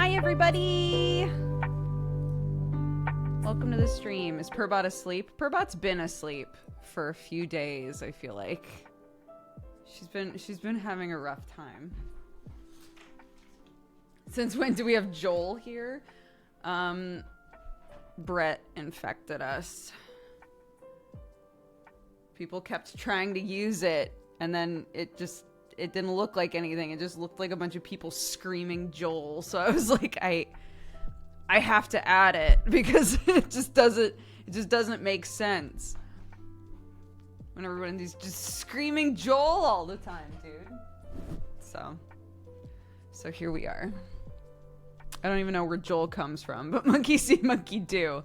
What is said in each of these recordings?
Hi, everybody! Welcome to the stream. Is Purbot asleep? Purbot's been asleep for a few days, I feel like. She's been having a rough time. Since when do we have Joel here? Brett infected us. People kept trying to use it, and then it didn't look like anything. It just looked like a bunch of people screaming Joel. So I was like, I have to add it because it just doesn't make sense. When everybody's just screaming Joel all the time, dude. So here we are. I don't even know where Joel comes from, but monkey see, monkey do.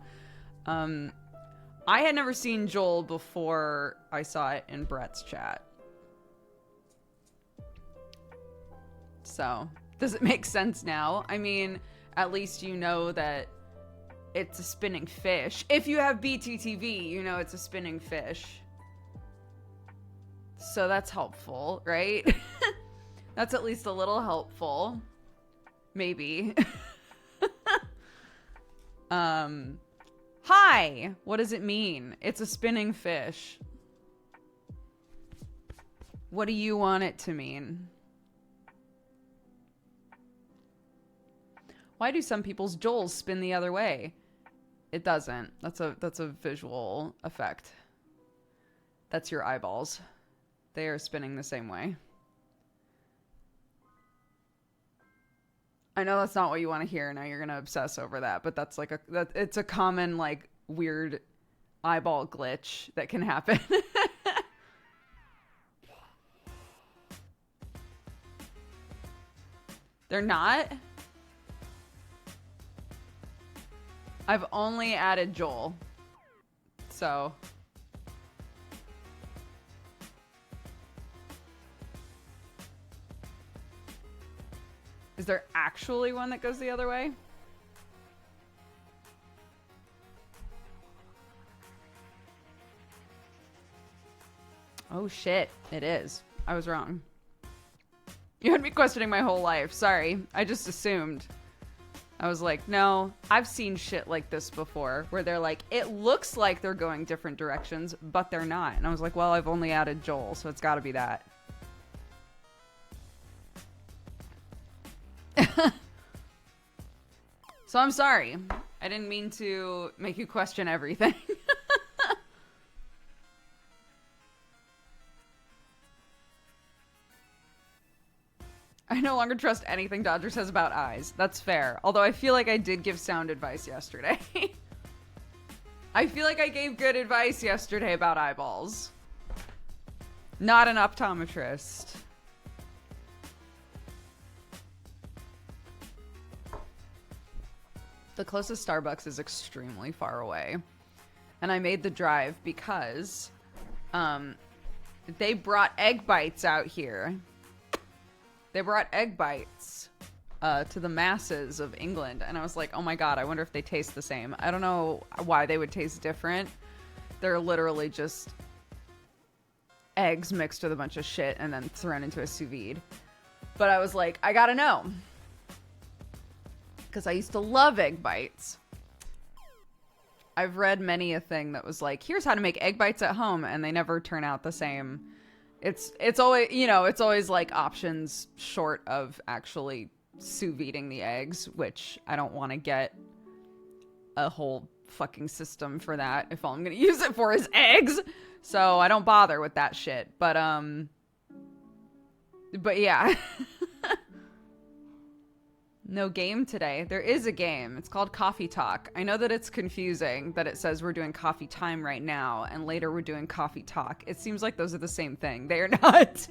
I had never seen Joel before I saw it in Brett's chat. So, does it make sense now? I mean, at least you know that it's a spinning fish. If you have BTTV, you know it's a spinning fish. So that's helpful, right? That's at least a little helpful. Maybe. Hi! What does it mean? It's a spinning fish. What do you want it to mean? Why do some people's Joels spin the other way? It doesn't. That's a visual effect. That's your eyeballs. They are spinning the same way. I know that's not what you want to hear. Now you're gonna obsess over that, but that's like it's a common like weird eyeball glitch that can happen. They're not? I've only added Joel. So is there actually one that goes the other way? Oh shit, it is. I was wrong. You had me questioning my whole life. Sorry, I just assumed. I was like, no, I've seen shit like this before where they're like, it looks like they're going different directions, but they're not. And I was like, well, I've only added Joel, so it's gotta be that. So I'm sorry. I didn't mean to make you question everything. I no longer trust anything Dodger says about eyes. That's fair. Although I feel like I did give sound advice yesterday. I feel like I gave good advice yesterday about eyeballs. Not an optometrist. The closest Starbucks is extremely far away. And I made the drive because they brought egg bites out here. They brought egg bites to the masses of England. And I was like, oh my god, I wonder if they taste the same. I don't know why they would taste different. They're literally just eggs mixed with a bunch of shit and then thrown into a sous vide. But I was like, I gotta know. Because I used to love egg bites. I've read many a thing that was like, here's how to make egg bites at home, and they never turn out the same. It's always, you know, it's always like options short of actually sous videing the eggs, which I don't want to get a whole fucking system for that if all I'm going to use it for is eggs. So I don't bother with that shit. But yeah. No game today. There is a game. It's called Coffee Talk. I know that it's confusing that it says we're doing coffee time right now and later we're doing coffee talk. It seems like those are the same thing. They are not.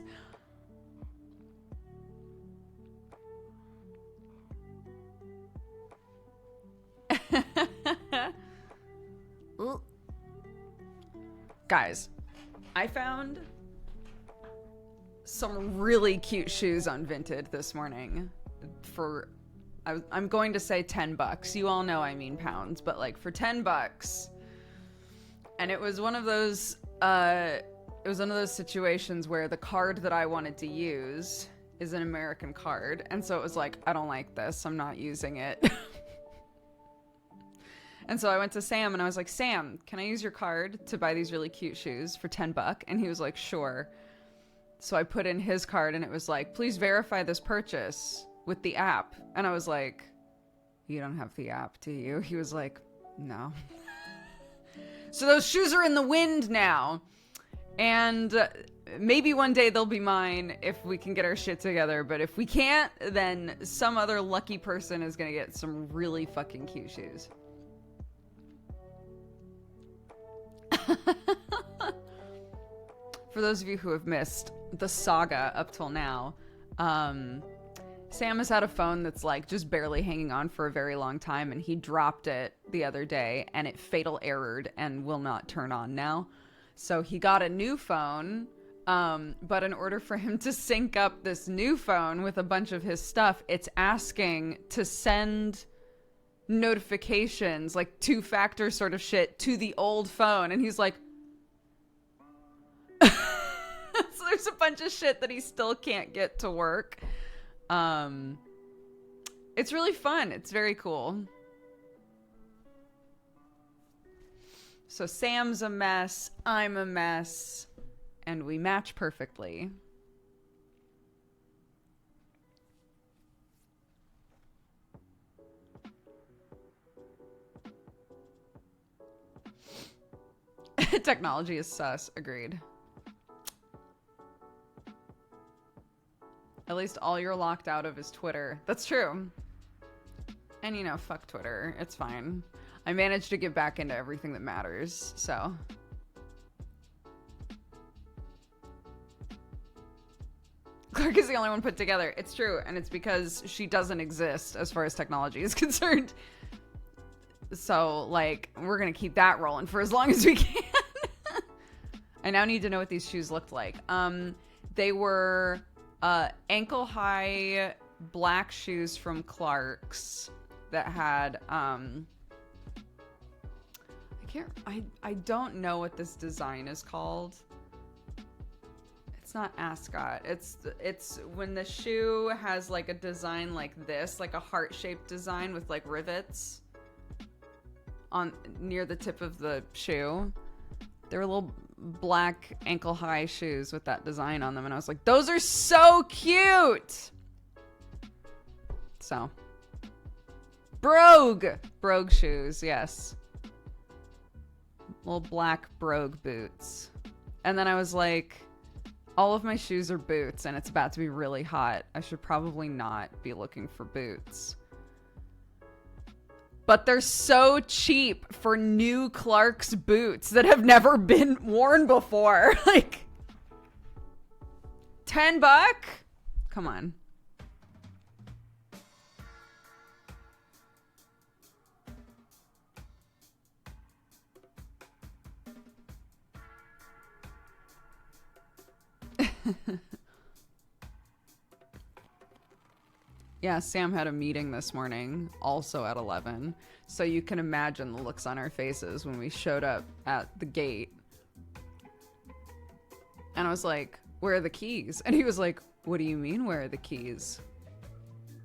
Guys, I found some really cute shoes on Vinted this morning for... I'm going to say $10. You all know I mean pounds, but like for $10. And it was one of those situations where the card that I wanted to use is an American card. And so it was like, I don't like this. I'm not using it. And so I went to Sam and I was like, Sam, can I use your card to buy these really cute shoes for $10? And he was like, sure. So I put in his card and it was like, please verify this purchase with the app. And I was like, you don't have the app, do you? He was like, no. So those shoes are in the wind now. And maybe one day they'll be mine if we can get our shit together. But if we can't, then some other lucky person is going to get some really fucking cute shoes. For those of you who have missed the saga up till now, Sam has had a phone that's like just barely hanging on for a very long time, and he dropped it the other day and it fatal errored and will not turn on now. So he got a new phone, but in order for him to sync up this new phone with a bunch of his stuff, it's asking to send notifications, like two-factor sort of shit, to the old phone. And he's like, so there's a bunch of shit that he still can't get to work. It's really fun. It's very cool. So Sam's a mess, I'm a mess, and we match perfectly. Technology is sus. Agreed. At least all you're locked out of is Twitter. That's true. And you know, fuck Twitter. It's fine. I managed to get back into everything that matters, so. Clark is the only one put together. It's true, and it's because she doesn't exist as far as technology is concerned. So, like, we're gonna keep that rolling for as long as we can. I now need to know what these shoes looked like. They were ankle-high black shoes from Clark's that had, I don't know what this design is called. It's not ascot. It's when the shoe has like a design like this, like a heart-shaped design with like rivets on near the tip of the shoe. They were little black ankle-high shoes with that design on them, and I was like, those are so cute. So, brogue shoes, yes. Little black brogue boots. And then I was like, all of my shoes are boots and it's about to be really hot. I should probably not be looking for boots. But they're so cheap for new Clark's boots that have never been worn before. Like, $10? Come on. Yeah, Sam had a meeting this morning, also at 11. So you can imagine the looks on our faces when we showed up at the gate. And I was like, where are the keys? And he was like, what do you mean, where are the keys?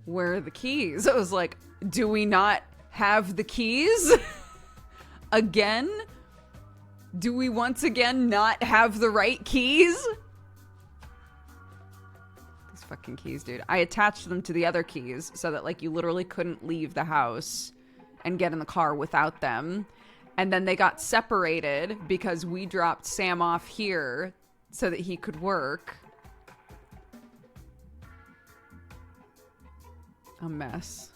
Where are the keys? I was like, do we not have the keys? Again? Do we once again not have the right keys? Fucking keys, dude. I attached them to the other keys so that like you literally couldn't leave the house and get in the car without them. And then they got separated because we dropped Sam off here so that he could work. A mess.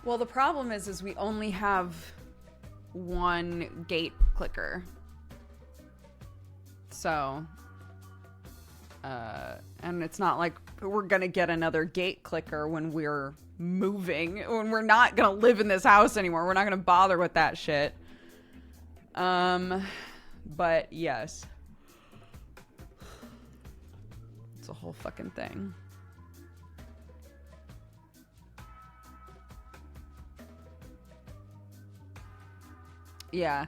Well, the problem is we only have one gate clicker. So, and it's not like we're gonna get another gate clicker when we're moving, when we're not gonna live in this house anymore. We're not gonna bother with that shit. But yes. It's a whole fucking thing. Yeah.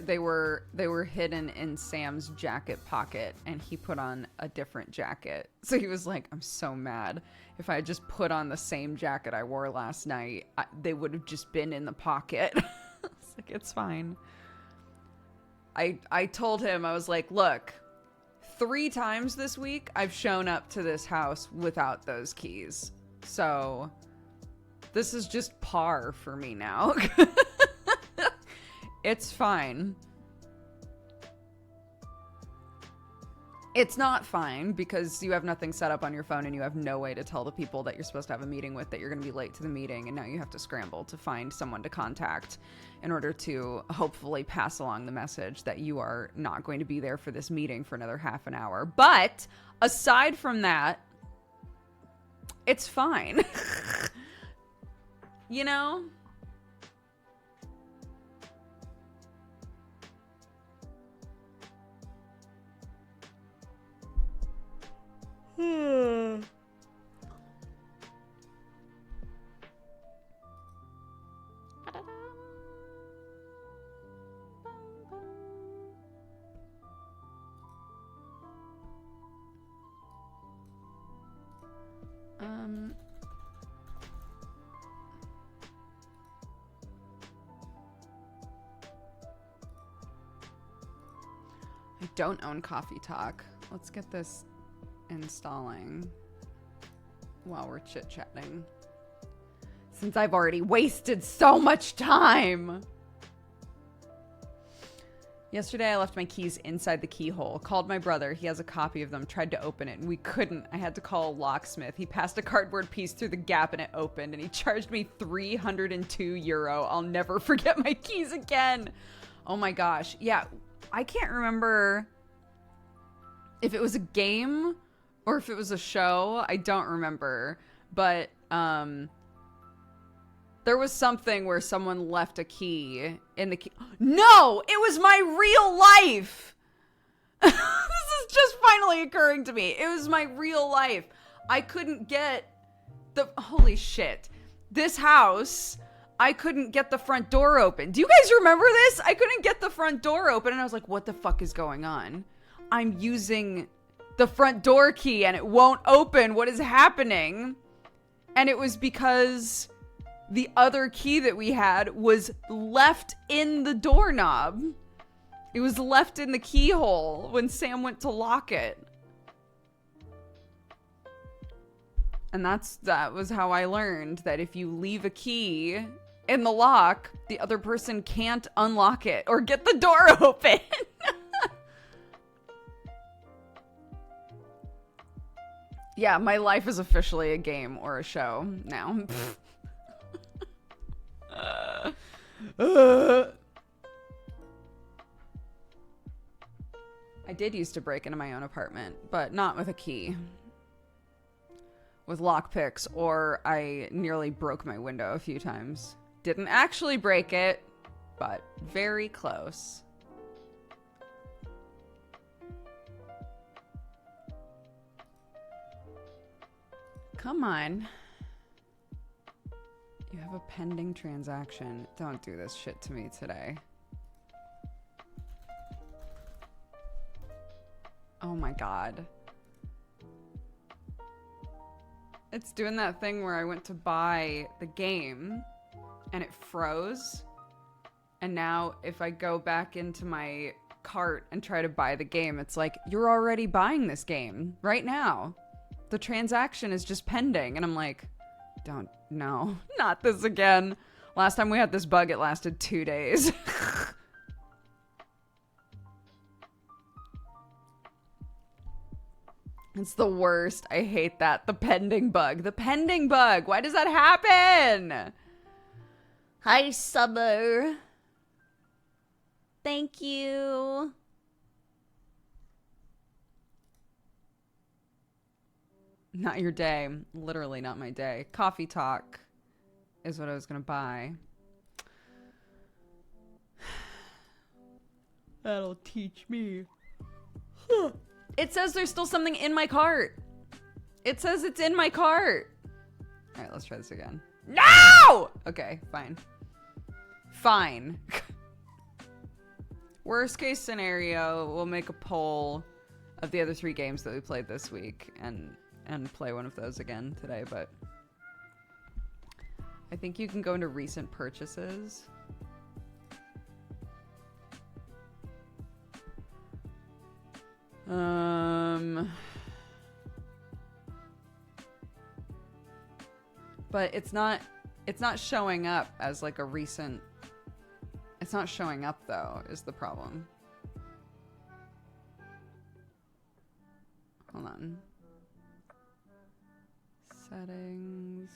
They were hidden in Sam's jacket pocket, and he put on a different jacket. So he was like, I'm so mad. If I had just put on the same jacket I wore last night, they would have just been in the pocket. It's like, it's fine. I told him, I was like, look, 3 times this week I've shown up to this house without those keys. So this is just par for me now. It's fine. It's not fine because you have nothing set up on your phone and you have no way to tell the people that you're supposed to have a meeting with that you're going to be late to the meeting, and now you have to scramble to find someone to contact in order to hopefully pass along the message that you are not going to be there for this meeting for another half an hour. But aside from that, it's fine. You know? I don't own Coffee Talk. Let's get this installing while we're chit-chatting, since I've already wasted so much time. Yesterday I left my keys inside the keyhole, called my brother, he has a copy of them, tried to open it, and we couldn't. I had to call a locksmith. He passed a cardboard piece through the gap and it opened, and he charged me €302. I'll never forget my keys again. Oh my gosh. Yeah, I can't remember if it was a game or if it was a show. I don't remember. But there was something where someone left a key in the key. No! It was my real life! This is just finally occurring to me. It was my real life. I couldn't get the... Holy shit. This house... I couldn't get the front door open. Do you guys remember this? I couldn't get the front door open, and I was like, what the fuck is going on? I'm using the front door key and it won't open. What is happening? And it was because the other key that we had was left in the doorknob. It was left in the keyhole when Sam went to lock it. And that was how I learned that if you leave a key in the lock, the other person can't unlock it or get the door open. Yeah, my life is officially a game or a show now. I did used to break into my own apartment, but not with a key. With lockpicks, or I nearly broke my window a few times. Didn't actually break it, but very close. Come on. You have a pending transaction. Don't do this shit to me today. Oh my god. It's doing that thing where I went to buy the game and it froze. And now if I go back into my cart and try to buy the game, it's like, you're already buying this game right now. The transaction is just pending. And I'm like, no, not this again. Last time we had this bug, it lasted 2 days. It's the worst. I hate that. The pending bug. The pending bug. Why does that happen? Hi, Summer. Thank you. Not your day. Literally not my day. Coffee Talk is what I was going to buy. That'll teach me. It says there's still something in my cart. It says it's in my cart. All right, let's try this again. No! Okay, fine. Fine. Worst case scenario, we'll make a poll of the other 3 games that we played this week and play one of those again today, but I think you can go into recent purchases. But it's not showing up as like a recent. It's not showing up though, is the problem. Hold on. Settings.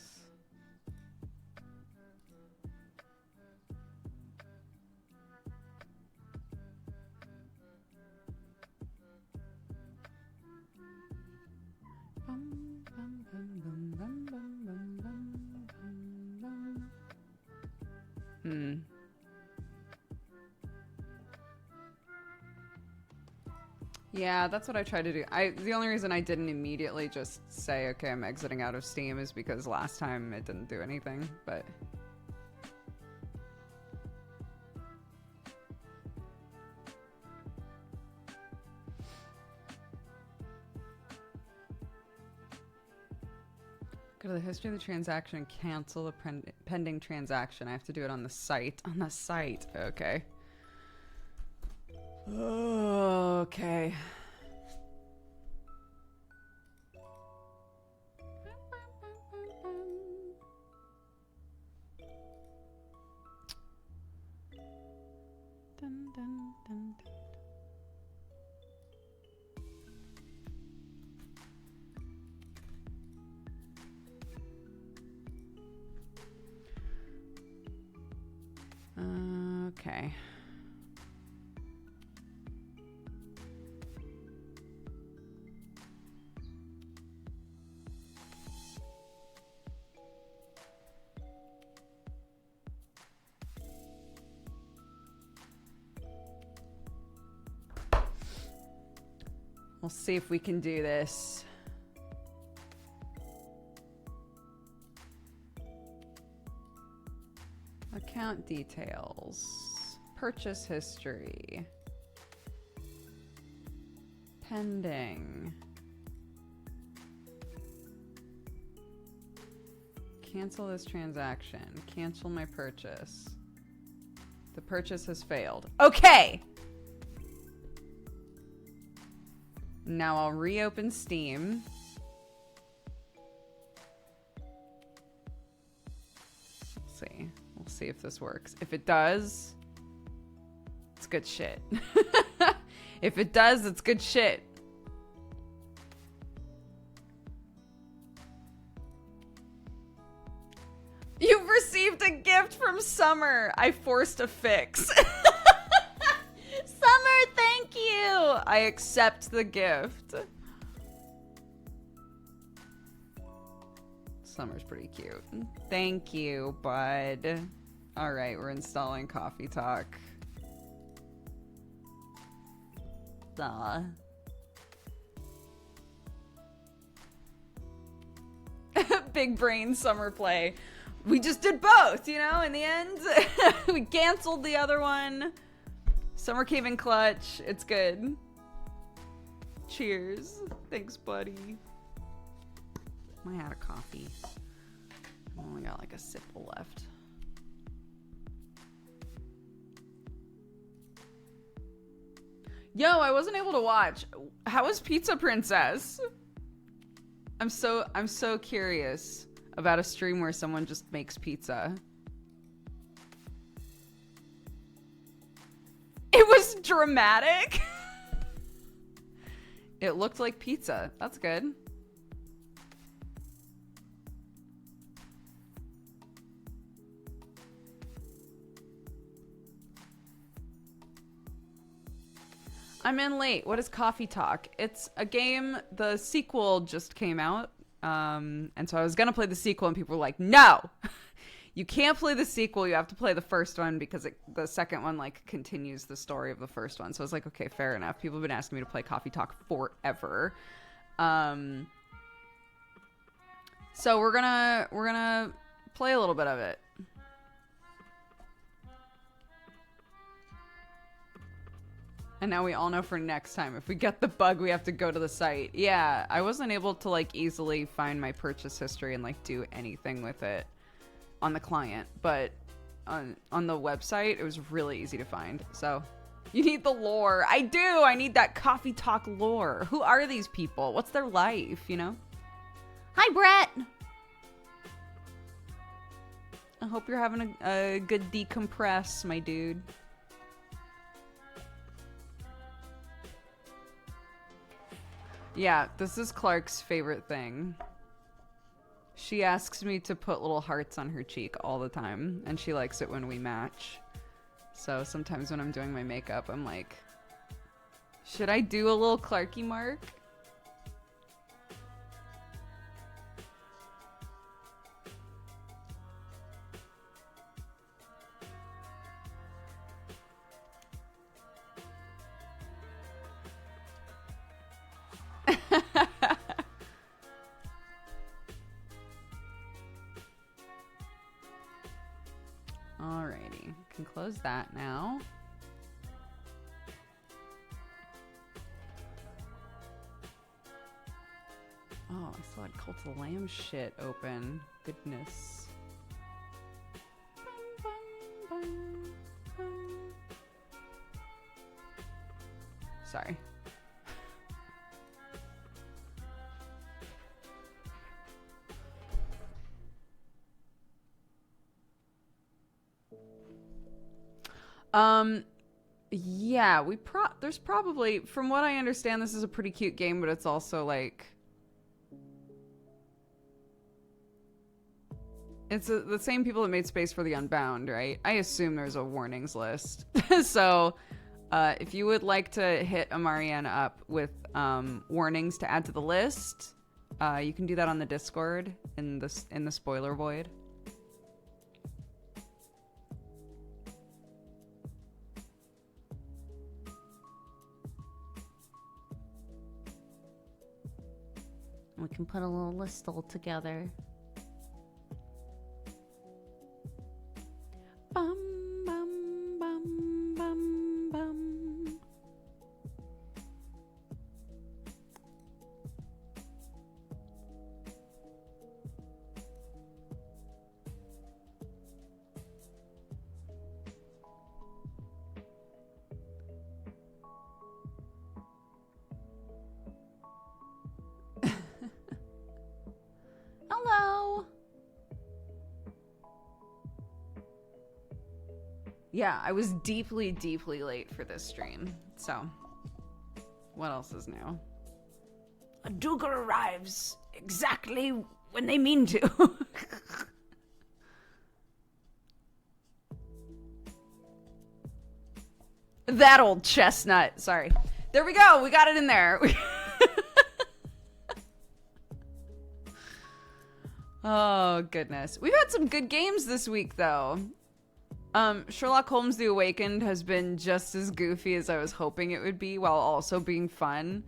Yeah, that's what I tried to do. The only reason I didn't immediately just say, okay, I'm exiting out of Steam is because last time it didn't do anything, but... Go to the history of the transaction, cancel the pending transaction. I have to do it on the site. On the site, okay. Okay. Dun, dun, dun, dun. Okay. We'll see if we can do this. Account details. Purchase history. Pending. Cancel this transaction. Cancel my purchase. The purchase has failed. Okay! Now I'll reopen Steam. Let's see. We'll see if this works. If it does, it's good shit. If it does, it's good shit. You've received a gift from Summer. I forced a fix. Summer, thank you. I accept the gift. Summer's pretty cute. Thank you, bud. All right, we're installing Coffee Talk. Duh. Big brain summer play. We just did both, you know, in the end. We canceled the other one. Summer came in clutch. It's good. Cheers. Thanks, buddy. Am I out of coffee? I've only got like a sip left. Yo, I wasn't able to watch. How was Pizza Princess? I'm so curious about a stream where someone just makes pizza. It was dramatic. It looked like pizza. That's good. I'm in late. What is Coffee Talk? It's a game. The sequel just came out. And so I was going to play the sequel and people were like, no, you can't play the sequel. You have to play the first one because the second one like continues the story of the first one. So I was like, okay, fair enough. People have been asking me to play Coffee Talk forever. So we're gonna play a little bit of it. And now we all know for next time, if we get the bug, we have to go to the site. Yeah, I wasn't able to like easily find my purchase history and like do anything with it on the client, but on the website, it was really easy to find. So you need the lore. I do. I need that coffee talk lore. Who are these people? What's their life, you know? Hi, Brett. I hope you're having a good decompress, my dude. Yeah, this is Clark's favorite thing. She asks me to put little hearts on her cheek all the time, and she likes it when we match. So sometimes when I'm doing my makeup, I'm like, should I do a little Clarky mark? Alrighty, can close that now. Oh, I still had Cult of the Lamb shit open. Goodness. Sorry. Yeah, there's probably, from what I understand, this is a pretty cute game, but it's also like, it's the same people that made Space for the Unbound, right? I assume there's a warnings list. So, if you would like to hit a Marianne up with warnings to add to the list, you can do that on the Discord in the spoiler void. We can put a little list all together. Bum, bum, bum, bum, bum. Hello. Yeah, I was deeply, deeply late for this stream. So, what else is new? A Duger arrives exactly when they mean to. That old chestnut. Sorry. There we go. We got it in there. Oh, goodness. We've had some good games this week, though. Sherlock Holmes The Awakened has been just as goofy as I was hoping it would be, while also being fun.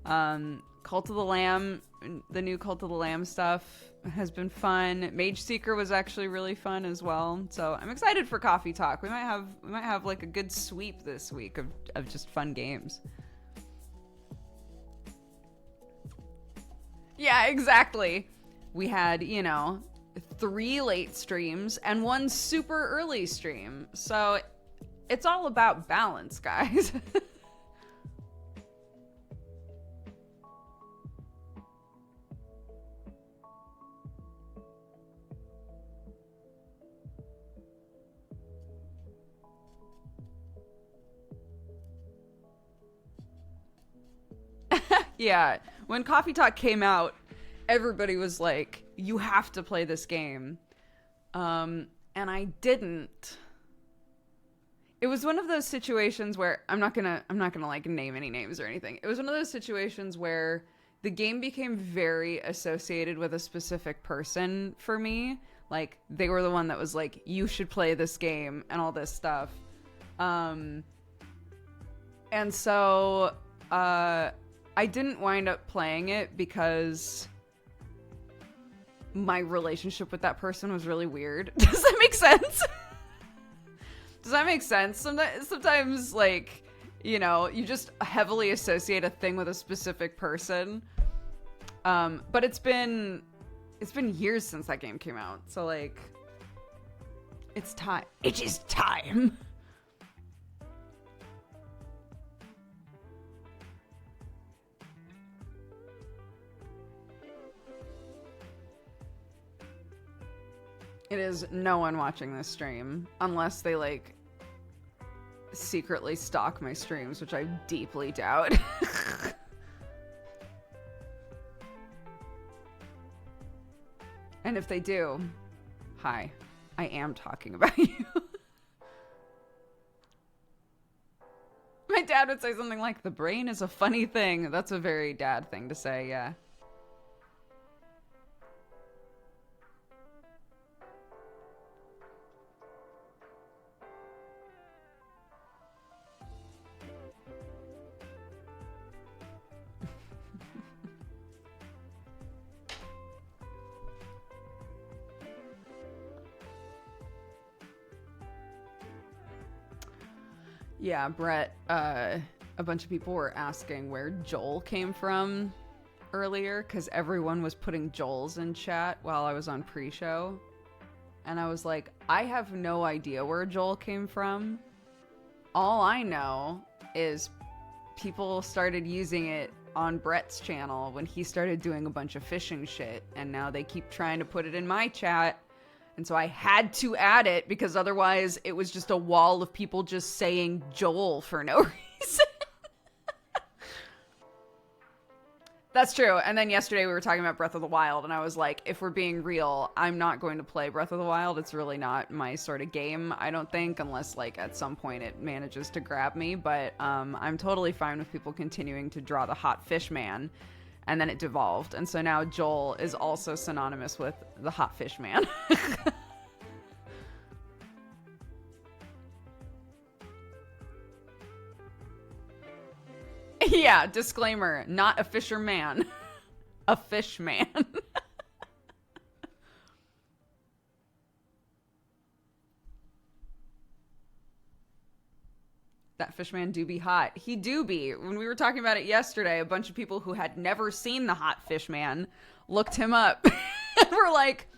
Cult of the Lamb, the new Cult of the Lamb stuff has been fun. Mage Seeker was actually really fun as well. So I'm excited for Coffee Talk. We might have like a good sweep this week of just fun games. Yeah, exactly. We had, 3 late streams and 1 super early stream. So it's all about balance, guys. Yeah, when Coffee Talk came out, everybody was like, you have to play this game. And I didn't. It was one of those situations where I'm not gonna like name any names or anything. It was one of those situations where the game became very associated with a specific person for me. Like, they were the one that was like, you should play this game and all this stuff. And so, I didn't wind up playing it because my relationship with that person was really weird. Does that make sense? Does that make sense? Sometimes, like, You know, you just heavily associate a thing with a specific person. But it's been years since that game came out. So like, it's time. It is time. It is no one watching this stream unless they like secretly stalk my streams, which I deeply doubt. And if they do, hi, I am talking about you. My dad would say something like, the brain is a funny thing. That's a very dad thing to say, yeah. Yeah, Brett, a bunch of people were asking where Joel came from earlier because everyone was putting Joel's in chat while I was on pre-show. And I was like, I have no idea where Joel came from. All I know is people started using it on Brett's channel when he started doing a bunch of fishing shit. And now they keep trying to put it in my chat. And so I had to add it because otherwise it was just a wall of people just saying Joel for no reason. That's true. And then yesterday we were talking about Breath of the Wild and I was like, if we're being real, I'm not going to play Breath of the Wild. It's really not my sort of game, I don't think, unless like at some point it manages to grab me. But I'm totally fine with people continuing to draw the hot fish man. And then it devolved. And so now Joel is also synonymous with the hot fish man. Yeah, disclaimer, not a fisherman. A fish man. That fishman do be hot. He do be. When we were talking about it yesterday, a bunch of people who had never seen the hot fishman looked him up. And were like,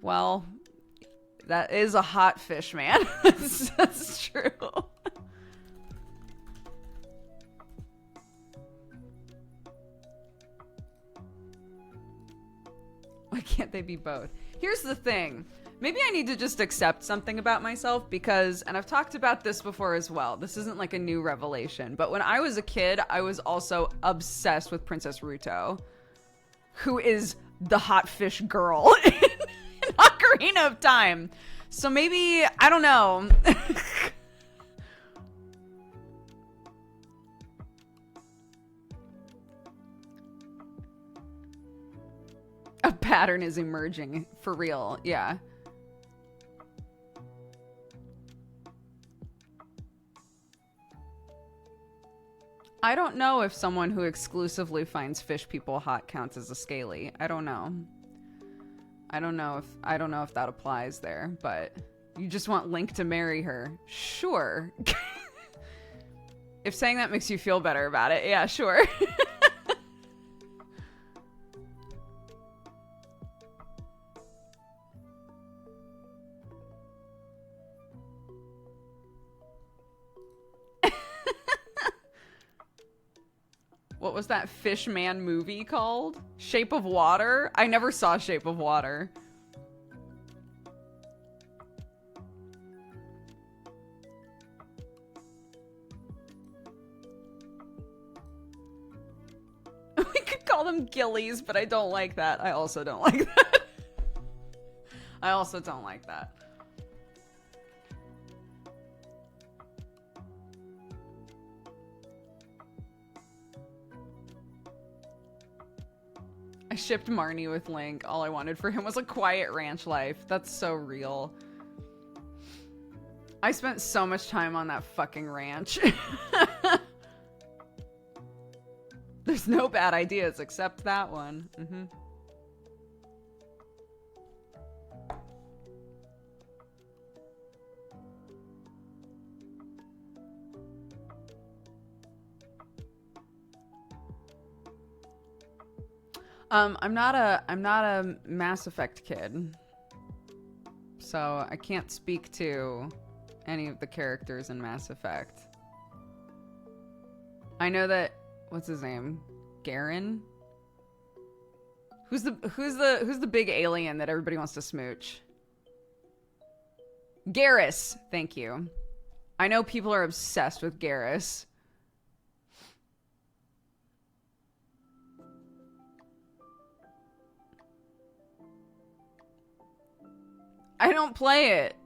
well, that is a hot fishman. That's true. Why can't they be both? Here's the thing. Maybe I need to just accept something about myself because, and I've talked about this before as well, this isn't like a new revelation, but when I was a kid, I was also obsessed with Princess Ruto, who is the hot fish girl in Ocarina of Time. So maybe, I don't know. A pattern is emerging, for real, yeah. I don't know if someone who exclusively finds fish people hot counts as a scaly. I don't know. I don't know if that applies there, but you just want Link to marry her. Sure. If saying that makes you feel better about it, yeah, sure. What was that fish man movie called? Shape of Water? I never saw Shape of Water. We could call them gillies, but I don't like that. I also don't like that. I also don't like that. I shipped Marnie with Link. All I wanted for him was a quiet ranch life. That's so real. I spent so much time on that fucking ranch. There's no bad ideas except that one. Mm-hmm. I'm not a Mass Effect kid, so I can't speak to any of the characters in Mass Effect. I know that, what's his name? Garen? Who's the big alien that everybody wants to smooch? Garrus, thank you. I know people are obsessed with Garrus. I don't play it.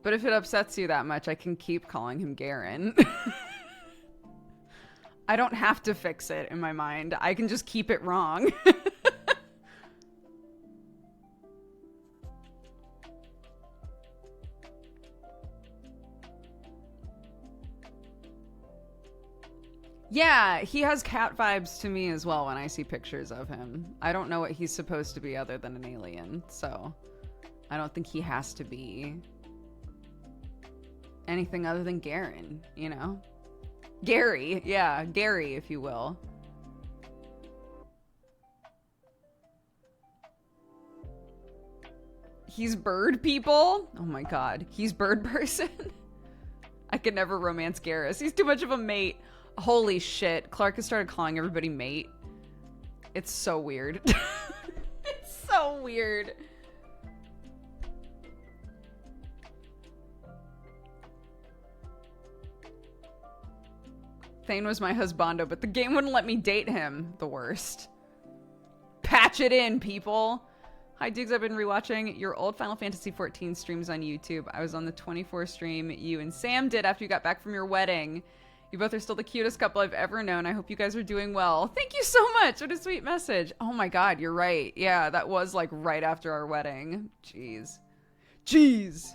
But if it upsets you that much, I can keep calling him Garen. I don't have to fix it in my mind. I can just keep it wrong. Yeah, he has cat vibes to me as well when I see pictures of him. I don't know what he's supposed to be other than an alien, so I don't think he has to be anything other than Garen, you know? Gary, yeah, Gary, if you will. He's bird people? Oh my god. He's bird person? I could never romance Garrus. He's too much of a mate. Holy shit. Clark has started calling everybody mate. It's so weird. It's so weird. Thane was my husbando, but the game wouldn't let me date him. The worst. Patch it in, people. Hi, Dukes. I've been rewatching your old Final Fantasy XIV streams on YouTube. I was on the 24 stream you and Sam did after you got back from your wedding. You both are still the cutest couple I've ever known. I hope you guys are doing well. Thank you so much. What a sweet message. Oh my god, you're right. Yeah, that was like right after our wedding. Jeez. Jeez.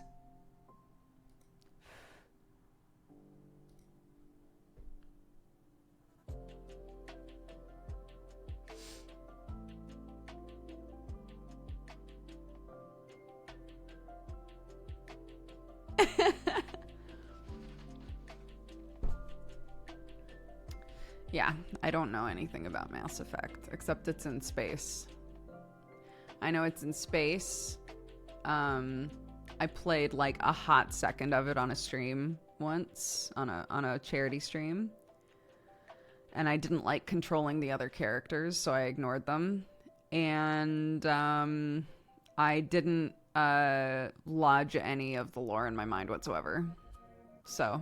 Yeah, I don't know anything about Mass Effect, except it's in space. I know it's in space. I played like a hot second of it on a stream once, on a charity stream. And I didn't like controlling the other characters, so I ignored them. And I didn't lodge any of the lore in my mind whatsoever. So...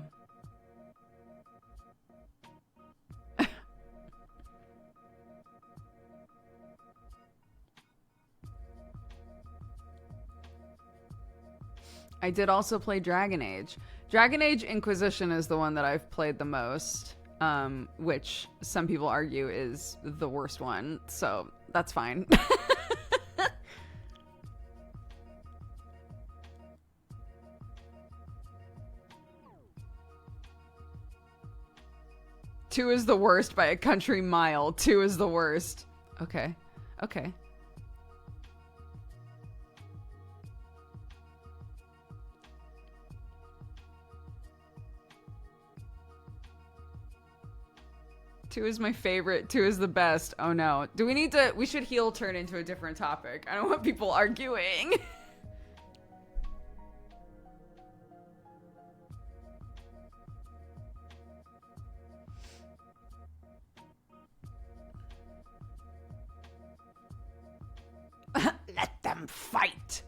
I did also play Dragon Age. Dragon Age Inquisition is the one that I've played the most, which some people argue is the worst one, so that's fine. Two is the worst by a country mile. Two is the worst. Okay. Okay. Two is my favorite. Two is the best. Oh no. Do we need to... We should heel turn into a different topic. I don't want people arguing. Let them fight.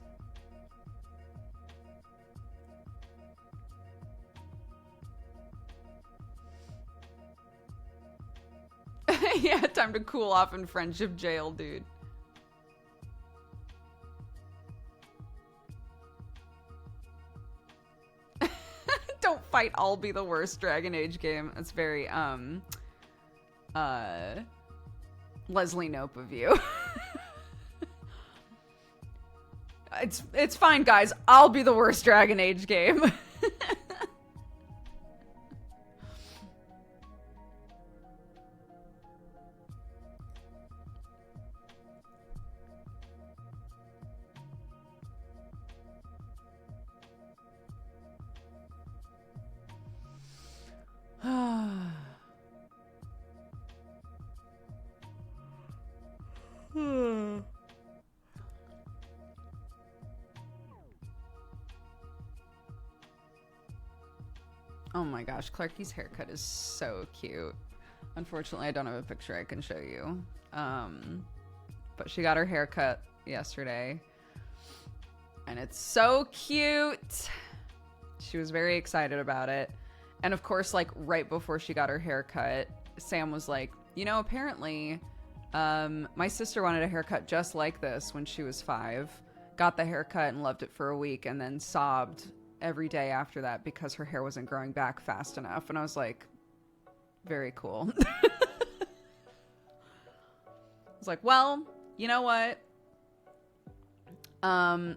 Yeah, time to cool off in friendship jail, dude. Don't fight, I'll be the worst Dragon Age game. That's very, Leslie Knope of you. It's fine, guys. I'll be the worst Dragon Age game. Oh my gosh, Clarky's haircut is so cute. Unfortunately, I don't have a picture I can show you. But she got her haircut yesterday. And it's so cute. She was very excited about it. And of course, like right before she got her haircut, Sam was like, you know, apparently my sister wanted a haircut just like this when she was 5. Got the haircut and loved it for a week and then sobbed every day after that because her hair wasn't growing back fast enough. And I was like, very cool. I was like, well, you know what? I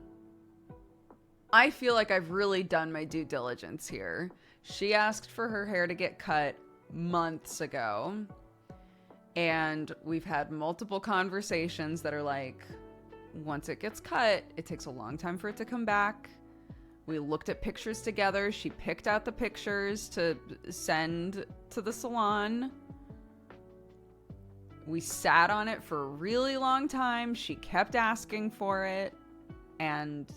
feel like I've really done my due diligence here. She asked for her hair to get cut months ago. And we've had multiple conversations that are like, once it gets cut, it takes a long time for it to come back. We looked at pictures together. She picked out the pictures to send to the salon. We sat on it for a really long time. She kept asking for it. And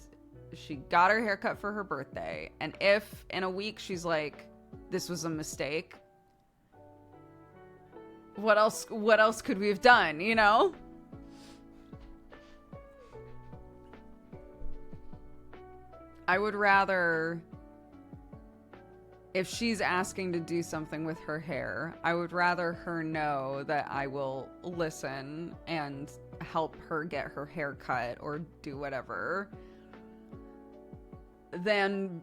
she got her haircut for her birthday. And if in a week she's like, this was a mistake, what else could we have done, you know? I would rather, if she's asking to do something with her hair, I would rather her know that I will listen and help her get her hair cut or do whatever, than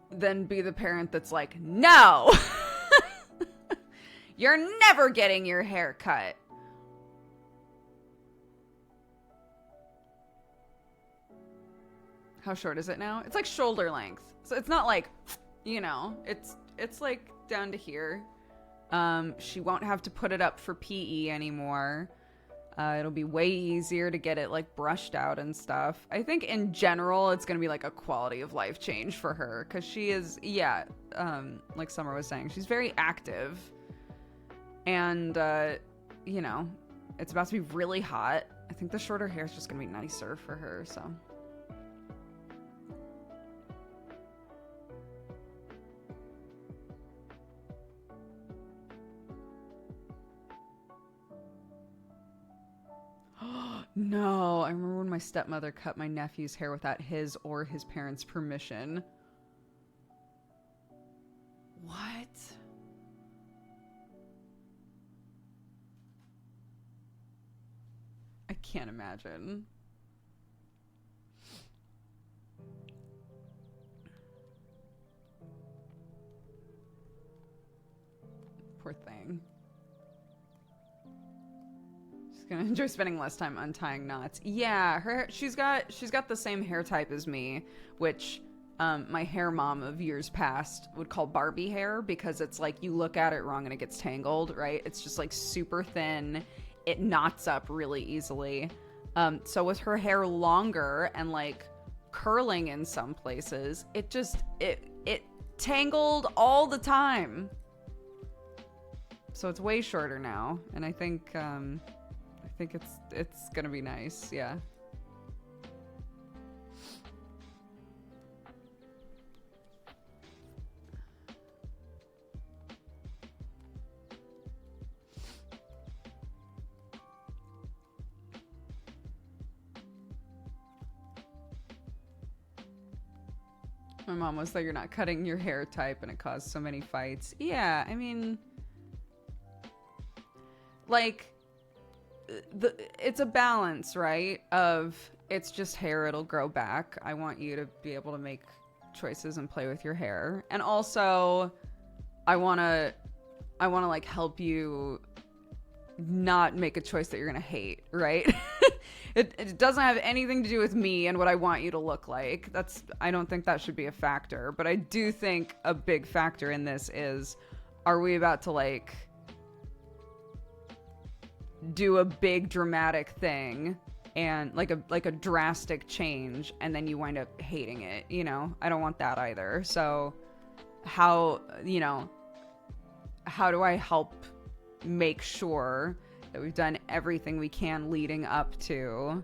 be the parent that's like, no, you're never getting your hair cut. How short is it now? It's like shoulder length. So it's not like, you know, it's like down to here. She won't have to put it up for PE anymore. It'll be way easier to get it like brushed out and stuff. I think in general, it's going to be like a quality of life change for her. Cause she is, yeah. Like Summer was saying, she's very active and, you know, it's about to be really hot. I think the shorter hair is just going to be nicer for her. So. No, I remember when my stepmother cut my nephew's hair without his or his parents' permission. What? I can't imagine. Poor thing. Gonna enjoy spending less time untying knots. Yeah, she's got the same hair type as me, which my hair mom of years past would call Barbie hair, because it's like you look at it wrong and it gets tangled, right? It's just like super thin. It knots up really easily. So with her hair longer and like curling in some places, it tangled all the time. So it's way shorter now, and I think it's gonna be nice, yeah. My mom was like, you're not cutting your hair type, and it caused so many fights. Yeah, I mean, like, it's a balance, right? Of it's just hair, it'll grow back. I want you to be able to make choices and play with your hair, and also I want to like help you not make a choice that you're gonna hate, right? It doesn't have anything to do with me and what I want you to look like. I don't think that should be a factor, but I do think a big factor in this is, are we about to like do a big dramatic thing and like a drastic change, and then you wind up hating it, you know? I don't want that either. So how do I help make sure that we've done everything we can leading up to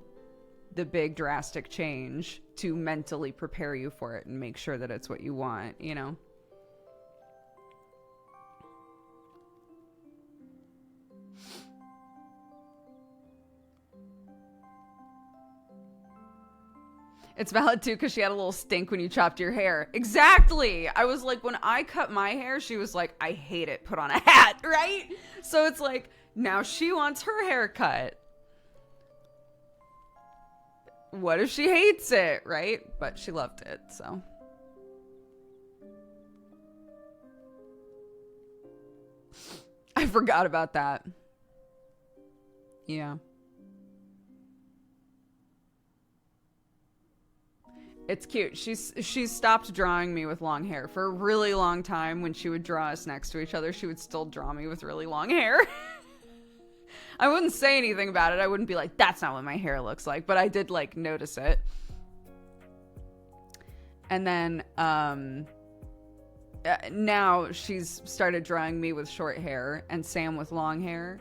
the big drastic change to mentally prepare you for it and make sure that it's what you want, you know? It's valid too because she had a little stink when you chopped your hair. Exactly. I was like, when I cut my hair, she was like, I hate it. Put on a hat, right? So it's like, now she wants her hair cut. What if she hates it, right? But she loved it, so. I forgot about that. Yeah. It's cute. She's stopped drawing me with long hair. For a really long time, when she would draw us next to each other, she would still draw me with really long hair. I wouldn't say anything about it. I wouldn't be like, that's not what my hair looks like. But I did, like, notice it. And then, now she's started drawing me with short hair and Sam with long hair.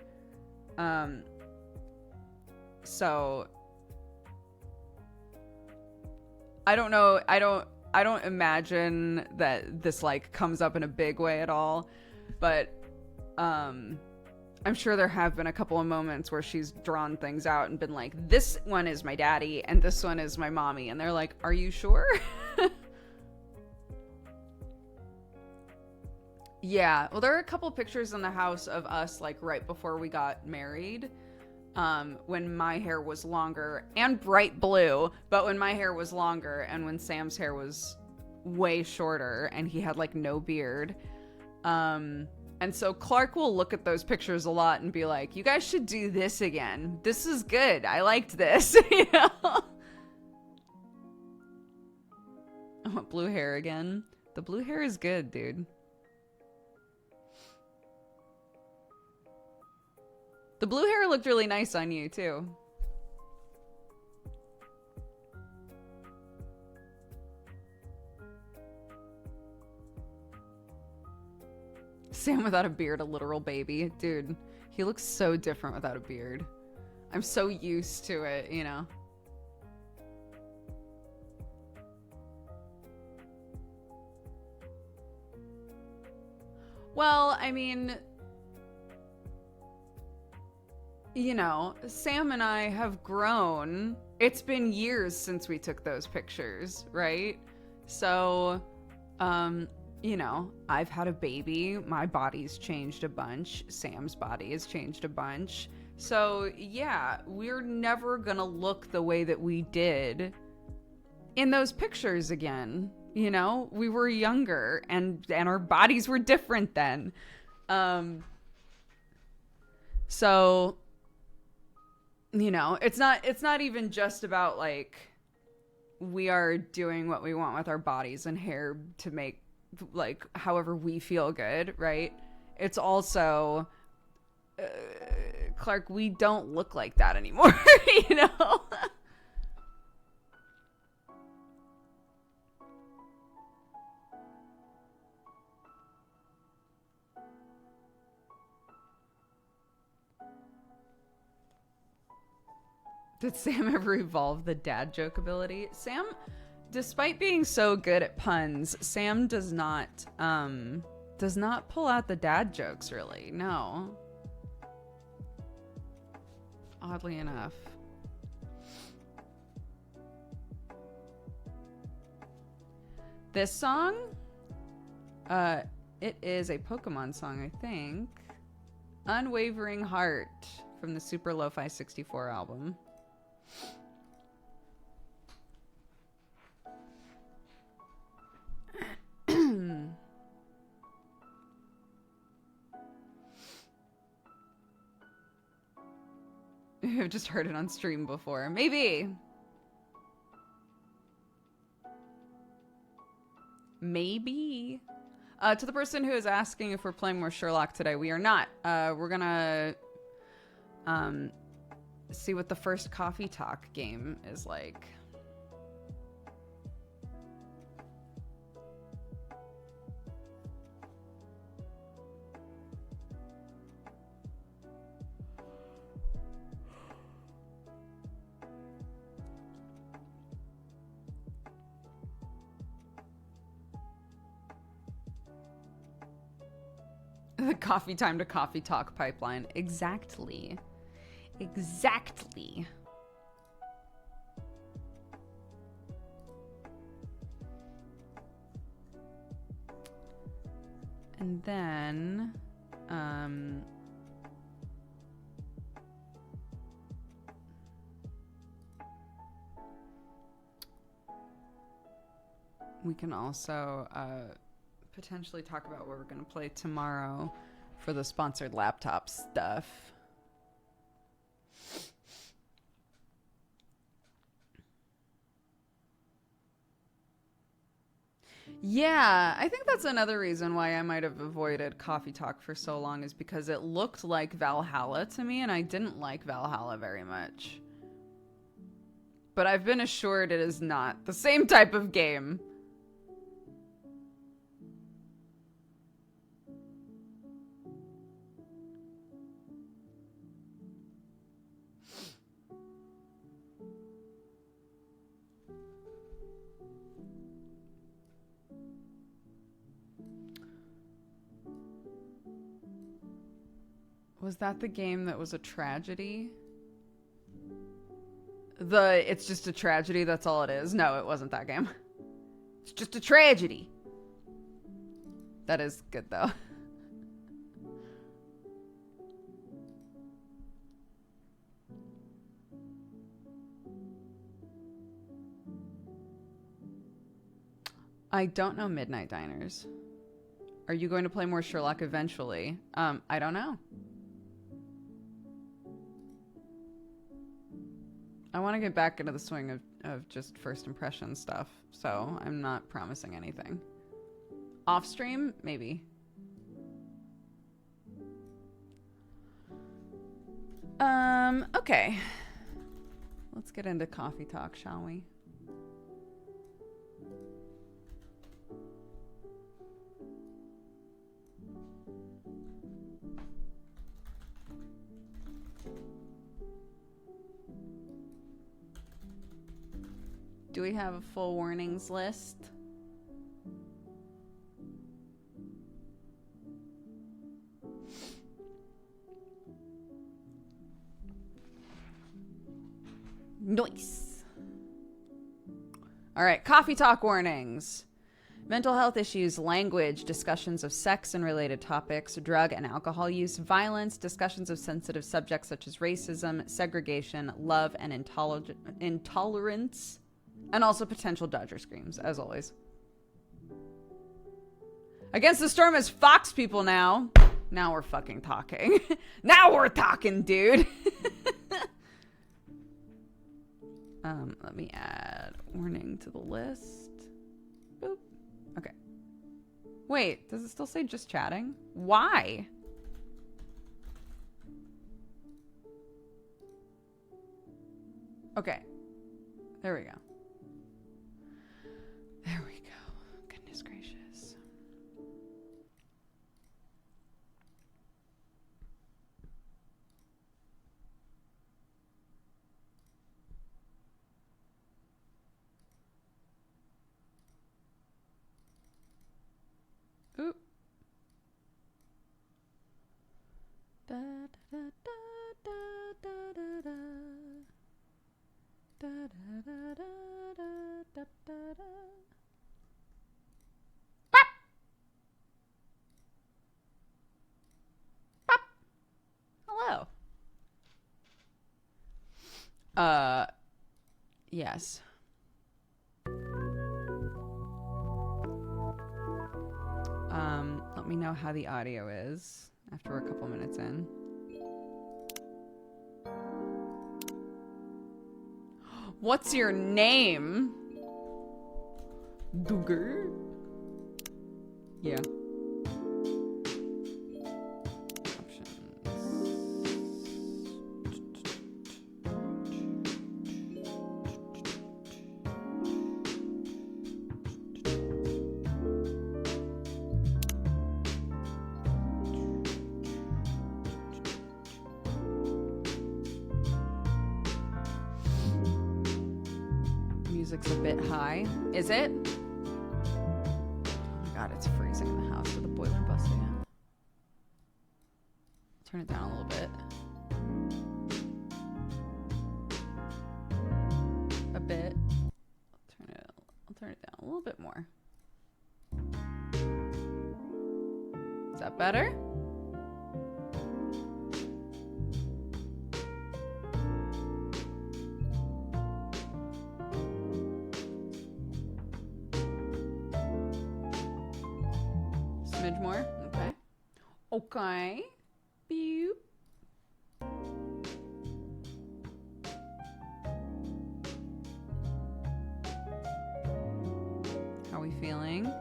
So I don't know. I don't imagine that this like comes up in a big way at all, but I'm sure there have been a couple of moments where she's drawn things out and been like, this one is my daddy and this one is my mommy, and they're like, are you sure? Yeah, well, there are a couple pictures in the house of us like right before we got married, when my hair was longer and bright blue, but when my hair was longer and when Sam's hair was way shorter and he had like no beard. And so Clark will look at those pictures a lot and be like, you guys should do this again. This is good. I liked this. You know? I want blue hair again. The blue hair is good, dude. The blue hair looked really nice on you, too. Sam without a beard, a literal baby. Dude, he looks so different without a beard. I'm so used to it, you know? Well, I mean, you know, Sam and I have grown. It's been years since we took those pictures, right? So, you know, I've had a baby. My body's changed a bunch. Sam's body has changed a bunch. So, yeah, we're never gonna look the way that we did in those pictures again. You know, we were younger and our bodies were different then. So, you know, it's not even just about like we are doing what we want with our bodies and hair to make like however we feel good, right? It's also Clark, we don't look like that anymore. You know. Did Sam ever evolve the dad joke ability? Sam, despite being so good at puns, Sam does not pull out the dad jokes really. No. Oddly enough. This song, it is a Pokemon song, I think. Unwavering Heart from the Super Lo-Fi 64 album. I've just heard it on stream before. Maybe. Maybe. To the person who is asking if we're playing more Sherlock today, we are not. We're gonna see what the first Coffee Talk game is like. The coffee time to coffee talk pipeline. Exactly. Exactly. And then, we can also potentially talk about what we're going to play tomorrow for the sponsored laptop stuff. Yeah, I think that's another reason why I might have avoided Coffee Talk for so long, is because it looked like Valhalla to me, and I didn't like Valhalla very much. But I've been assured it is not the same type of game. Was that the game that was a tragedy? It's just a tragedy, that's all it is. No, it wasn't that game. It's just a tragedy. That is good, though. I don't know Midnight Diners. Are you going to play more Sherlock eventually? I don't know. I want to get back into the swing of just first impression stuff, so I'm not promising anything. Off stream, maybe. Okay. Let's get into Coffee Talk, shall we? Do we have a full warnings list? Nice. All right, Coffee Talk warnings. Mental health issues, language, discussions of sex and related topics, drug and alcohol use, violence, discussions of sensitive subjects such as racism, segregation, love, and intolerance. And also potential Dodger screams, as always. Against the Storm is Fox people now. Now we're fucking talking. Now we're talking, dude. Let me add warning to the list. Boop. Okay. Wait, does it still say just chatting? Why? Okay. There we go. There we go. Goodness gracious. Oop. Da da da da da da da. Da da da da da da da. Bop. Bop. Hello. Yes. Let me know how the audio is after we're a couple minutes in. What's your name? Dugger? Yeah. Music's a bit high. Is it? Oh my god, it's freezing in the house with the boiler busting out. Turn it down a little bit. A bit. I'll turn it down a little bit more. Better? Smidge more? Okay. Okay. Beep. How are we feeling?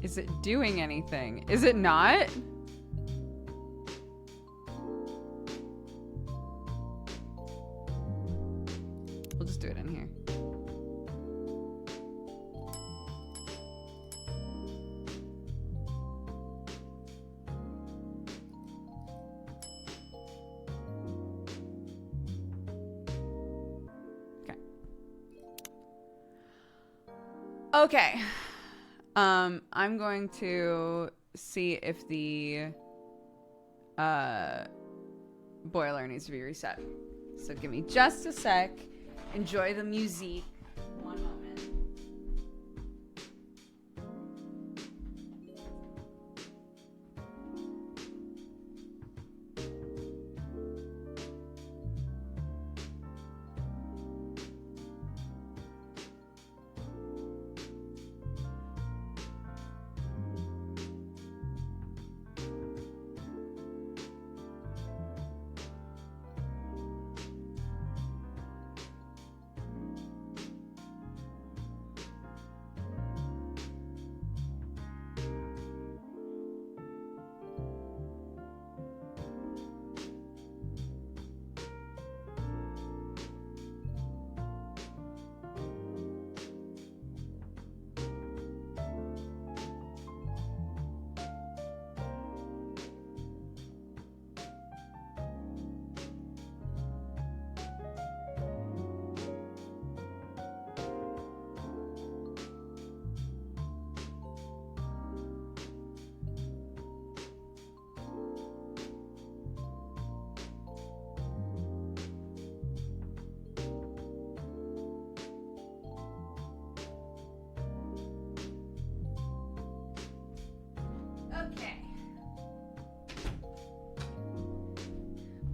Is it doing anything? Is it not? We'll just do it in here. Okay. I'm going to see if the boiler needs to be reset. So give me just a sec. Enjoy the music. One moment.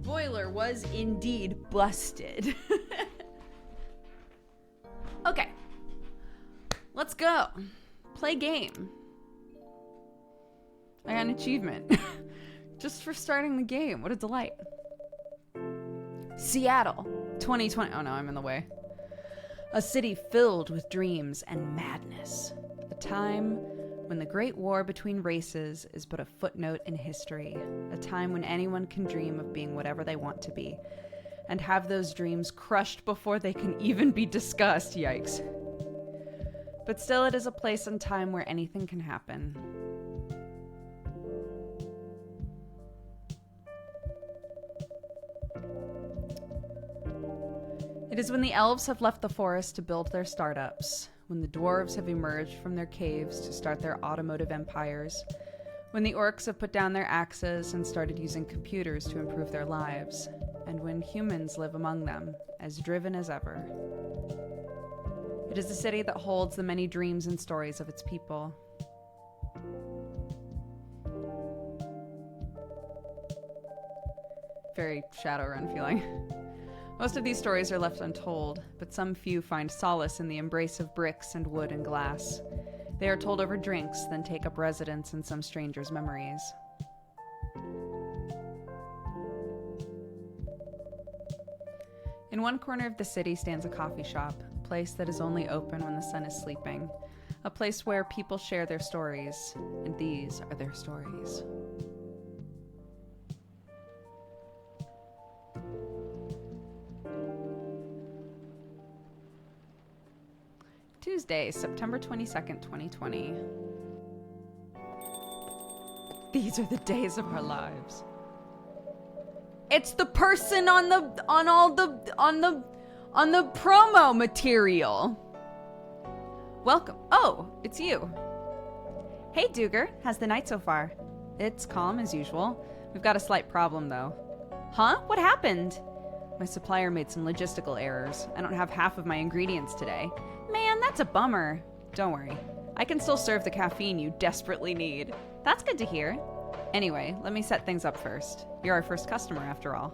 Boiler was indeed busted. Okay. Let's go. Play game. I got an achievement. Just for starting the game. What a delight. Seattle, 2020. Oh no, I'm in the way. A city filled with dreams and madness. A time when the great war between races is but a footnote in history. A time when anyone can dream of being whatever they want to be. And have those dreams crushed before they can even be discussed. Yikes. But still, it is a place and time where anything can happen. It is when the elves have left the forest to build their startups, when the dwarves have emerged from their caves to start their automotive empires, when the orcs have put down their axes and started using computers to improve their lives, and when humans live among them, as driven as ever. It is a city that holds the many dreams and stories of its people. Very Shadowrun feeling. Most of these stories are left untold, but some few find solace in the embrace of bricks and wood and glass. They are told over drinks, then take up residence in some stranger's memories. In one corner of the city stands a coffee shop, a place that is only open when the sun is sleeping, a place where people share their stories, and these are their stories. Tuesday, September 22nd, 2020. These are the days of our lives. It's the person on the promo material. Welcome. Oh, it's you. Hey, Duger. How's the night so far? It's calm as usual. We've got a slight problem, though. Huh? What happened? My supplier made some logistical errors. I don't have half of my ingredients today. Man, that's a bummer. Don't worry. I can still serve the caffeine you desperately need. That's good to hear. Anyway, let me set things up first. You're our first customer, after all.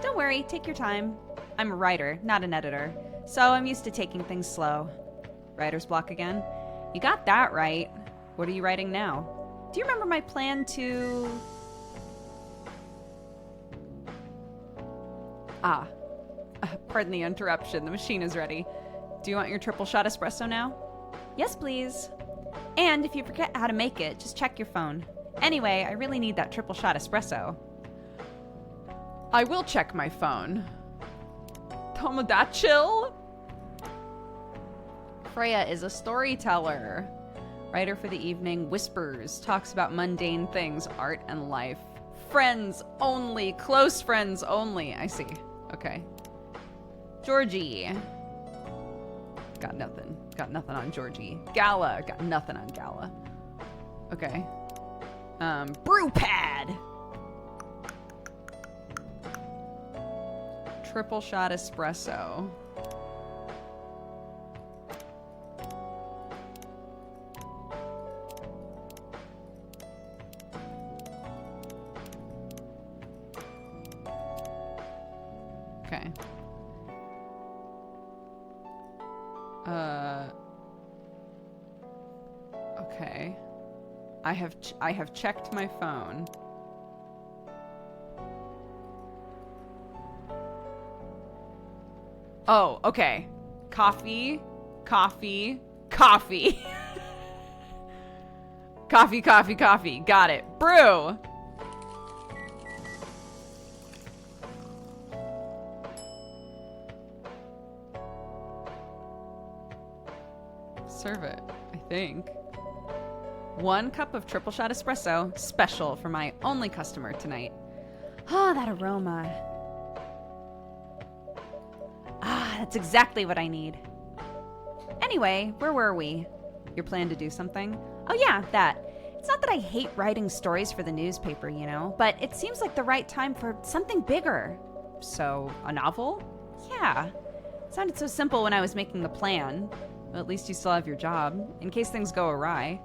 Don't worry, take your time. I'm a writer, not an editor, so I'm used to taking things slow. Writer's block again? You got that right. What are you writing now? Do you remember my plan to... Pardon the interruption. The machine is ready. Do you want your triple shot espresso now? Yes, please. And if you forget how to make it, just check your phone. Anyway, I really need that triple shot espresso. I will check my phone. Tomodachi? Freya is a storyteller. Writer for the evening, whispers, talks about mundane things, art and life. Friends only, close friends only. I see. Okay. Georgie. Got nothing. Got nothing on Georgie. Gala. Got nothing on Gala. Okay. Brew pad. Triple shot espresso. Okay. Okay. I have checked my phone. Oh, okay. Coffee, coffee, coffee. Coffee, coffee, coffee. Got it. Brew. Serve it, I think. 1 cup of triple shot espresso, special for my only customer tonight. Ah, that aroma. Ah, that's exactly what I need. Anyway, where were we? Your plan to do something? Oh yeah, that. It's not that I hate writing stories for the newspaper, you know, but it seems like the right time for something bigger. So, a novel? Yeah. It sounded so simple when I was making the plan. Well, at least you still have your job, in case things go awry.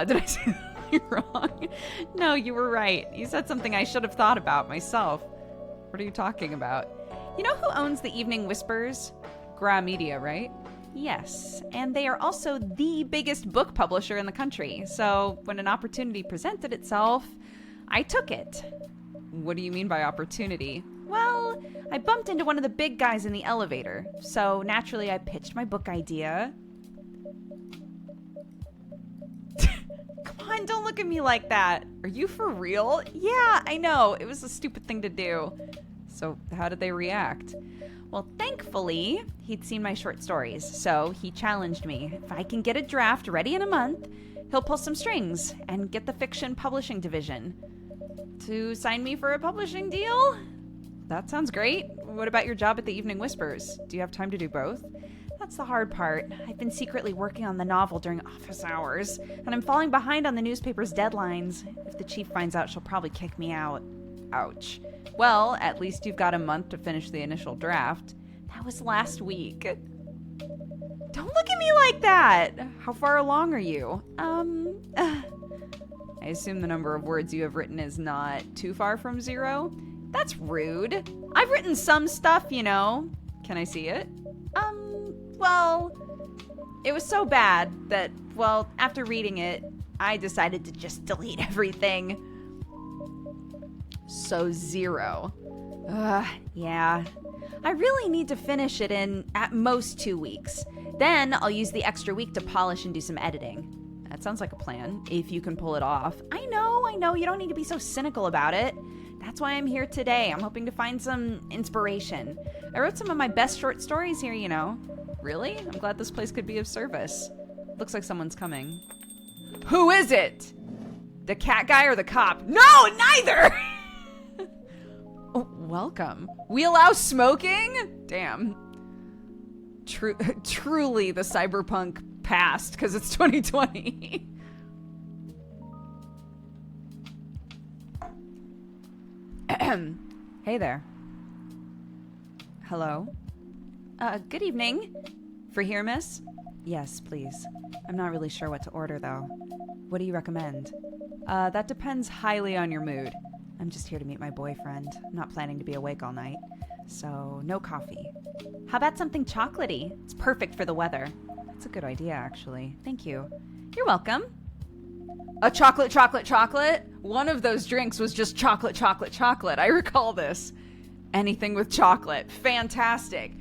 Did I say something wrong? No, you were right. You said something I should have thought about myself. What are you talking about? You know who owns the Evening Whispers? Gra Media, right? Yes, and they are also the biggest book publisher in the country. So when an opportunity presented itself, I took it. What do you mean by opportunity? Well, I bumped into one of the big guys in the elevator. So naturally I pitched my book idea. Come on, don't look at me like that. Are you for real? Yeah, I know. It was a stupid thing to do. So how did they react? Well, thankfully, he'd seen my short stories, so he challenged me. If I can get a draft ready in a month, he'll pull some strings and get the fiction publishing division to sign me for a publishing deal. That sounds great. What about your job at the Evening Whispers? Do you have time to do both? That's the hard part. I've been secretly working on the novel during office hours, and I'm falling behind on the newspaper's deadlines. If the chief finds out, she'll probably kick me out. Ouch. Well, at least you've got a month to finish the initial draft. That was last week. Don't look at me like that! How far along are you? I assume the number of words you have written is not too far from 0? That's rude. I've written some stuff, you know. Can I see it? Well, it was so bad that, well, after reading it, I decided to just delete everything. So 0. Yeah. I really need to finish it in, at most, 2 weeks. Then I'll use the extra week to polish and do some editing. That sounds like a plan, if you can pull it off. I know, you don't need to be so cynical about it. That's why I'm here today. I'm hoping to find some inspiration. I wrote some of my best short stories here, you know. Really? I'm glad this place could be of service. Looks like someone's coming. Who is it? The cat guy or the cop? No, neither! Oh, welcome. We allow smoking? Damn. Truly the cyberpunk past, because it's 2020. Hey there. Hello. Good evening. For here, miss? Yes, please. I'm not really sure what to order, though. What do you recommend? That depends highly on your mood. I'm just here to meet my boyfriend. I'm not planning to be awake all night. So, no coffee. How about something chocolatey? It's perfect for the weather. That's a good idea, actually. Thank you. You're welcome. A chocolate, chocolate, chocolate? One of those drinks was just chocolate, chocolate, chocolate. I recall this. Anything with chocolate. Fantastic.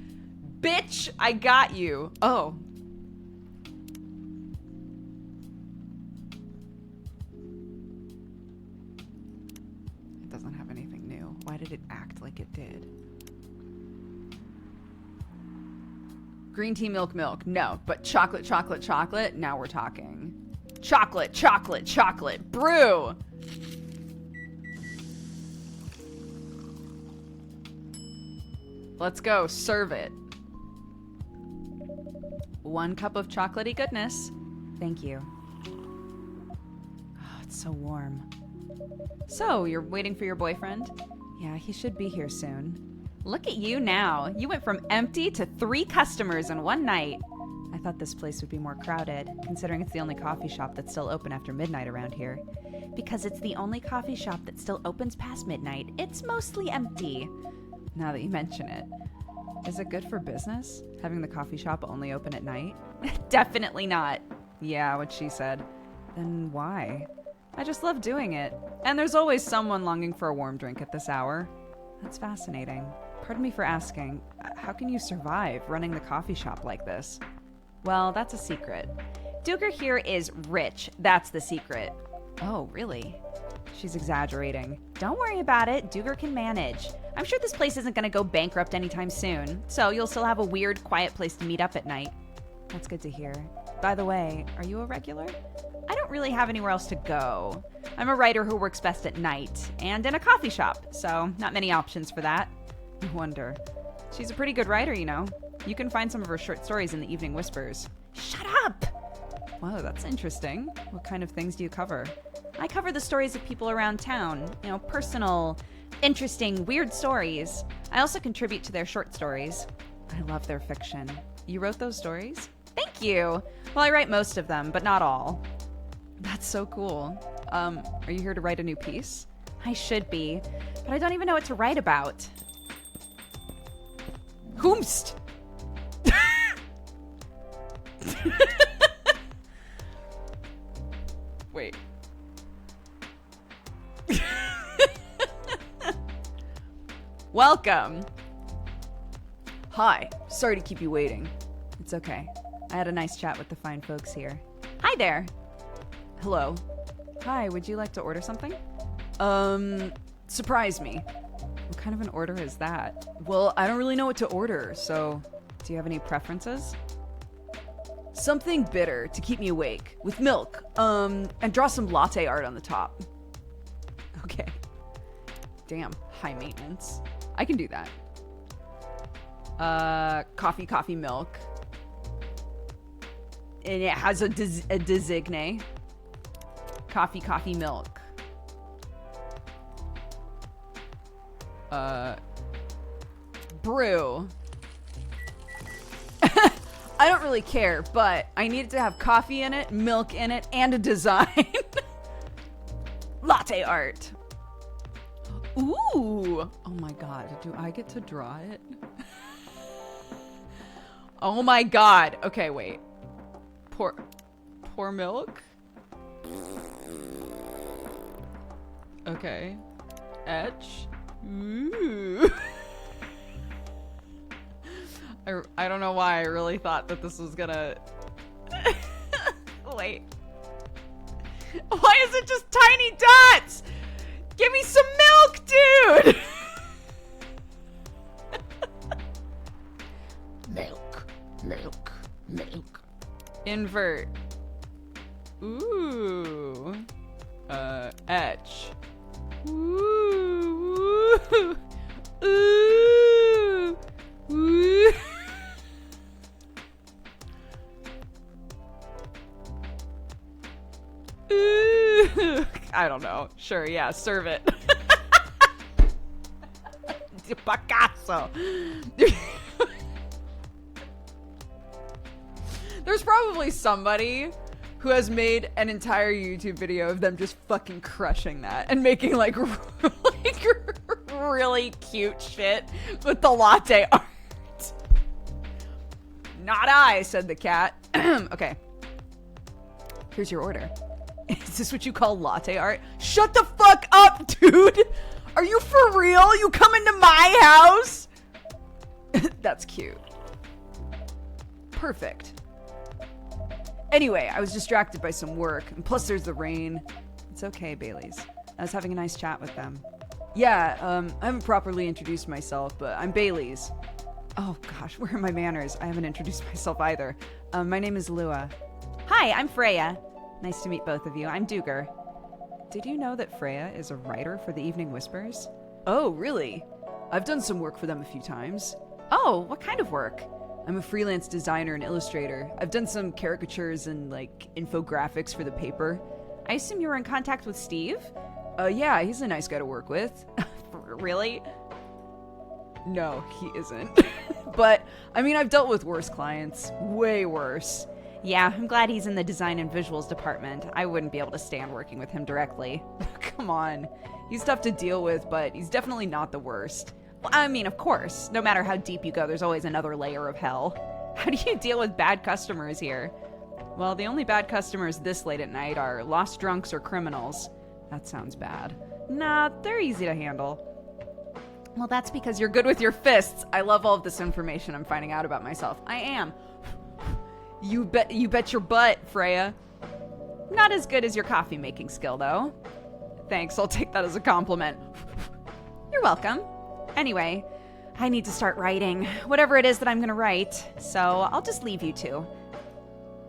Bitch, I got you. Oh. It doesn't have anything new. Why did it act like it did? Green tea, milk, milk. No, but chocolate, chocolate, chocolate. Now we're talking. Chocolate, chocolate, chocolate. Brew. Let's go. Serve it. 1 cup of chocolatey goodness. Thank you. Oh, it's so warm. So, you're waiting for your boyfriend? Yeah, he should be here soon. Look at you now. You went from empty to 3 customers in one night. I thought this place would be more crowded, considering it's the only coffee shop that's still open after midnight around here. Because it's the only coffee shop that still opens past midnight, it's mostly empty. Now that you mention it. Is it good for business, having the coffee shop only open at night? Definitely not. Yeah, what she said. Then why? I just love doing it. And there's always someone longing for a warm drink at this hour. That's fascinating. Pardon me for asking, how can you survive running the coffee shop like this? Well, that's a secret. Duger here is rich. That's the secret. Oh, really? She's exaggerating. Don't worry about it. Duger can manage. I'm sure this place isn't going to go bankrupt anytime soon, so you'll still have a weird, quiet place to meet up at night. That's good to hear. By the way, are you a regular? I don't really have anywhere else to go. I'm a writer who works best at night, and in a coffee shop, so not many options for that. I wonder. She's a pretty good writer, you know. You can find some of her short stories in the Evening Whispers. Shut up! Wow, that's interesting. What kind of things do you cover? I cover the stories of people around town. You know, personal, interesting, weird stories. I also contribute to their short stories. I love their fiction. You wrote those stories? Thank you! Well, I write most of them, but not all. That's so cool. Are you here to write a new piece? I should be, but I don't even know what to write about. Whomst! Wait. Welcome. Hi. Sorry to keep you waiting. It's okay. I had a nice chat with the fine folks here. Hi there. Hello. Hi, would you like to order something? Surprise me. What kind of an order is that? Well, I don't really know what to order, so... Do you have any preferences? Something bitter to keep me awake, with milk, and draw some latte art on the top. Okay. Damn, high maintenance. I can do that. Coffee, milk. And it has a designe. Coffee, milk. Brew. I don't really care, but I need it to have coffee in it, milk in it, and a design. Latte art. Ooh. Oh my god, do I get to draw it? Oh my god. Okay, wait. Pour milk? Okay. Etch. Ooh. I don't know why I really thought that this was gonna... Wait. Why is it just tiny dots? Give me some milk, dude! Milk. Invert. Ooh. Etch. Ooh. Ooh. Ooh. Ooh. I don't know. Sure, yeah, serve it. Picasso. There's probably somebody who has made an entire YouTube video of them just fucking crushing that and making like really cute shit with the latte art. Not I, said the cat. Okay. Here's your order. Is this what you call latte art? Shut the fuck up, dude! Are you for real? You come into my house? That's cute. Perfect. Anyway, I was distracted by some work, and plus there's the rain. It's okay, Bailey's. I was having a nice chat with them. Yeah, I haven't properly introduced myself, but I'm Bailey's. Oh gosh, where are my manners? I haven't introduced myself either. My name is Lua. Hi, I'm Freya. Nice to meet both of you. I'm Duger. Did you know that Freya is a writer for the Evening Whispers? Oh, really? I've done some work for them a few times. Oh, what kind of work? I'm a freelance designer and illustrator. I've done some caricatures and, like, infographics for the paper. I assume you were in contact with Steve? Yeah, he's a nice guy to work with. Really? No, he isn't. But, I mean, I've dealt with worse clients. Way worse. Yeah, I'm glad he's in the design and visuals department. I wouldn't be able to stand working with him directly. Come on. He's tough to deal with, but he's definitely not the worst. Well, I mean, of course. No matter how deep you go, there's always another layer of hell. How do you deal with bad customers here? Well, the only bad customers this late at night are lost drunks or criminals. That sounds bad. Nah, they're easy to handle. Well, that's because you're good with your fists. I love all of this information I'm finding out about myself. I am. You bet your butt, Freya. Not as good as your coffee making skill, though. Thanks, I'll take that as a compliment. You're welcome. Anyway, I need to start writing. Whatever it is that I'm gonna write. So I'll just leave you two.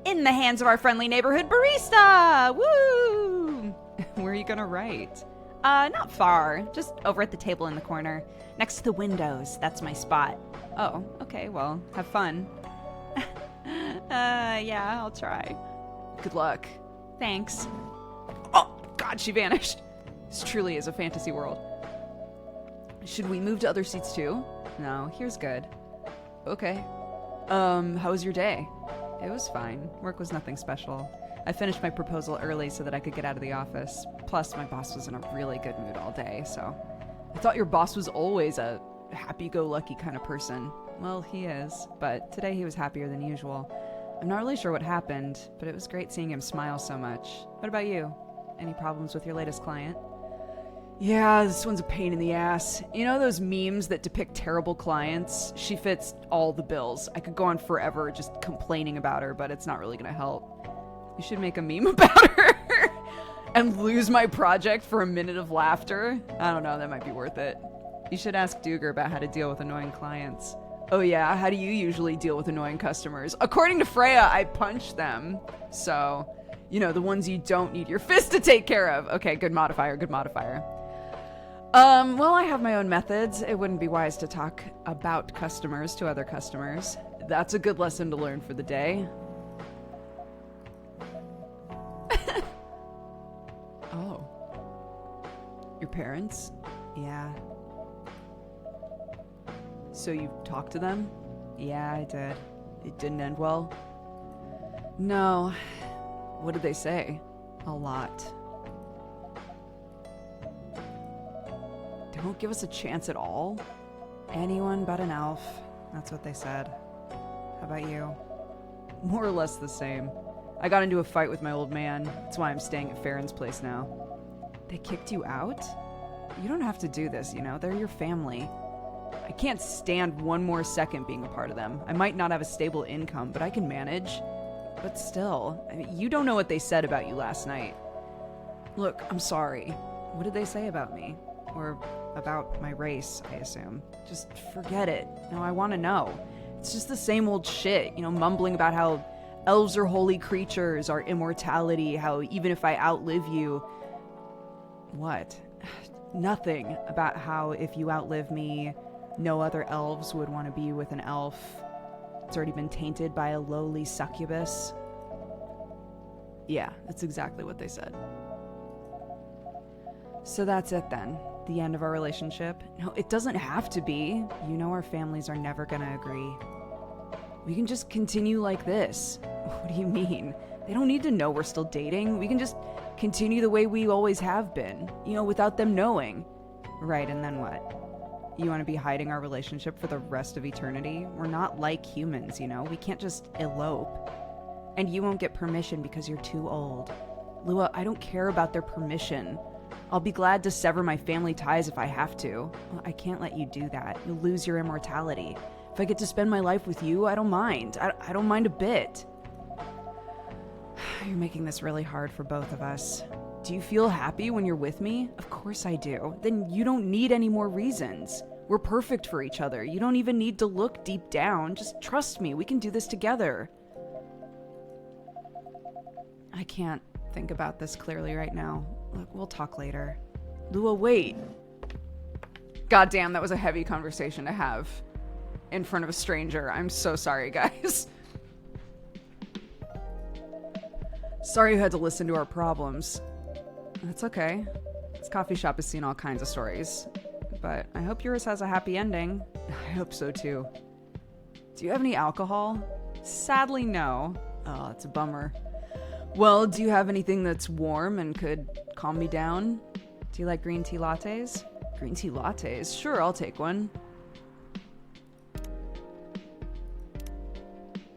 In the hands of our friendly neighborhood barista! Woo! Where are you gonna write? Not far. Just over at the table in the corner. Next to the windows. That's my spot. Oh, okay, well, have fun. Yeah, I'll try. Good luck. Thanks. Oh, God, she vanished. This truly is a fantasy world. Should we move to other seats too? No, here's good. Okay. How was your day? It was fine. Work was nothing special. I finished my proposal early so that I could get out of the office. Plus, my boss was in a really good mood all day, so... I thought your boss was always a happy-go-lucky kind of person. Well, he is, but today he was happier than usual. I'm not really sure what happened, but it was great seeing him smile so much. What about you? Any problems with your latest client? Yeah, this one's a pain in the ass. You know those memes that depict terrible clients? She fits all the bills. I could go on forever just complaining about her, but it's not really gonna help. You should make a meme about her and lose my project for a minute of laughter. I don't know, that might be worth it. You should ask Duger about how to deal with annoying clients. Oh yeah, how do you usually deal with annoying customers? According to Freya, I punch them. So, you know, the ones you don't need your fist to take care of. Okay, good modifier, good modifier. Well, I have my own methods. It wouldn't be wise to talk about customers to other customers. That's a good lesson to learn for the day. Oh. Your parents? Yeah. So you talked to them? Yeah, I did. It didn't end well? No. What did they say? A lot. Don't give us a chance at all? Anyone but an elf. That's what they said. How about you? More or less the same. I got into a fight with my old man. That's why I'm staying at Farron's place now. They kicked you out? You don't have to do this, you know? They're your family. I can't stand one more second being a part of them. I might not have a stable income, but I can manage. But still, I mean, you don't know what they said about you last night. Look, I'm sorry. What did they say about me? Or about my race, I assume. Just forget it. No, I want to know. It's just the same old shit, you know, mumbling about how elves are holy creatures, our immortality, how even if I outlive you... What? Nothing about how if you outlive me, no other elves would want to be with an elf. It's already been tainted by a lowly succubus. Yeah, that's exactly what they said. So that's it then. The end of our relationship? No, it doesn't have to be. You know our families are never gonna agree. We can just continue like this. What do you mean? They don't need to know we're still dating. We can just continue the way we always have been, you know, without them knowing. Right, and then what? You want to be hiding our relationship for the rest of eternity? We're not like humans, you know? We can't just elope. And you won't get permission because you're too old. Lua, I don't care about their permission. I'll be glad to sever my family ties if I have to. Well, I can't let you do that. You'll lose your immortality. If I get to spend my life with you, I don't mind. I don't mind a bit. You're making this really hard for both of us. Do you feel happy when you're with me? Of course I do. Then you don't need any more reasons. We're perfect for each other. You don't even need to look deep down. Just trust me. We can do this together. I can't think about this clearly right now. Look, we'll talk later. Lua, wait. Goddamn, that was a heavy conversation to have in front of a stranger. I'm so sorry, guys. Sorry you had to listen to our problems. That's okay. This coffee shop has seen all kinds of stories. But I hope yours has a happy ending. I hope so too. Do you have any alcohol? Sadly, no. Oh, it's a bummer. Well, do you have anything that's warm and could calm me down? Do you like green tea lattes? Green tea lattes? Sure, I'll take one.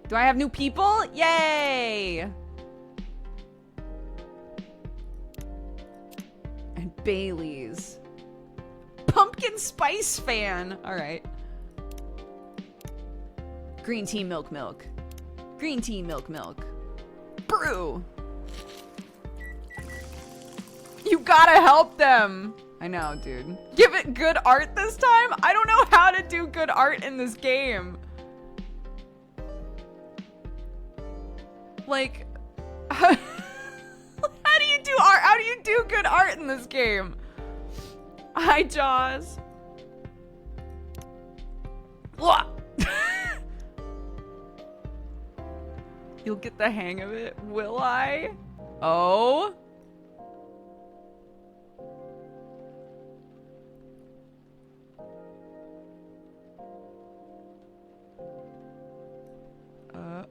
Do I have new people? Yay! And Bailey's. Pumpkin spice fan! Alright. Green tea milk milk. Green tea milk milk. Brew! You gotta help them! I know, dude. Give it good art this time? I don't know how to do good art in this game. Like, how do you do art? How do you do good art in this game? Hi, Jaws. You'll get the hang of it, will I? Oh?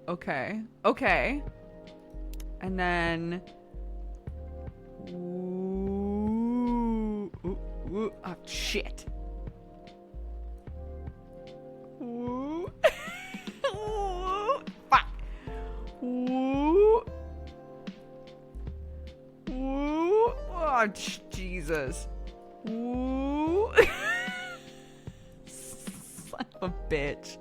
Okay. Okay. And then... Ooh. Ooh. Ooh. Oh, shit. Ooh. Ooh. Fuck. Ooh. Ooh. Oh, Jesus. Ooh. Son of a bitch.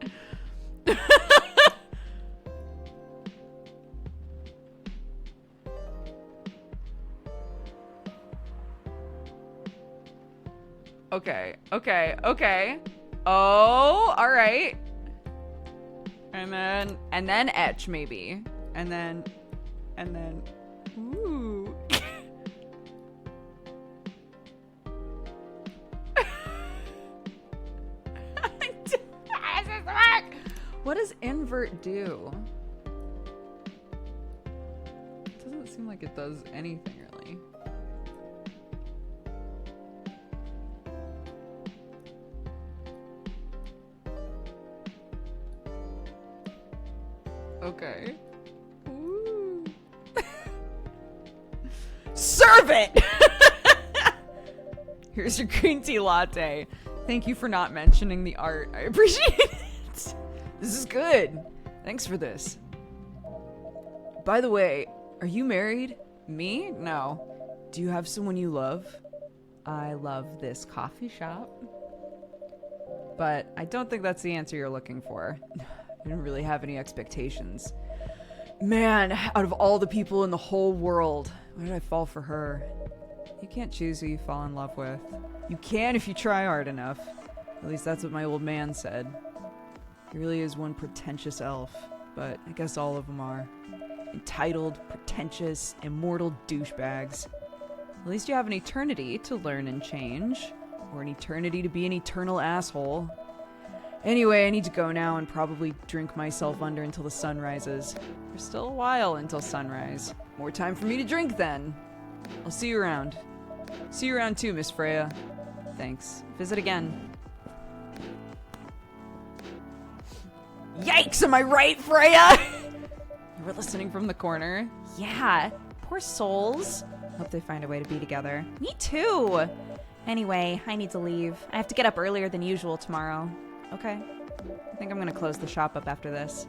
Okay, okay, okay. Oh, all right. And then etch maybe. And then, ooh. What does invert do? It doesn't seem like it does anything really. Okay. Ooh. Serve it! Here's your green tea latte. Thank you for not mentioning the art. I appreciate it. This is good. Thanks for this. By the way, are you married? Me? No. Do you have someone you love? I love this coffee shop. But I don't think that's the answer you're looking for. I didn't really have any expectations. Man, out of all the people in the whole world, why did I fall for her? You can't choose who you fall in love with. You can if you try hard enough. At least that's what my old man said. He really is one pretentious elf, but I guess all of them are. Entitled, pretentious, immortal douchebags. At least you have an eternity to learn and change. Or an eternity to be an eternal asshole. Anyway, I need to go now and probably drink myself under until the sun rises. There's still a while until sunrise. More time for me to drink then. I'll see you around. See you around too, Miss Freya. Thanks. Visit again. Yikes, am I right, Freya? You were listening from the corner. Yeah, poor souls. Hope they find a way to be together. Me too. Anyway, I need to leave. I have to get up earlier than usual tomorrow. Okay. I think I'm gonna close the shop up after this.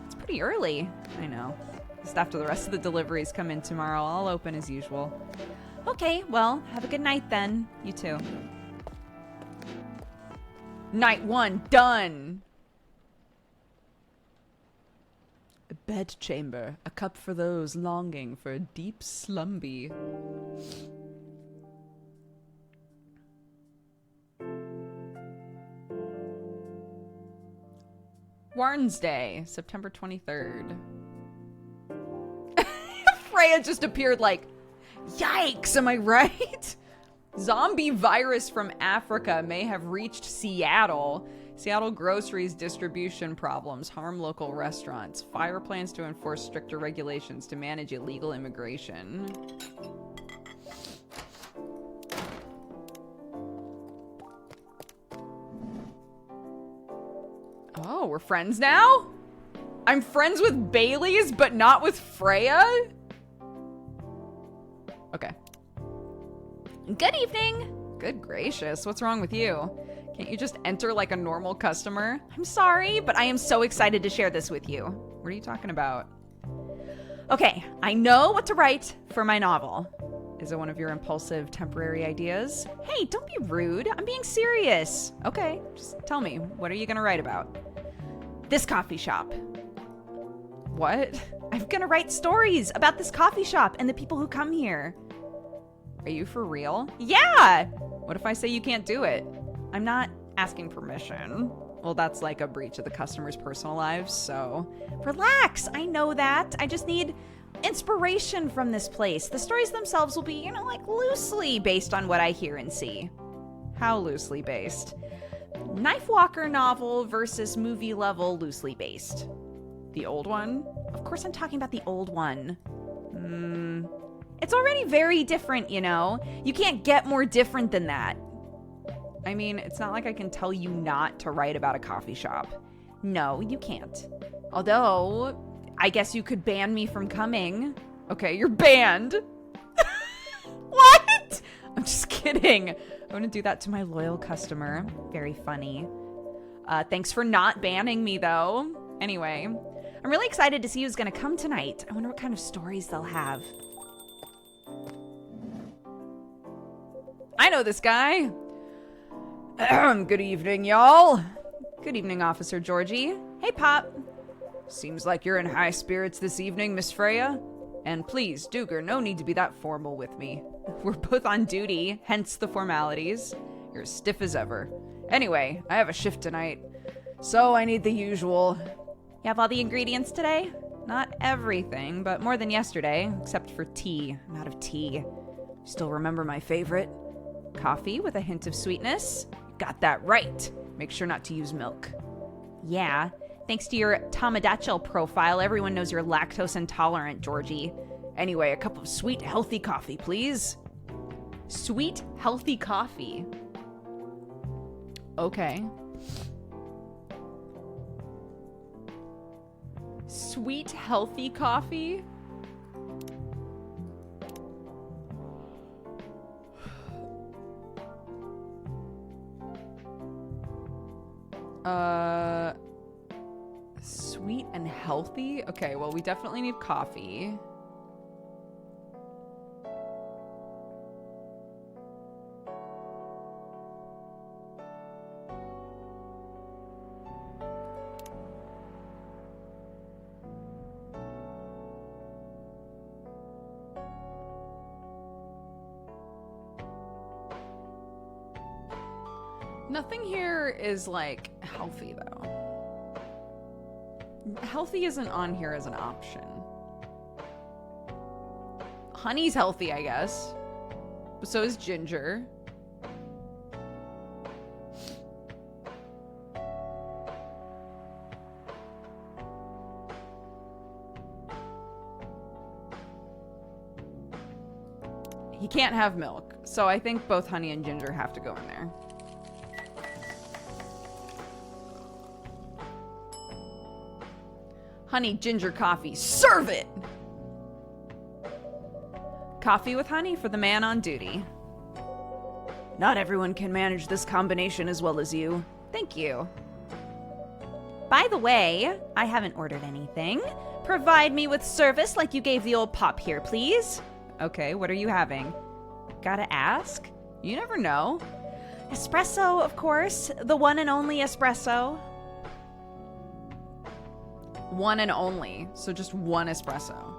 It's pretty early. I know. Just after the rest of the deliveries come in tomorrow, I'll open as usual. Okay, well, have a good night then. You too. Night 1 done. A bed chamber, a cup for those longing for a deep slumby. Wednesday, September 23rd. Freya just appeared like, yikes, am I right? Zombie virus from Africa may have reached Seattle. Seattle groceries distribution problems harm local restaurants. Fire plans to enforce stricter regulations to manage illegal immigration. Oh, we're friends now? I'm friends with Bailey's, but not with Freya? Okay. Good evening. Good gracious, what's wrong with you? Can't you just enter like a normal customer? I'm sorry, but I am so excited to share this with you. What are you talking about? Okay, I know what to write for my novel. Is it one of your impulsive temporary ideas? Hey, don't be rude. I'm being serious. Okay, just tell me, what are you gonna write about? This coffee shop. What? I'm gonna write stories about this coffee shop and the people who come here. Are you for real? Yeah! What if I say you can't do it? I'm not asking permission. Well, that's like a breach of the customer's personal lives, so... Relax, I know that. I just need inspiration from this place. The stories themselves will be, you know, like loosely based on what I hear and see. How loosely based? Knife Walker novel versus movie level loosely based. The old one? Of course I'm talking about the old one. It's already very different, you know? You can't get more different than that. I mean, it's not like I can tell you not to write about a coffee shop. No, you can't. Although, I guess you could ban me from coming. Okay, you're banned. What? I'm just kidding. I'm gonna do that to my loyal customer. Very funny. Thanks for not banning me, though. Anyway, I'm really excited to see who's gonna come tonight. I wonder what kind of stories they'll have. I know this guy. Good evening, y'all. Good evening, Officer Georgie. Hey, Pop. Seems like you're in high spirits this evening, Miss Freya. And please, Duger, no need to be that formal with me. We're both on duty, hence the formalities. You're as stiff as ever. Anyway, I have a shift tonight, so I need the usual. You have all the ingredients today? Not everything, but more than yesterday, except for tea. I'm out of tea. Still remember my favorite? Coffee with a hint of sweetness? Got that right. Make sure not to use milk. Yeah. Thanks to your Tomodachi profile, everyone knows you're lactose intolerant, Georgie. Anyway, a cup of sweet, healthy coffee, please. Sweet, healthy coffee. Okay. Sweet, healthy coffee? Sweet and healthy? Okay, well, we definitely need coffee. Nothing here is, like, healthy, though. Healthy isn't on here as an option. Honey's healthy, I guess. But so is ginger. He can't have milk, so I think both honey and ginger have to go in there. Honey ginger coffee. Serve it! Coffee with honey for the man on duty. Not everyone can manage this combination as well as you. Thank you. By the way, I haven't ordered anything. Provide me with service like you gave the old pop here, please. Okay, what are you having? Gotta ask. You never know. Espresso, of course. The one and only espresso. One and only. So just one espresso.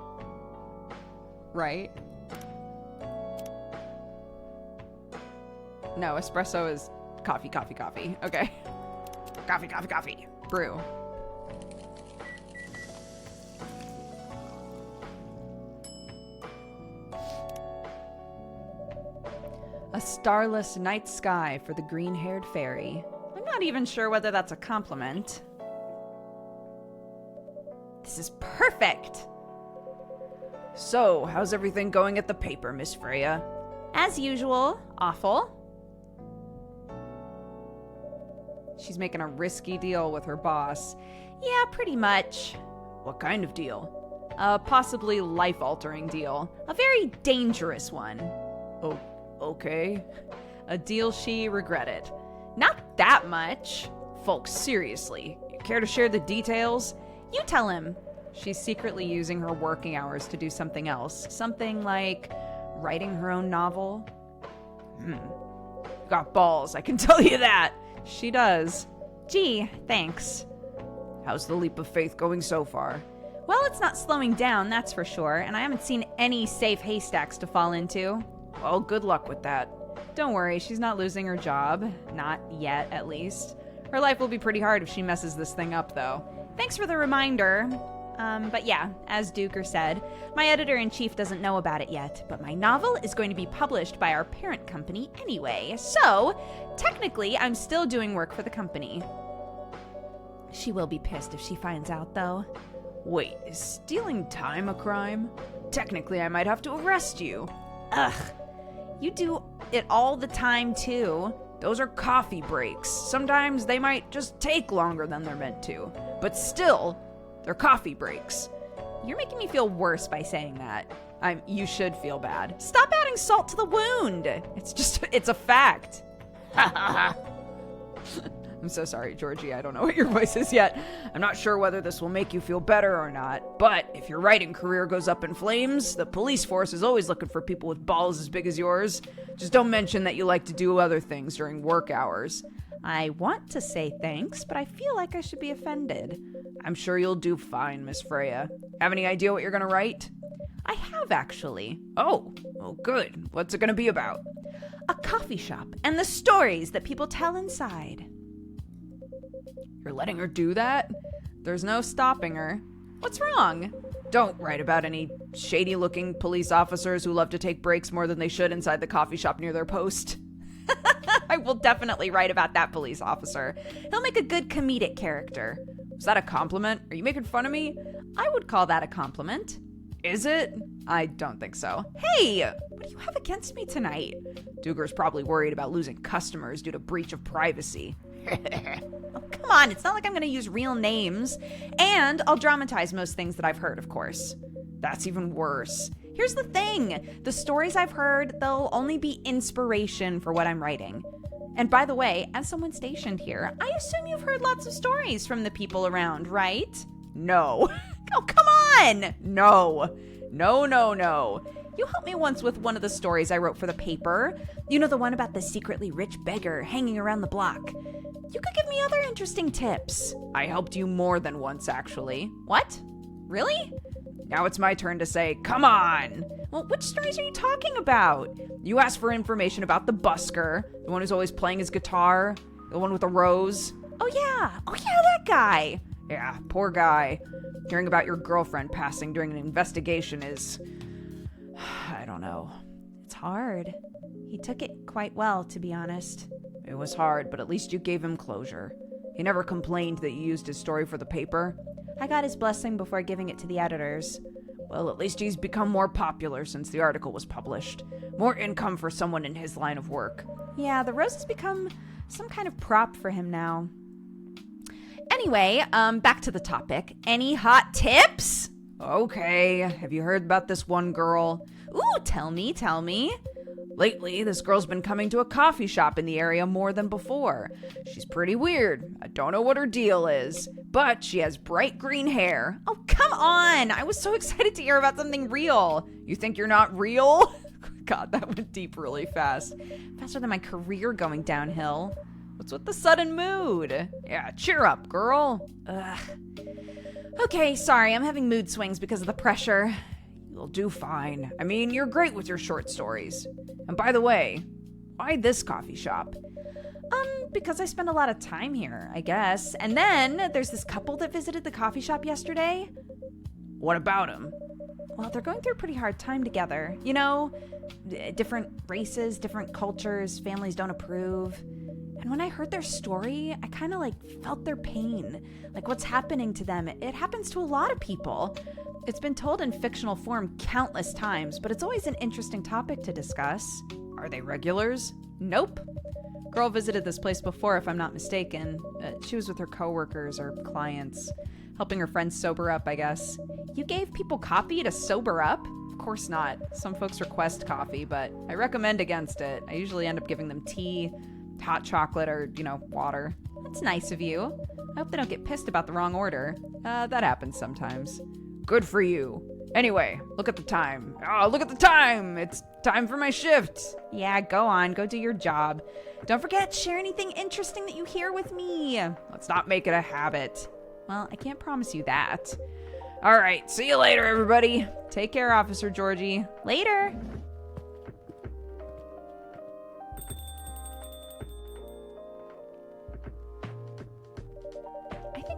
Right? No, espresso is coffee, coffee, coffee. Okay. Coffee, coffee, coffee. Brew. A starless night sky for the green-haired fairy. I'm not even sure whether that's a compliment. This is perfect. So, how's everything going at the paper, Miss Freya? As usual, awful. She's making a risky deal with her boss. Yeah, pretty much. What kind of deal? A possibly life-altering deal. A very dangerous one. Oh, okay. A deal she regretted. Not that much. Folks, seriously, you care to share the details? You tell him. She's secretly using her working hours to do something else. Something like writing her own novel. Got balls, I can tell you that. She does. Gee, thanks. How's the leap of faith going so far? Well, it's not slowing down, that's for sure, and I haven't seen any safe haystacks to fall into. Well, good luck with that. Don't worry, she's not losing her job. Not yet, at least. Her life will be pretty hard if she messes this thing up, though. Thanks for the reminder. But yeah, as Duker said, my editor-in-chief doesn't know about it yet, but my novel is going to be published by our parent company anyway, so technically I'm still doing work for the company. She will be pissed if she finds out, though. Wait, is stealing time a crime? Technically, I might have to arrest you. Ugh, you do it all the time, too. Those are coffee breaks. Sometimes they might just take longer than they're meant to, but still, they're coffee breaks. You're making me feel worse by saying that. You should feel bad. Stop adding salt to the wound. It's a fact. I'm so sorry, Georgie. I don't know what your voice is yet. I'm not sure whether this will make you feel better or not, but if your writing career goes up in flames, the police force is always looking for people with balls as big as yours. Just don't mention that you like to do other things during work hours. I want to say thanks, but I feel like I should be offended. I'm sure you'll do fine, Miss Freya. Have any idea what you're gonna write? I have, actually. Oh, good. What's it gonna be about? A coffee shop and the stories that people tell inside. You're letting her do that? There's no stopping her. What's wrong? Don't write about any shady-looking police officers who love to take breaks more than they should inside the coffee shop near their post. I will definitely write about that police officer. He'll make a good comedic character. Is that a compliment? Are you making fun of me? I would call that a compliment. Is it? I don't think so. Hey, what do you have against me tonight? Duger's probably worried about losing customers due to breach of privacy. Oh, come on, it's not like I'm going to use real names. And I'll dramatize most things that I've heard, of course. That's even worse. Here's the thing. The stories I've heard, they'll only be inspiration for what I'm writing. And by the way, as someone stationed here, I assume you've heard lots of stories from the people around, right? No. Oh, come on! No. No. You helped me once with one of the stories I wrote for the paper. You know, the one about the secretly rich beggar hanging around the block. You could give me other interesting tips. I helped you more than once, actually. What? Really? Now it's my turn to say, come on! Well, which stories are you talking about? You asked for information about the busker, the one who's always playing his guitar, the one with the rose. Oh yeah, that guy. Yeah, poor guy. Hearing about your girlfriend passing during an investigation is... I don't know. It's hard. He took it quite well, to be honest. It was hard, but at least you gave him closure. He never complained that you used his story for the paper. I got his blessing before giving it to the editors. Well, at least he's become more popular since the article was published. More income for someone in his line of work. Yeah, the rose has become some kind of prop for him now. Anyway, back to the topic. Any hot tips? Okay, have you heard about this one girl? Ooh, tell me. Lately, this girl's been coming to a coffee shop in the area more than before. She's pretty weird. I don't know what her deal is, but she has bright green hair. Oh, come on. I was so excited to hear about something real. You think you're not real? God, that went deep really fast. Faster than my career going downhill. What's with the sudden mood? Yeah, cheer up, girl. Ugh. Okay, sorry, I'm having mood swings because of the pressure. You'll do fine. I mean, you're great with your short stories. And by the way, why this coffee shop? Because I spend a lot of time here, I guess. And then there's this couple that visited the coffee shop yesterday. What about them? Well, they're going through a pretty hard time together. You know, different races, different cultures, families don't approve. And when I heard their story, I kind of felt their pain. Like what's happening to them. It happens to a lot of people. It's been told in fictional form countless times, but it's always an interesting topic to discuss. Are they regulars? Nope. Girl visited this place before, if I'm not mistaken. She was with her coworkers or clients, helping her friends sober up, I guess. You gave people coffee to sober up? Of course not. Some folks request coffee, but I recommend against it. I usually end up giving them tea, hot chocolate, or, water. That's nice of you. I hope they don't get pissed about the wrong order. That happens sometimes. Good for you. Anyway, look at the time. Oh, look at the time! It's time for my shift. Yeah, go on. Go do your job. Don't forget, share anything interesting that you hear with me. Let's not make it a habit. Well, I can't promise you that. All right, see you later, everybody. Take care, Officer Georgie. Later.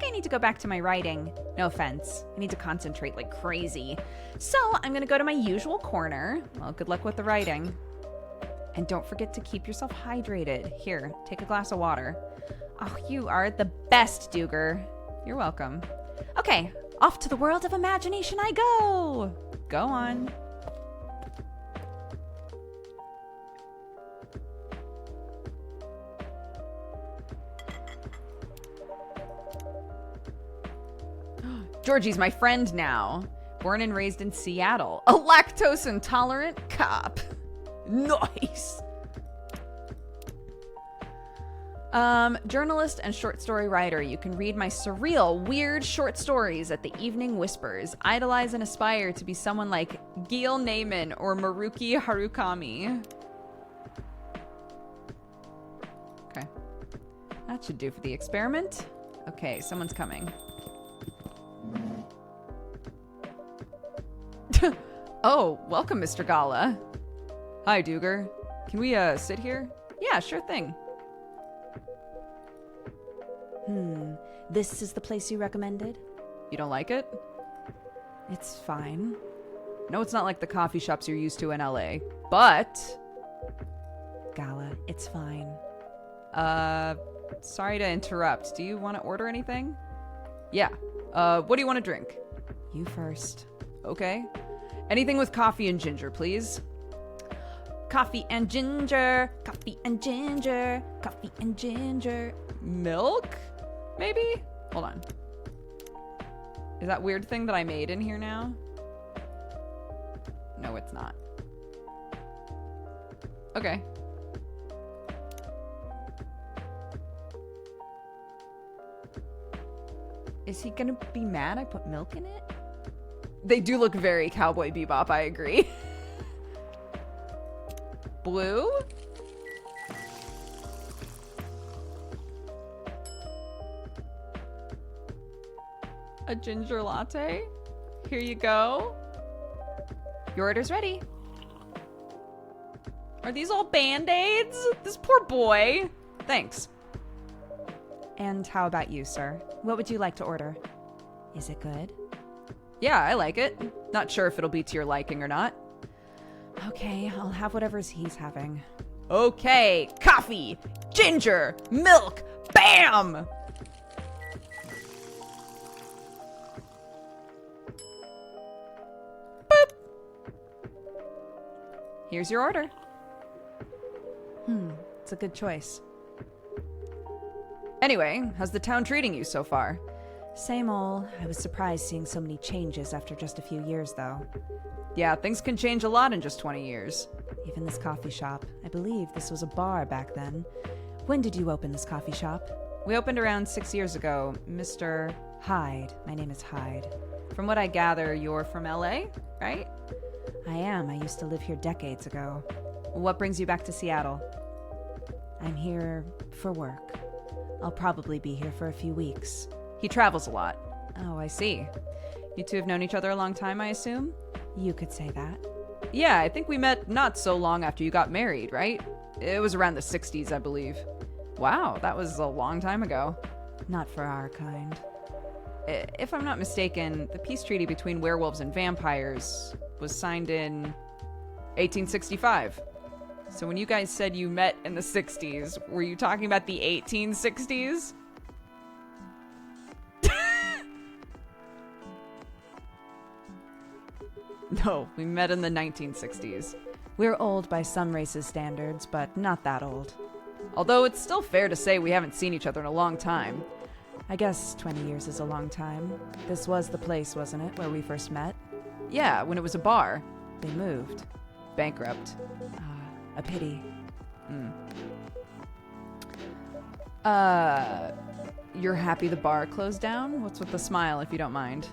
I need to go back to my writing. No offense. I need to concentrate like crazy. So I'm going to go to my usual corner. Well, good luck with the writing. And don't forget to keep yourself hydrated. Here, take a glass of water. Oh, you are the best, Duger. You're welcome. Okay, off to the world of imagination I go. Go on. Georgie's my friend now. Born and raised in Seattle. A lactose intolerant cop. Nice. Journalist and short story writer. You can read my surreal, weird short stories at the Evening Whispers. Idolize and aspire to be someone like Gil Naiman or Maruki Harukami. Okay. That should do for the experiment. Okay, someone's coming. Oh, welcome, Mr. Gala. Hi, Duger. Can we, sit here? Yeah, sure thing. This is the place you recommended? You don't like it? It's fine. No, it's not like the coffee shops you're used to in LA, but... Gala, it's fine. Sorry to interrupt. Do you want to order anything? Yeah. What do you want to drink? You first. Okay. Anything with coffee and ginger, please. Coffee and ginger, coffee and ginger, coffee and ginger. Milk? Maybe? Hold on. Is that weird thing that I made in here now? No, it's not. Okay. Is he gonna be mad I put milk in it? They do look very Cowboy Bebop, I agree. Blue? A ginger latte? Here you go. Your order's ready. Are these all Band-Aids? This poor boy. Thanks. And how about you, sir? What would you like to order? Is it good? Yeah, I like it. Not sure if it'll be to your liking or not. Okay, I'll have whatever's he's having. Okay, coffee, ginger, milk, bam! Boop! Here's your order. It's a good choice. Anyway, how's the town treating you so far? Same old. I was surprised seeing so many changes after just a few years, though. Yeah, things can change a lot in just 20 years. Even this coffee shop. I believe this was a bar back then. When did you open this coffee shop? We opened around 6 years ago, Mr. Hyde. My name is Hyde. From what I gather, you're from LA, right? I am. I used to live here decades ago. What brings you back to Seattle? I'm here for work. I'll probably be here for a few weeks. He travels a lot. Oh, I see. You two have known each other a long time, I assume? You could say that. Yeah, I think we met not so long after you got married, right? It was around the 60s, I believe. Wow, that was a long time ago. Not for our kind. If I'm not mistaken, the peace treaty between werewolves and vampires was signed in 1865. So when you guys said you met in the 60s, were you talking about the 1860s? No, we met in the 1960s. We're old by some races' standards, but not that old. Although it's still fair to say we haven't seen each other in a long time. I guess 20 years is a long time. This was the place, wasn't it, where we first met? Yeah, when it was a bar. They moved. Bankrupt. A pity. You're happy the bar closed down? What's with the smile, if you don't mind?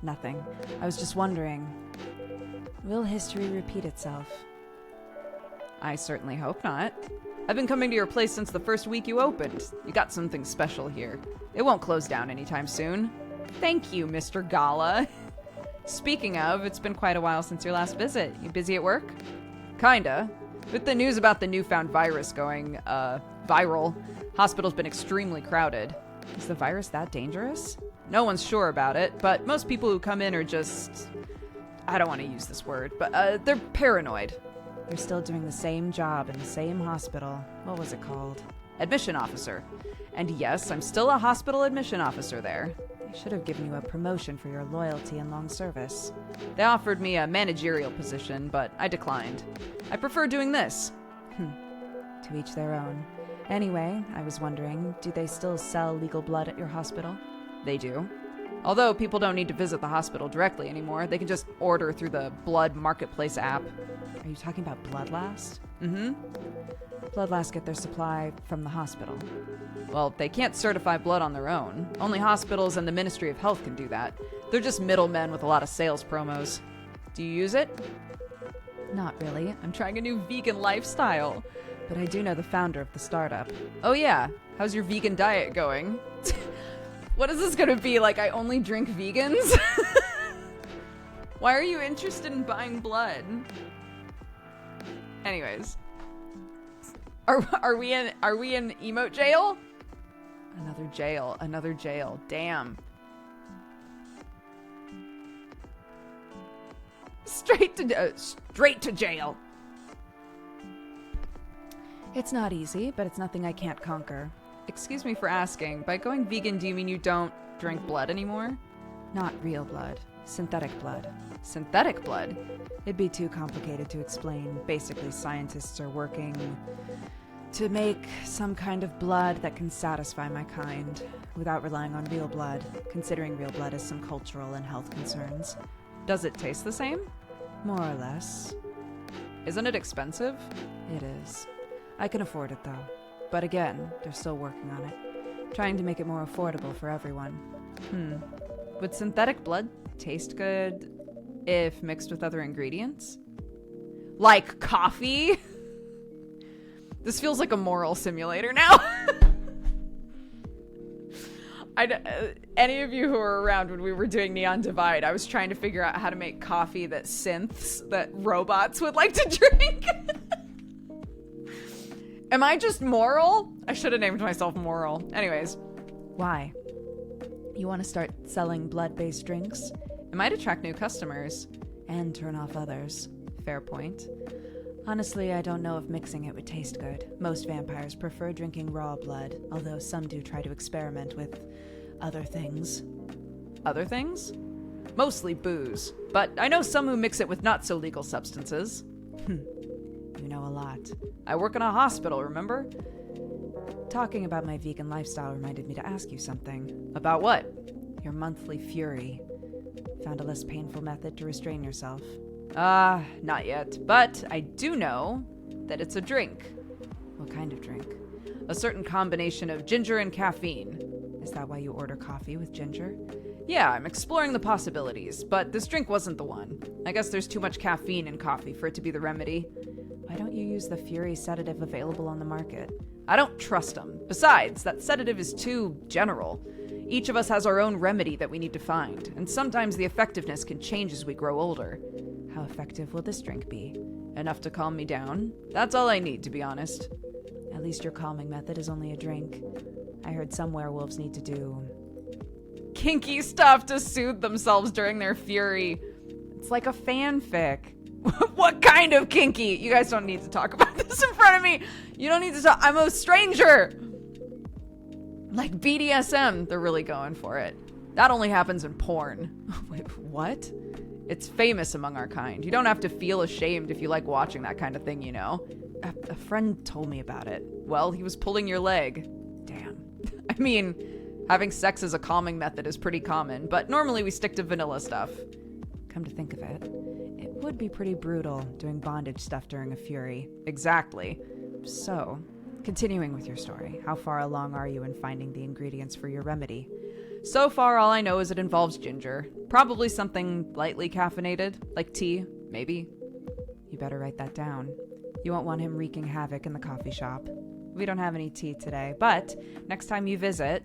Nothing. I was just wondering, will history repeat itself? I certainly hope not. I've been coming to your place since the first week you opened. You got something special here. It won't close down anytime soon. Thank you, Mr. Gala. Speaking of, it's been quite a while since your last visit. You busy at work? Kinda. With the news about the newfound virus going, viral, hospital's been extremely crowded. Is the virus that dangerous? No one's sure about it, but most people who come in are just... I don't want to use this word, but they're paranoid. You're still doing the same job in the same hospital. What was it called? Admission officer. And yes, I'm still a hospital admission officer there. They should have given you a promotion for your loyalty and long service. They offered me a managerial position, but I declined. I prefer doing this. To each their own. Anyway, I was wondering, do they still sell legal blood at your hospital? They do. Although people don't need to visit the hospital directly anymore, they can just order through the Blood Marketplace app. Are you talking about Bloodlast? Mm-hmm. Bloodlast get their supply from the hospital. Well, they can't certify blood on their own. Only hospitals and the Ministry of Health can do that. They're just middlemen with a lot of sales promos. Do you use it? Not really, I'm trying a new vegan lifestyle. but I do know the founder of the startup. Oh yeah, how's your vegan diet going? What is this gonna be, like I only drink vegans? Why are you interested in buying blood? Anyways. Are we in emote jail? Another jail. Damn. Straight to jail. It's not easy, but it's nothing I can't conquer. Excuse me for asking, by going vegan, do you mean you don't drink blood anymore? Not real blood. Synthetic blood. Synthetic blood? It'd be too complicated to explain. Basically, scientists are working to make some kind of blood that can satisfy my kind, without relying on real blood, considering real blood has some cultural and health concerns. Does it taste the same? More or less. Isn't it expensive? It is. I can afford it, though. But again, they're still working on it. Trying to make it more affordable for everyone. Would synthetic blood taste good if mixed with other ingredients? Like coffee? This feels like a moral simulator now. Any of you who were around when we were doing Neon Divide, I was trying to figure out how to make coffee that robots would like to drink. Am I just moral? I should have named myself Moral. Anyways. Why? You want to start selling blood-based drinks? It might attract new customers. And turn off others. Fair point. Honestly, I don't know if mixing it would taste good. Most vampires prefer drinking raw blood, although some do try to experiment with other things. Other things? Mostly booze. But I know some who mix it with not-so-legal substances. You know a lot. I work in a hospital, remember? Talking about my vegan lifestyle reminded me to ask you something. About what? Your monthly fury. Found a less painful method to restrain yourself? Not yet. But I do know that it's a drink. What kind of drink? A certain combination of ginger and caffeine. Is that why you order coffee with ginger? Yeah, I'm exploring the possibilities, but this drink wasn't the one. I guess there's too much caffeine in coffee for it to be the remedy. Why don't you use the Fury sedative available on the market? I don't trust them. Besides, that sedative is too general. Each of us has our own remedy that we need to find, and sometimes the effectiveness can change as we grow older. How effective will this drink be? Enough to calm me down? That's all I need, to be honest. At least your calming method is only a drink. I heard some werewolves need to do kinky stuff to soothe themselves during their fury. It's like a fanfic. What kind of kinky? You guys don't need to talk about this in front of me. You don't need to talk. I'm a stranger. Like BDSM, they're really going for it. That only happens in porn. Wait, what? It's famous among our kind. You don't have to feel ashamed if you like watching that kind of thing, you know? A friend told me about it. Well, he was pulling your leg. Damn. I mean, having sex as a calming method is pretty common, but normally we stick to vanilla stuff. Come to think of it, it would be pretty brutal doing bondage stuff during a fury. Exactly. So, continuing with your story, how far along are you in finding the ingredients for your remedy? So far, all I know is it involves ginger. Probably something lightly caffeinated, like tea, maybe. You better write that down. You won't want him wreaking havoc in the coffee shop. We don't have any tea today, but next time you visit,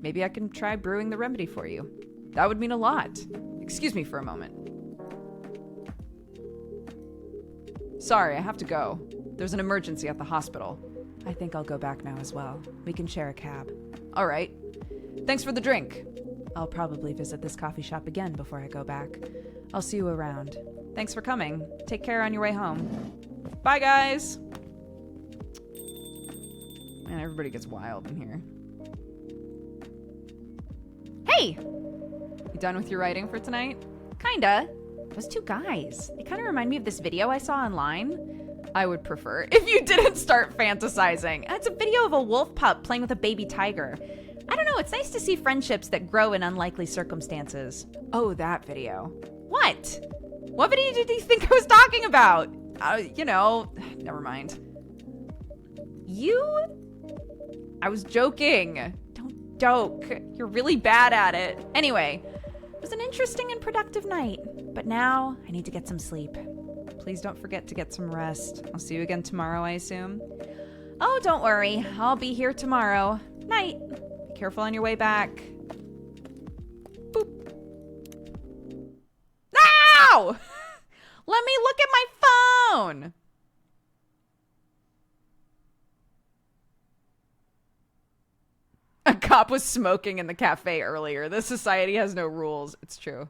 maybe I can try brewing the remedy for you. That would mean a lot. Excuse me for a moment. Sorry, I have to go. There's an emergency at the hospital. I think I'll go back now as well. We can share a cab. All right. Thanks for the drink. I'll probably visit this coffee shop again before I go back. I'll see you around. Thanks for coming. Take care on your way home. Bye, guys. Man, everybody gets wild in here. Hey! You done with your writing for tonight? Kinda. Those two guys. They kind of remind me of this video I saw online. I would prefer if you didn't start fantasizing. It's a video of a wolf pup playing with a baby tiger. I don't know, it's nice to see friendships that grow in unlikely circumstances. Oh, that video. What? What video did you think I was talking about? Never mind. I was joking. Don't joke. You're really bad at it. Anyway, it was an interesting and productive night, but now I need to get some sleep. Please don't forget to get some rest. I'll see you again tomorrow, I assume. Oh, don't worry. I'll be here tomorrow. Night. Be careful on your way back. Boop. Ow! Let me look at my phone! A cop was smoking in the cafe earlier. This society has no rules. It's true.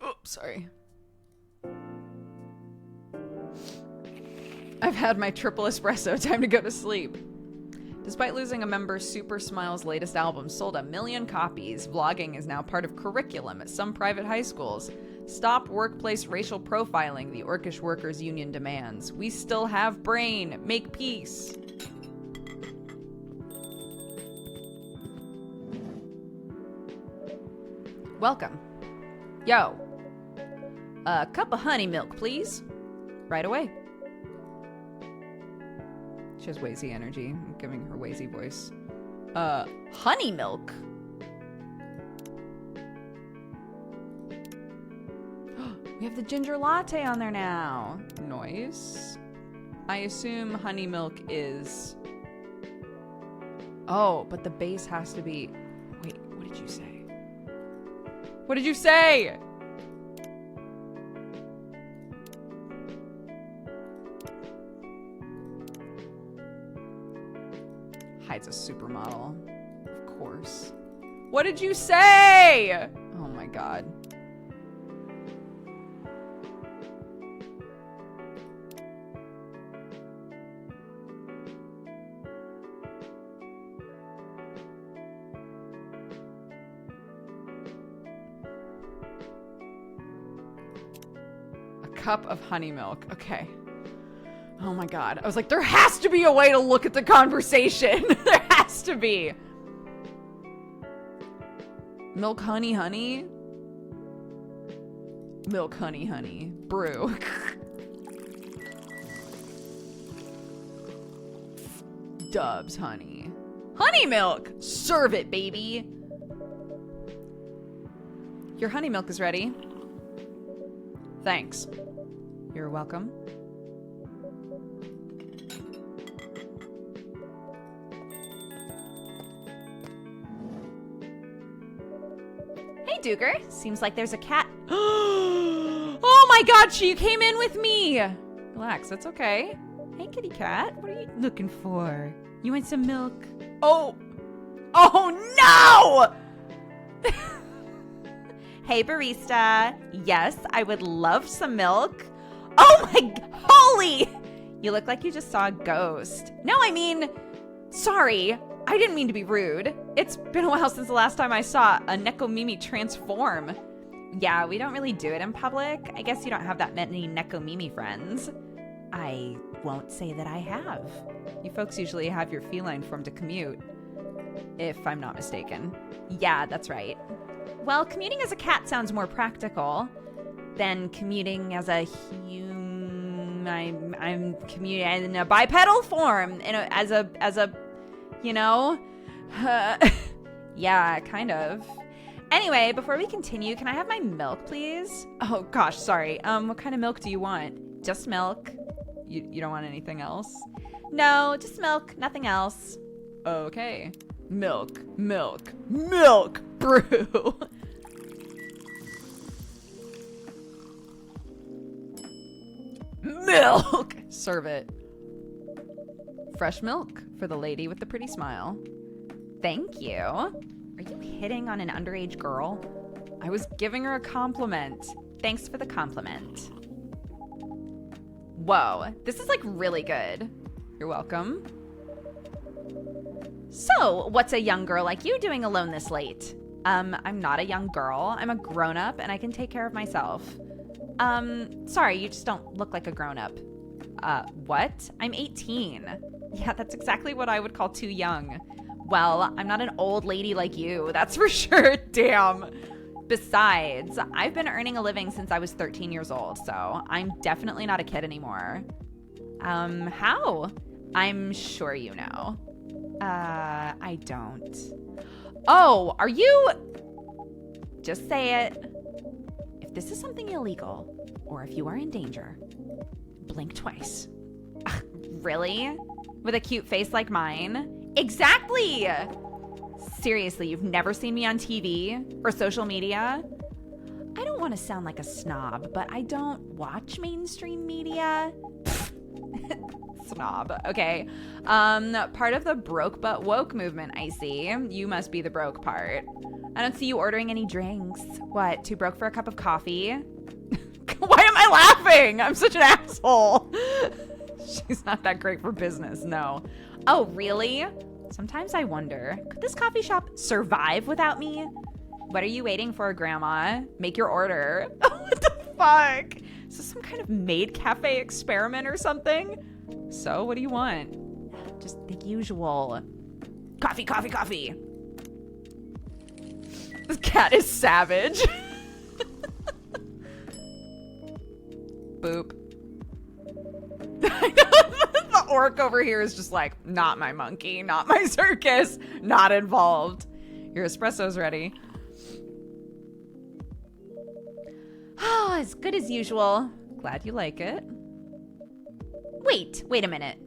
Oops, sorry. I've had my triple espresso. Time to go to sleep. Despite losing a member, Super Smile's latest album sold 1 million copies. Vlogging is now part of curriculum at some private high schools. Stop workplace racial profiling, the Orcish Workers Union demands. We still have brain. Make peace. Welcome. Yo. A cup of honey milk, please. Right away. She has Wazy energy. I'm giving her Wazy voice. Honey milk? We have the ginger latte on there now. Noise. I assume honey milk is... Oh, but the base has to be... Wait, what did you say? What did you say? Hides a supermodel. Of course. What did you say? Oh my god. cup of honey milk. Okay. Oh my god. I was like, there has to be a way to look at the conversation. There has to be. Milk, honey, honey. Milk, honey, honey. Brew. Dubs, honey. Honey milk! Serve it, baby! Your honey milk is ready. Thanks. You're welcome. Hey, Duger. Seems like there's a cat. Oh my god, she came in with me! Relax, that's okay. Hey, kitty cat. What are you looking for? You want some milk? Oh! Oh no! Hey, barista. Yes, I would love some milk. Oh my, holy! You look like you just saw a ghost. No, I mean, sorry. I didn't mean to be rude. It's been a while since the last time I saw a Nekomimi transform. Yeah, we don't really do it in public. I guess you don't have that many Nekomimi friends. I won't say that I have. You folks usually have your feline form to commute, if I'm not mistaken. Yeah, that's right. Well, commuting as a cat sounds more practical than commuting as a human. I'm commuting in a bipedal form, as a, you know, yeah, kind of. Anyway, before we continue, can I have my milk, please? Oh gosh, sorry. What kind of milk do you want? Just milk. You don't want anything else? No, just milk, nothing else. Okay. Milk, milk, milk brew. Milk! Serve it. Fresh milk for the lady with the pretty smile. Thank you. Are you hitting on an underage girl? I was giving her a compliment. Thanks for the compliment. Whoa, this is like really good. You're welcome. So, what's a young girl like you doing alone this late? I'm not a young girl. I'm a grown-up and I can take care of myself. Sorry, you just don't look like a grown-up. What? I'm 18. Yeah, that's exactly what I would call too young. Well, I'm not an old lady like you, that's for sure. Damn. Besides, I've been earning a living since I was 13 years old, so I'm definitely not a kid anymore. How? I'm sure you know. I don't. Oh, are you... Just say it. If this is something illegal, or if you are in danger, blink twice. Really? With a cute face like mine? Exactly! Seriously, you've never seen me on TV or social media? I don't want to sound like a snob, but I don't watch mainstream media. Snob, okay. Part of the broke but woke movement, I see. You must be the broke part. I don't see you ordering any drinks. What, too broke for a cup of coffee? Why am I laughing? I'm such an asshole. She's not that great for business, no. Oh, really? Sometimes I wonder, could this coffee shop survive without me? What are you waiting for, Grandma? Make your order. What the fuck? Is this some kind of maid cafe experiment or something? So, what do you want? Just the usual. Coffee, coffee, coffee. This cat is savage. Boop. The orc over here is just like, not my monkey, not my circus, not involved. Your espresso's ready. Oh, as good as usual. Glad you like it. Wait a minute.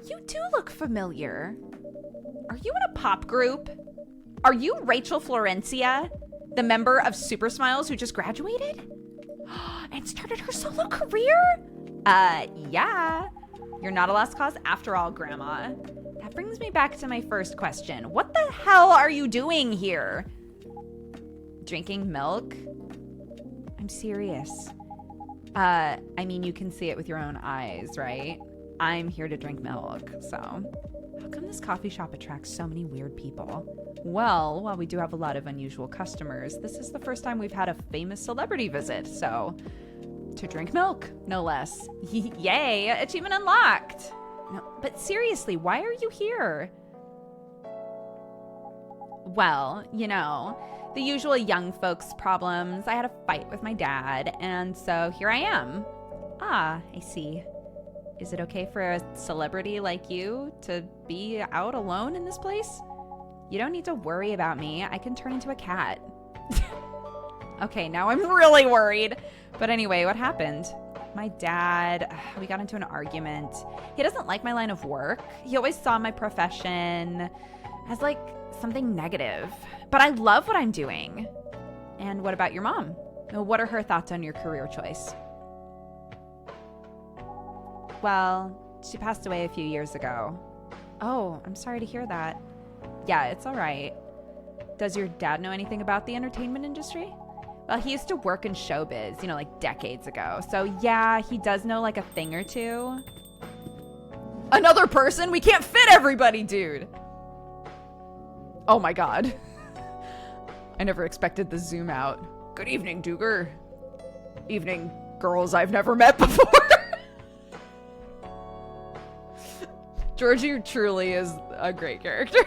You do look familiar. Are you in a pop group? Are you Rachel Florencia, the member of Super Smiles who just graduated? And started her solo career? Yeah. You're not a lost cause after all, Grandma. That brings me back to my first question. What the hell are you doing here? Drinking milk? I'm serious. I mean, you can see it with your own eyes, right? I'm here to drink milk, so how come this coffee shop attracts so many weird people? Well, while we do have a lot of unusual customers, this is the first time we've had a famous celebrity visit, so To drink milk, no less. Yay, achievement unlocked. No, but seriously, why are you here? Well, you know, the usual young folks problems. I had a fight with my dad, and so here I am. Ah, I see. Is it okay for a celebrity like you to be out alone in this place? You don't need to worry about me. I can turn into a cat. Okay, now I'm really worried. But anyway, what happened? My dad, we got into an argument. He doesn't like my line of work. He always saw my profession as like something negative. But I love what I'm doing. And what about your mom? What are her thoughts on your career choice? Well, she passed away a few years ago. Oh, I'm sorry to hear that. Yeah, it's all right. Does your dad know anything about the entertainment industry? Well, he used to work in showbiz, you know, like decades ago. So yeah, he does know like a thing or two. Another person? We can't fit everybody, dude. Oh my god. I never expected the zoom out. Good evening, Duger. Evening, girls I've never met before. Georgie truly is a great character.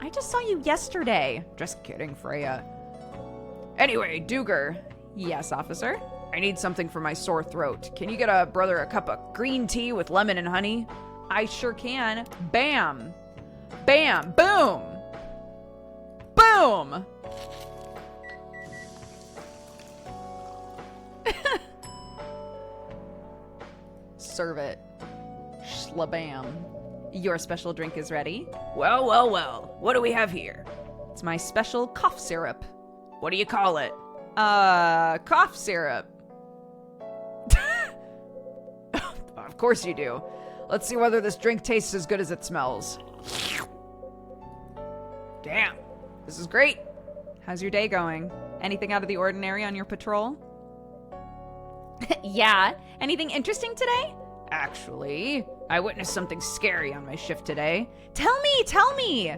I just saw you yesterday. Just kidding, Freya. Anyway, Duger. Yes, officer? I need something for my sore throat. Can you get a brother a cup of green tea with lemon and honey? I sure can. Bam. Bam. Boom. Boom. Serve it. Shlabam. Your special drink is ready. Well, well, well. What do we have here? It's my special cough syrup. What do you call it? Cough syrup. Of course you do. Let's see whether this drink tastes as good as it smells. Damn. This is great. How's your day going? Anything out of the ordinary on your patrol? Yeah. Anything interesting today? Actually, I witnessed something scary on my shift today. Tell me!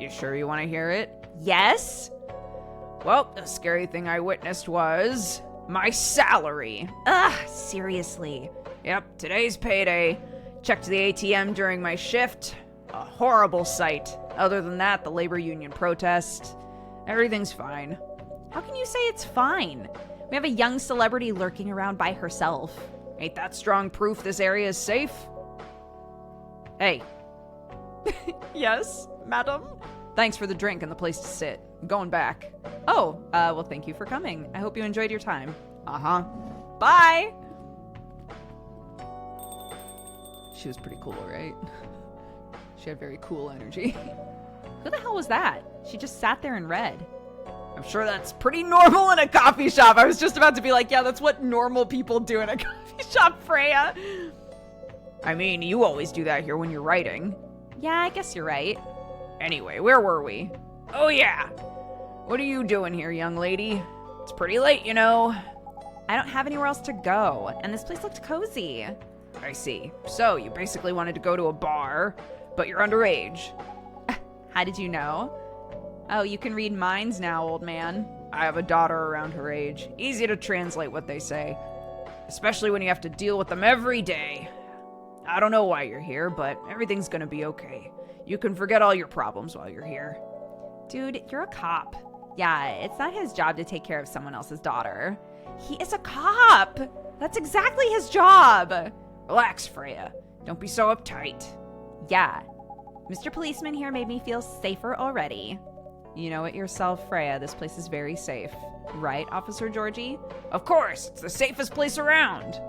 You sure you want to hear it? Yes? Well, the scary thing I witnessed was my salary. Ugh, seriously. Yep, today's payday. Checked the ATM during my shift. A horrible sight. Other than that, the labor union protest. Everything's fine. How can you say it's fine? We have a young celebrity lurking around by herself. Ain't that strong proof this area is safe? Hey. Yes, madam? Thanks for the drink and the place to sit. I'm going back. Oh, well, thank you for coming. I hope you enjoyed your time. Uh-huh. Bye! She was pretty cool, right? She had very cool energy. Who the hell was that? She just sat there and read. I'm sure that's pretty normal in a coffee shop. I was just about to be like, yeah, that's what normal people do in a coffee shop, Freya. I mean, you always do that here when you're writing. Yeah, I guess you're right. Anyway, where were we? Oh, yeah. What are you doing here, young lady? It's pretty late, you know. I don't have anywhere else to go, and this place looked cozy. I see. So, you basically wanted to go to a bar, but you're underage. How did you know? Oh, you can read minds now, old man. I have a daughter around her age. Easy to translate what they say. Especially when you have to deal with them every day. I don't know why you're here, but everything's gonna be okay. You can forget all your problems while you're here. Dude, you're a cop. Yeah, it's not his job to take care of someone else's daughter. He is a cop! That's exactly his job! Relax, Freya. Don't be so uptight. Yeah. Mr. Policeman here made me feel safer already. You know it yourself, Freya. This place is very safe. Right, Officer Georgie? Of course! It's the safest place around!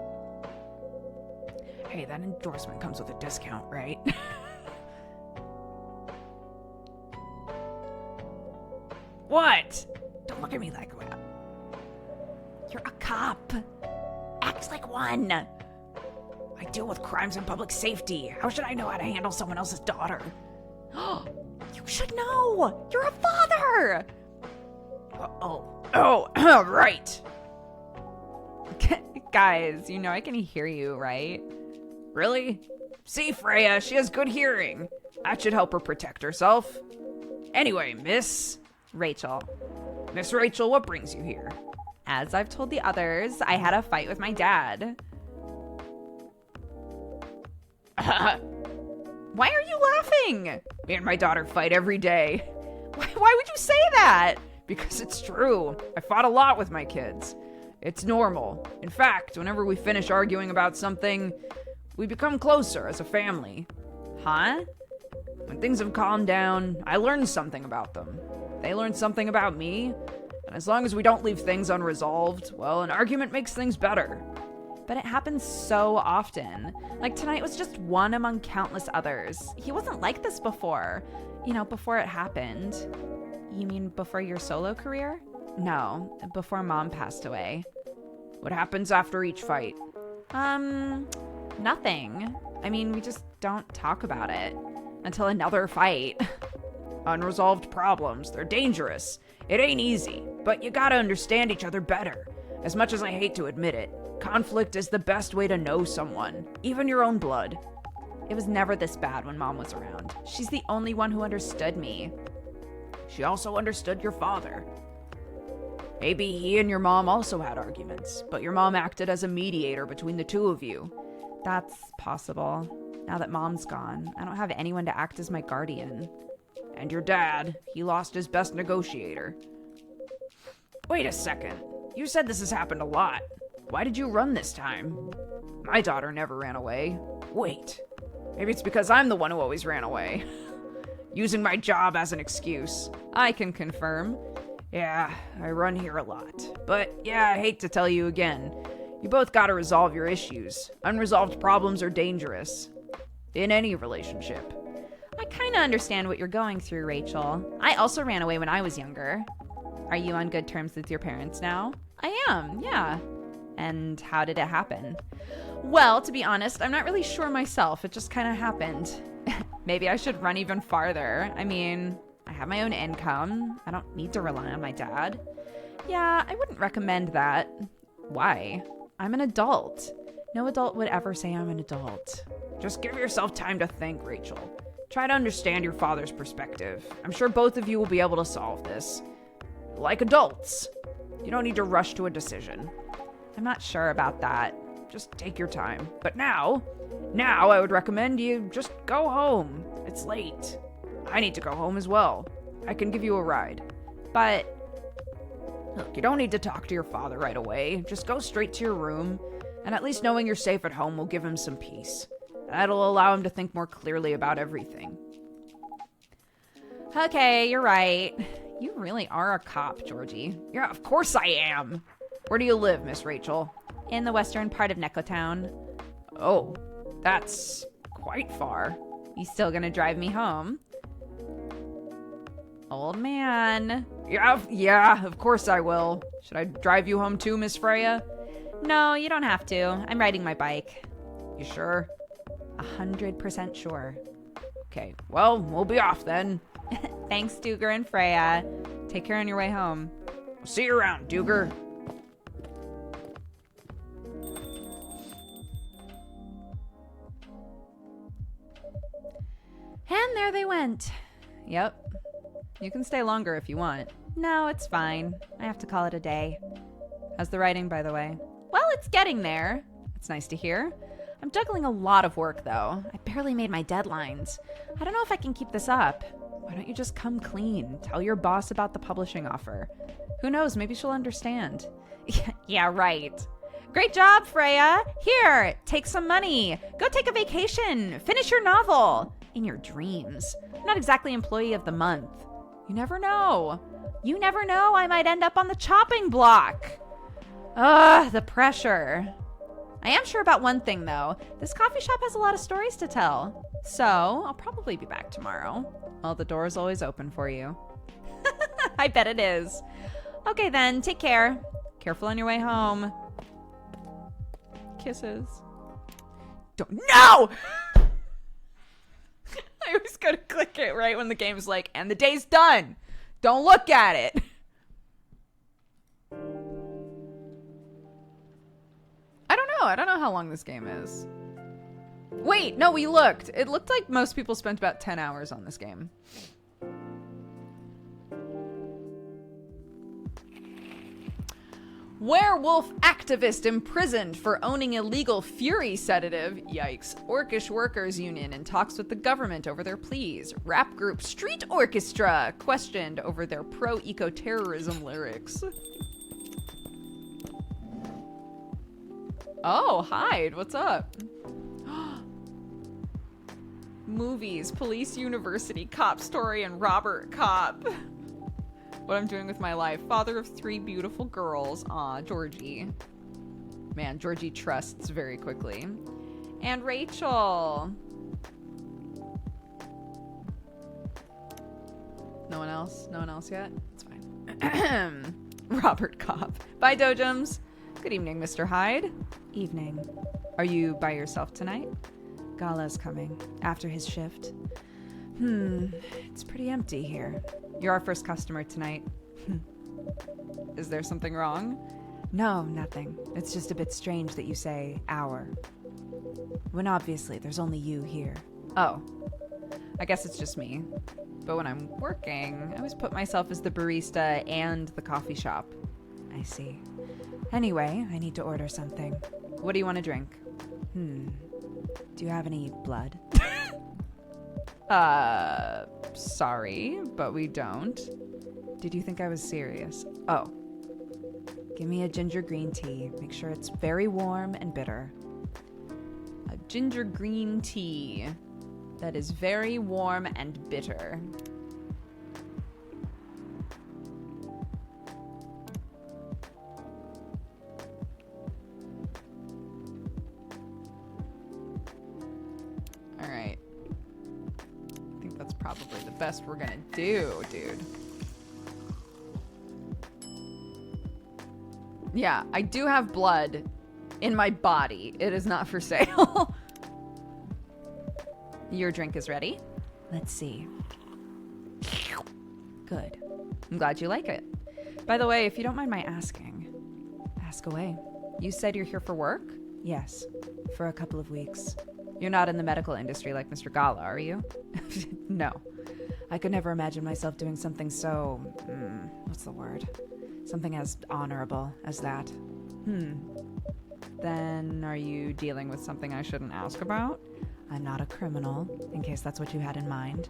Hey, that endorsement comes with a discount, right? What? Don't look at me like that. You're a cop. Act like one. I deal with crimes and public safety. How should I know how to handle someone else's daughter? You should know. You're a father. Oh, right. Guys, you know I can hear you, right? Really? See, Freya, she has good hearing. That should help her protect herself. Anyway, Miss Rachel. Miss Rachel, what brings you here? As I've told the others, I had a fight with my dad. Why are you laughing? Me and my daughter fight every day. Why would you say that? Because it's true. I fought a lot with my kids. It's normal. In fact, whenever we finish arguing about something, we become closer as a family. Huh? When things have calmed down, I learn something about them. They learn something about me. And as long as we don't leave things unresolved, well, an argument makes things better. But it happens so often. Like tonight was just one among countless others. He wasn't like this before. You know, before it happened. You mean before your solo career? No, before Mom passed away. What happens after each fight? Nothing. I mean, we just don't talk about it until another fight. Unresolved problems, they're dangerous. It ain't easy, but you gotta understand each other better. As much as I hate to admit it, conflict is the best way to know someone, even your own blood. It was never this bad when Mom was around. She's the only one who understood me. She also understood your father. Maybe he and your mom also had arguments, but your mom acted as a mediator between the two of you. That's possible. Now that Mom's gone, I don't have anyone to act as my guardian. And your dad, he lost his best negotiator. Wait a second. You said this has happened a lot. Why did you run this time? My daughter never ran away. Wait. Maybe it's because I'm the one who always ran away. Using my job as an excuse. I can confirm. Yeah, I run here a lot. But yeah, I hate to tell you again. You both gotta resolve your issues. Unresolved problems are dangerous. In any relationship. I kinda understand what you're going through, Rachel. I also ran away when I was younger. Are you on good terms with your parents now? I am, yeah. And how did it happen? Well, to be honest, I'm not really sure myself. It just kind of happened. Maybe I should run even farther. I mean, I have my own income. I don't need to rely on my dad. Yeah, I wouldn't recommend that. Why? I'm an adult. No adult would ever say I'm an adult. Just give yourself time to think, Rachel. Try to understand your father's perspective. I'm sure both of you will be able to solve this. Like adults. You don't need to rush to a decision. I'm not sure about that. Just take your time. But now I would recommend you just go home. It's late. I need to go home as well. I can give you a ride. But look, you don't need to talk to your father right away. Just go straight to your room. And at least knowing you're safe at home will give him some peace. That'll allow him to think more clearly about everything. Okay, you're right. You really are a cop, Georgie. Yeah, of course I am. Where do you live, Miss Rachel? In the western part of Neckotown. Oh, that's quite far. You still gonna drive me home? Old man. Yeah, of course I will. Should I drive you home too, Miss Freya? No, you don't have to. I'm riding my bike. You sure? 100% sure. Okay, well, we'll be off then. Thanks, Duger and Freya. Take care on your way home. See you around, Duger. And there they went. Yep. You can stay longer if you want. No, it's fine. I have to call it a day. How's the writing, by the way? Well, it's getting there. It's nice to hear. I'm juggling a lot of work, though. I barely made my deadlines. I don't know if I can keep this up. Why don't you just come clean? Tell your boss about the publishing offer. Who knows, maybe she'll understand. Yeah, right. Great job, Freya. Here, take some money. Go take a vacation. Finish your novel. In your dreams. I'm not exactly employee of the month. You never know. You never know. I might end up on the chopping block. The pressure. I am sure about one thing, though. This coffee shop has a lot of stories to tell. So, I'll probably be back tomorrow. Well, the door is always open for you. I bet it is. Okay, then. Take care. Careful on your way home. Kisses. Don't. No! I always gotta click it right when the game's like, and the day's done. Don't look at it. I don't know how long this game is. Wait, no, we looked. It looked like most people spent about 10 hours on this game. Werewolf activist imprisoned for owning illegal fury sedative. Yikes. Orcish Workers Union in talks with the government over their pleas. Rap group Street Orchestra questioned over their pro-eco-terrorism lyrics. Oh, Hyde, what's up? Movies, Police University, Cop Story, and Robert Cop. What I'm doing with my life. Father of 3 beautiful girls. Aw, Georgie. Man, Georgie trusts very quickly. And Rachel. No one else? No one else yet? It's fine. Robert Cop. Bye, Dojums. Good evening, Mr. Hyde. Evening. Are you by yourself tonight? Gala's coming. After his shift. It's pretty empty here. You're our first customer tonight. Is there something wrong? No, nothing. It's just a bit strange that you say our. When obviously there's only you here. Oh. I guess it's just me. But when I'm working, I always put myself as the barista and the coffee shop. I see. Anyway, I need to order something. What do you want to drink? Do you have any blood? Sorry, but we don't. Did you think I was serious? Oh. Give me a ginger green tea. Make sure it's very warm and bitter. A ginger green tea that is very warm and bitter. All right. I think that's probably the best we're gonna do, dude. Yeah, I do have blood in my body. It is not for sale. Your drink is ready. Let's see. Good. I'm glad you like it. By the way, if you don't mind my asking. Ask away. You said you're here for work? Yes, for a couple of weeks. You're not in the medical industry like Mr. Gala, are you? No. I could never imagine myself doing something so... what's the word? Something as honorable as that. Then are you dealing with something I shouldn't ask about? I'm not a criminal, in case that's what you had in mind.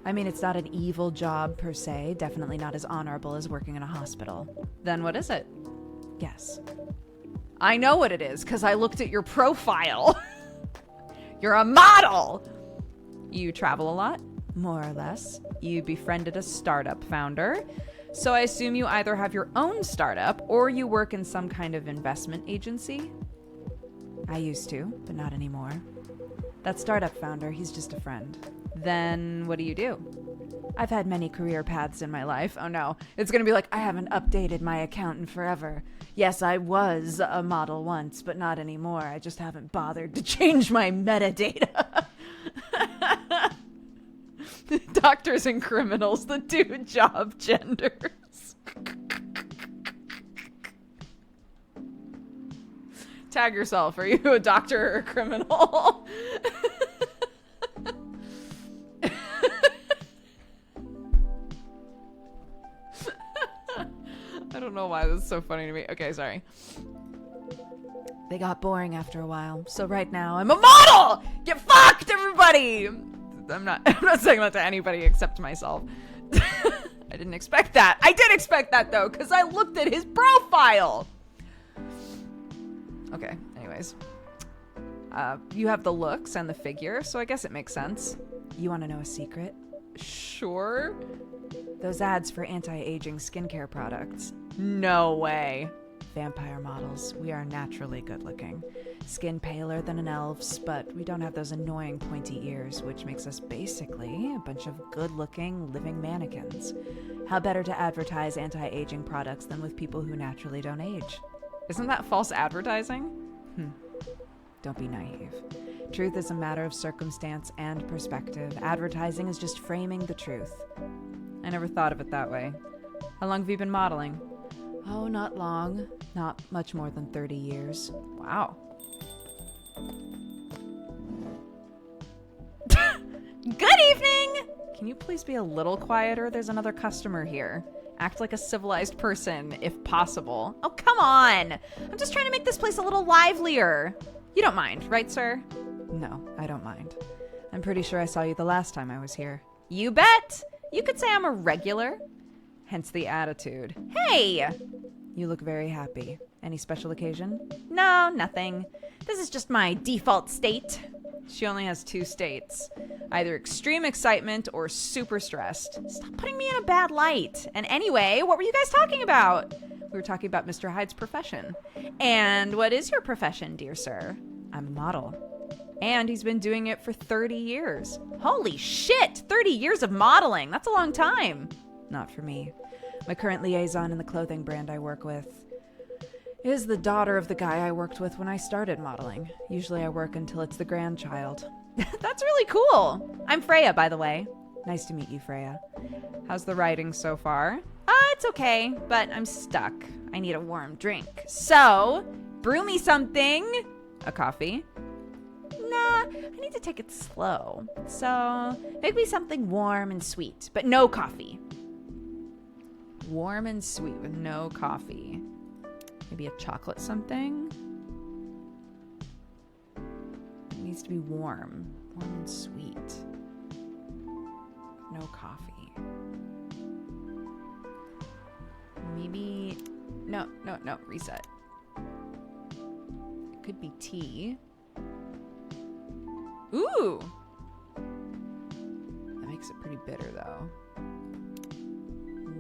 I mean, it's not an evil job per se, definitely not as honorable as working in a hospital. Then what is it? Guess. I know what it is, because I looked at your profile. You're a model! You travel a lot? More or less. You befriended a startup founder. So I assume you either have your own startup or you work in some kind of investment agency? I used to, but not anymore. That startup founder, he's just a friend. Then what do you do? I've had many career paths in my life. Oh no, it's gonna be like, I haven't updated my account in forever. Yes, I was a model once, but not anymore. I just haven't bothered to change my metadata. Doctors and criminals, the 2 job genders. Tag yourself. Are you a doctor or a criminal? I don't know why this is so funny to me. Okay, sorry. They got boring after a while, so right now I'm a model! Get fucked, everybody! I'm not saying that to anybody except myself. I didn't expect that. I did expect that, though, because I looked at his profile! Okay, anyways. You have the looks and the figure, so I guess it makes sense. You want to know a secret? Sure. Those ads for anti-aging skincare products. No way. Vampire models. We are naturally good looking. Skin paler than an elf's, but we don't have those annoying pointy ears, which makes us basically a bunch of good looking living mannequins. How better to advertise anti-aging products than with people who naturally don't age? Isn't that false advertising? Don't be naive. Truth is a matter of circumstance and perspective. Advertising is just framing the truth. I never thought of it that way. How long have you been modeling? Oh, not long. Not much more than 30 years. Wow. Good evening! Can you please be a little quieter? There's another customer here. Act like a civilized person, if possible. Oh, come on. I'm just trying to make this place a little livelier. You don't mind, right, sir? No, I don't mind. I'm pretty sure I saw you the last time I was here. You bet. You could say I'm a regular. Hence the attitude. Hey! You look very happy. Any special occasion? No, nothing. This is just my default state. She only has 2 states. Either extreme excitement or super stressed. Stop putting me in a bad light. And anyway, what were you guys talking about? We were talking about Mr. Hyde's profession. And what is your profession, dear sir? I'm a model. And he's been doing it for 30 years. Holy shit! 30 years of modeling. That's a long time. Not for me. My current liaison in the clothing brand I work with is the daughter of the guy I worked with when I started modeling. Usually I work until it's the grandchild. That's really cool. I'm Freya, by the way. Nice to meet you, Freya. How's the writing so far? It's okay, but I'm stuck. I need a warm drink. So, brew me something. A coffee? Nah, I need to take it slow. So, make me something warm and sweet, but no coffee. Warm and sweet with no coffee. Maybe a chocolate something? It needs to be warm. Warm and sweet. No coffee. Maybe... No. Reset. It could be tea. Ooh! That makes it pretty bitter, though.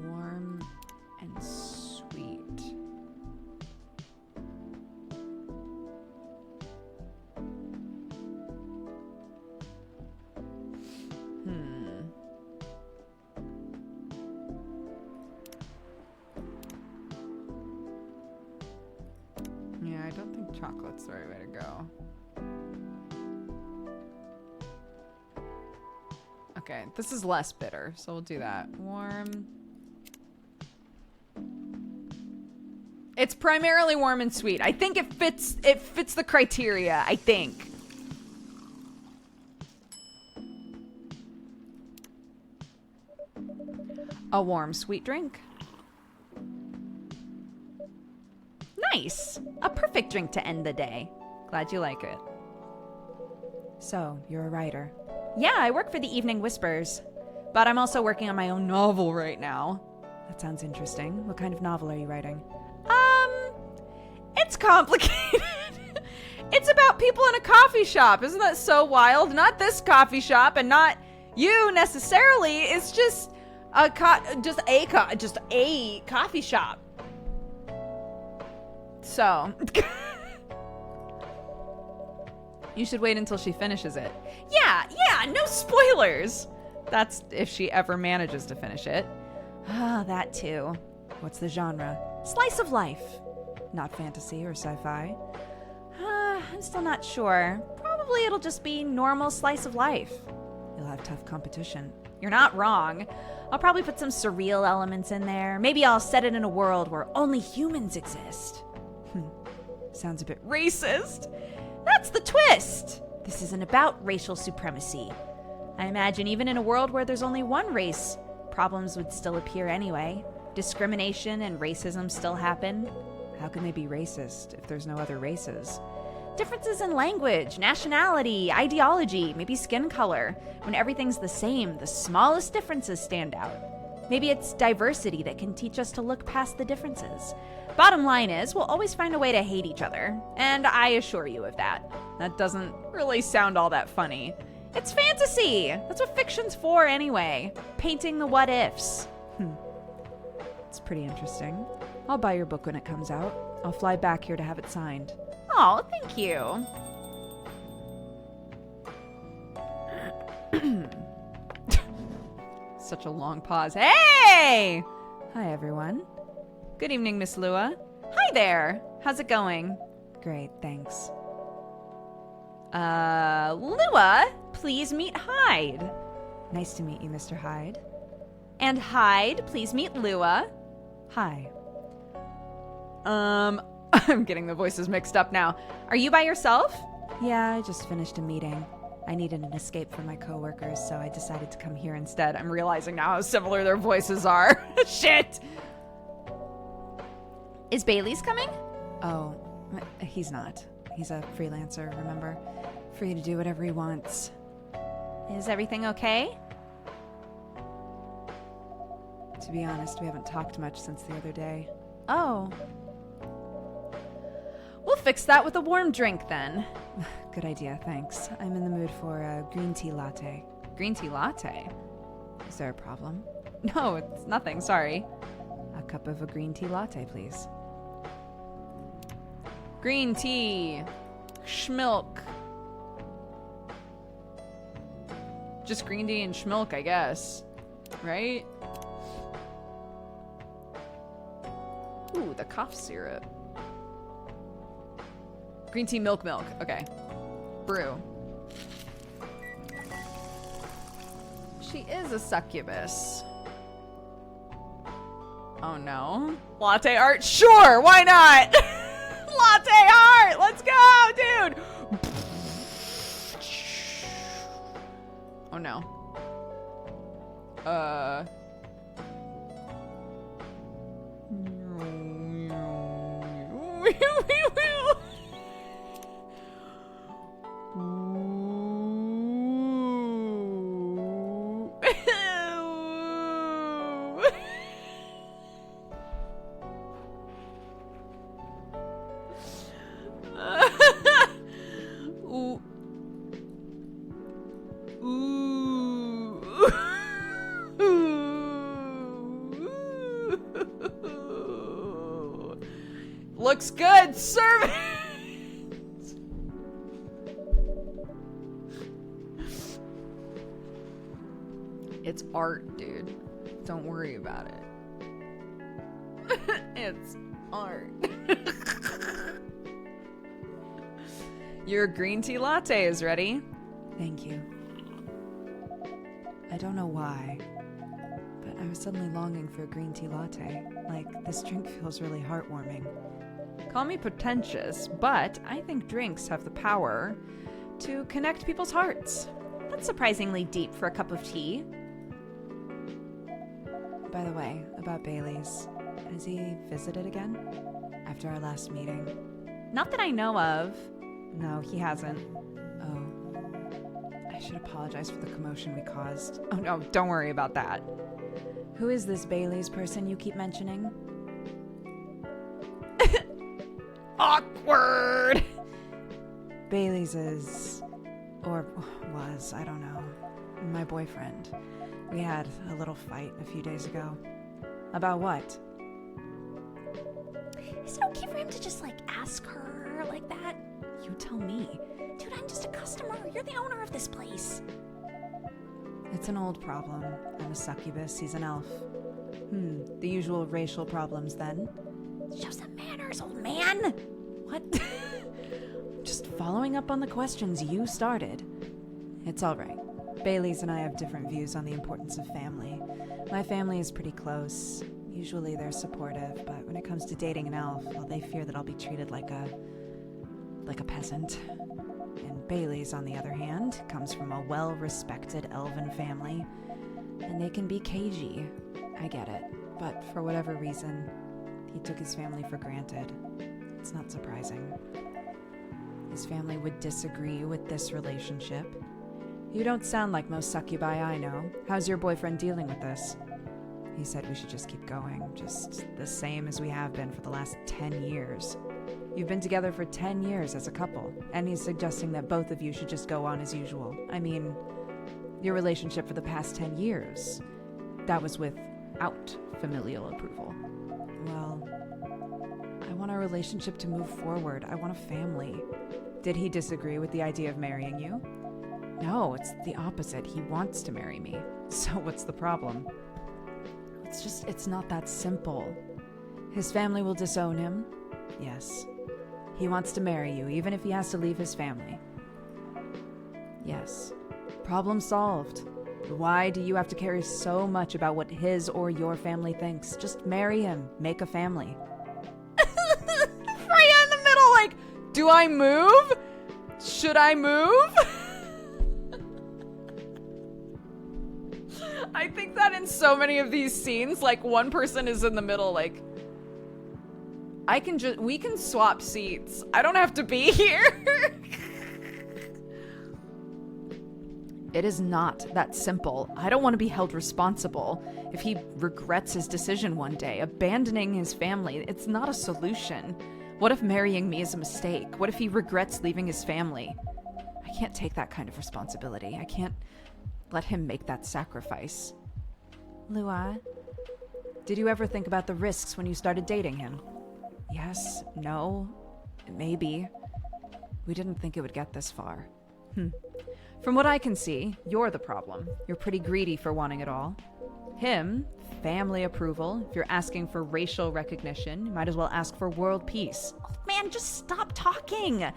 Warm and sweet. Yeah, I don't think chocolate's the right way to go. Okay, this is less bitter, so we'll do that. Warm. It's primarily warm and sweet. I think it fits the criteria, I think. A warm sweet drink. Nice. A perfect drink to end the day. Glad you like it. So, you're a writer. Yeah, I work for the Evening Whispers, but I'm also working on my own novel right now. That sounds interesting. What kind of novel are you writing? It's complicated. It's about people in a coffee shop. Isn't that so wild? Not this coffee shop and not you necessarily. It's just a coffee shop. So, you should wait until she finishes it. Yeah, no spoilers. That's if she ever manages to finish it. That too. What's the genre? Slice of life. Not fantasy or sci-fi? I'm still not sure. Probably it'll just be normal slice of life. You'll have tough competition. You're not wrong. I'll probably put some surreal elements in there. Maybe I'll set it in a world where only humans exist. Sounds a bit racist. That's the twist. This isn't about racial supremacy. I imagine even in a world where there's only one race, problems would still appear anyway. Discrimination and racism still happen. How can they be racist if there's no other races? Differences in language, nationality, ideology, maybe skin color. When everything's the same, the smallest differences stand out. Maybe it's diversity that can teach us to look past the differences. Bottom line is, we'll always find a way to hate each other, and I assure you of that. That doesn't really sound all that funny. It's fantasy! That's what fiction's for anyway. Painting the what-ifs. It's pretty interesting. I'll buy your book when it comes out. I'll fly back here to have it signed. Oh, thank you. Such a long pause. Hey! Hi, everyone. Good evening, Miss Lua. Hi there. How's it going? Great, thanks. Lua, please meet Hyde. Nice to meet you, Mr. Hyde. And Hyde, please meet Lua. Hi. I'm getting the voices mixed up now. Are you by yourself? Yeah, I just finished a meeting. I needed an escape from my coworkers, so I decided to come here instead. I'm realizing now how similar their voices are. Shit! Is Bailey's coming? Oh, he's not. He's a freelancer, remember? Free to do whatever he wants. Is everything okay? To be honest, we haven't talked much since the other day. Oh. We'll fix that with a warm drink then. Good idea, thanks. I'm in the mood for a green tea latte. Green tea latte? Is there a problem? No, it's nothing, sorry. A cup of a green tea latte, please. Green tea. Schmilk. Just green tea and schmilk, I guess. Right? Ooh, the cough syrup. Green tea, milk. Okay. Brew. She is a succubus. Oh no. Latte art? Sure, why not? Latte art! Let's go, dude! Oh no. Looks good, serve it. It's art, dude. Don't worry about it. It's art. Your green tea latte is ready. Thank you. I don't know why, but I was suddenly longing for a green tea latte. Like, this drink feels really heartwarming. Call me pretentious, but I think drinks have the power to connect people's hearts. That's surprisingly deep for a cup of tea. By the way, about Bailey's, has he visited again? After our last meeting? Not that I know of. No, he hasn't. Oh. I should apologize for the commotion we caused. Oh no, don't worry about that. Who is this Bailey's person you keep mentioning? Awkward! Bailey's is, or was, I don't know, my boyfriend. We had a little fight a few days ago. About what? Is it okay for him to just, like, ask her like that? You tell me. Dude, I'm just a customer. You're the owner of this place. It's an old problem. I'm a succubus, he's an elf. The usual racial problems then. Show some manners, old man. What? Just following up on the questions you started. It's all right. Bailey's and I have different views on the importance of family. My family is pretty close. Usually they're supportive, but when it comes to dating an elf, well, they fear that I'll be treated like a peasant. And Bailey's, on the other hand, comes from a well-respected elven family, and they can be cagey. I get it, but for whatever reason, he took his family for granted. It's not surprising. His family would disagree with this relationship. You don't sound like most succubi I know. How's your boyfriend dealing with this? He said we should just keep going, just the same as we have been for the last 10 years. You've been together for 10 years as a couple, and he's suggesting that both of you should just go on as usual. I mean, your relationship for the past 10 years, that was without familial approval. Well, I want our relationship to move forward. I want a family. Did he disagree with the idea of marrying you? No, it's the opposite. He wants to marry me. So what's the problem? It's not that simple. His family will disown him. Yes. He wants to marry you, even if he has to leave his family. Yes. Problem solved. Why do you have to care so much about what his or your family thinks? Just marry him. Make a family. Freya in the middle, like, do I move? Should I move? I think that in so many of these scenes, like, one person is in the middle, like, we can swap seats. I don't have to be here. It is not that simple. I don't want to be held responsible. If he regrets his decision one day, abandoning his family, it's not a solution. What if marrying me is a mistake? What if he regrets leaving his family? I can't take that kind of responsibility. I can't let him make that sacrifice. Lua, did you ever think about the risks when you started dating him? Yes, no, maybe. We didn't think it would get this far. From what I can see, you're the problem. You're pretty greedy for wanting it all. Him, family approval. If you're asking for racial recognition, you might as well ask for world peace. Oh, man, just stop talking.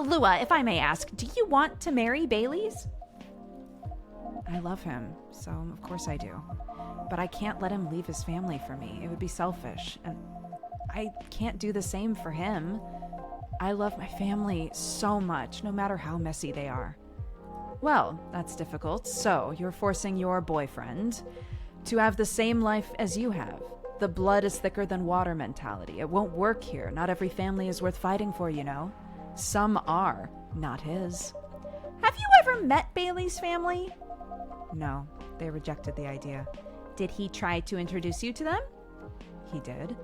Lua, if I may ask, do you want to marry Bailey's? I love him, so of course I do. But I can't let him leave his family for me. It would be selfish, and I can't do the same for him. I love my family so much, no matter how messy they are. Well, that's difficult. So, you're forcing your boyfriend to have the same life as you have. The blood is thicker than water mentality. It won't work here. Not every family is worth fighting for, you know. Some are, not his. Have you ever met Bailey's family? No, they rejected the idea. Did he try to introduce you to them? He did.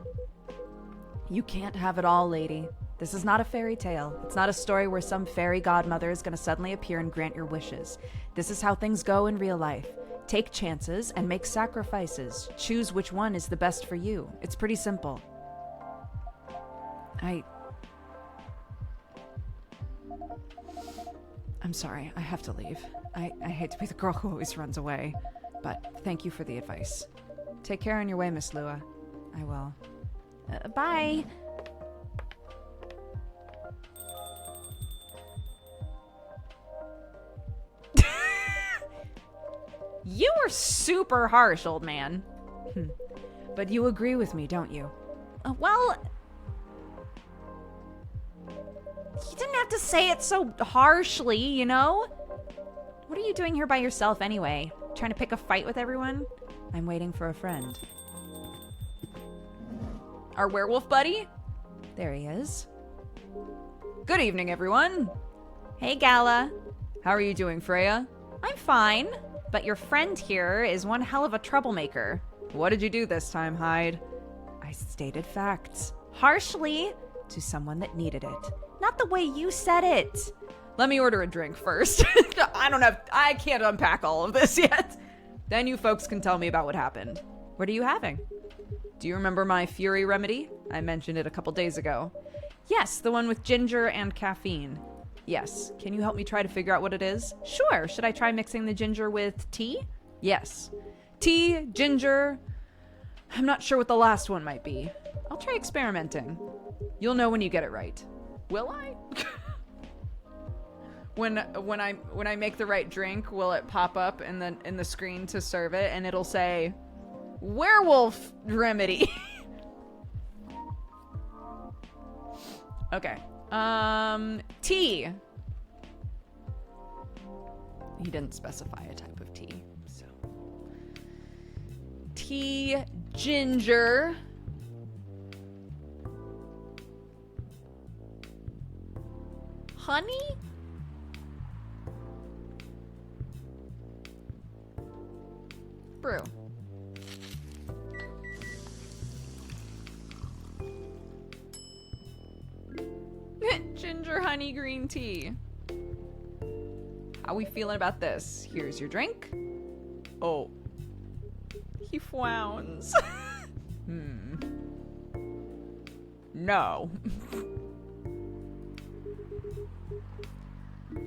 You can't have it all, lady. This is not a fairy tale. It's not a story where some fairy godmother is going to suddenly appear and grant your wishes. This is how things go in real life. Take chances and make sacrifices. Choose which one is the best for you. It's pretty simple. I'm sorry. I have to leave. I hate to be the girl who always runs away, but thank you for the advice. Take care on your way, Miss Lua. I will. Bye. You were super harsh, old man. But you agree with me, don't you? Well, you didn't have to say it so harshly, you know? What are you doing here by yourself anyway? Trying to pick a fight with everyone? I'm waiting for a friend. Our werewolf buddy? There he is. Good evening, everyone. Hey, Gala. How are you doing, Freya? I'm fine, but your friend here is one hell of a troublemaker. What did you do this time, Hyde? I stated facts. Harshly. To someone that needed it. Not the way you said it. Let me order a drink first. I can't unpack all of this yet. Then you folks can tell me about what happened. What are you having? Do you remember my Fury remedy? I mentioned it a couple days ago. Yes, the one with ginger and caffeine. Yes. Can you help me try to figure out what it is? Sure. Should I try mixing the ginger with tea? Yes. Tea, ginger. I'm not sure what the last one might be. I'll try experimenting. You'll know when you get it right. Will I? when I make the right drink, will it pop up in the screen to serve it, and it'll say werewolf remedy? Okay. Tea. He didn't specify a type of tea, so. Tea, ginger. Honey? Brew. Ginger honey green tea. How we feeling about this? Here's your drink. Oh. He frowns. No.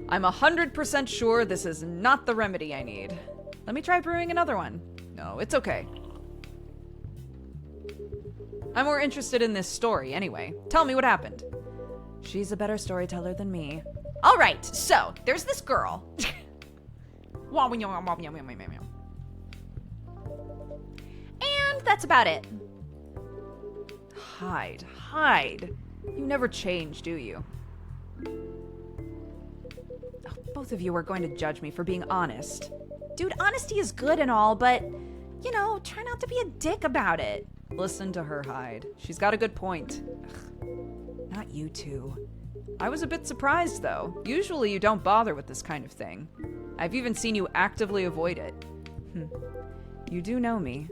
I'm 100% sure this is not the remedy I need. Let me try brewing another one. No, it's okay. I'm more interested in this story anyway. Tell me what happened. She's a better storyteller than me. All right, so there's this girl. And that's about it. Hyde. You never change, do you? Oh, both of you are going to judge me for being honest. Dude, honesty is good and all, but, you know, try not to be a dick about it. Listen to her, Hyde. She's got a good point. Not you two. I was a bit surprised, though. Usually you don't bother with this kind of thing. I've even seen you actively avoid it. You do know me.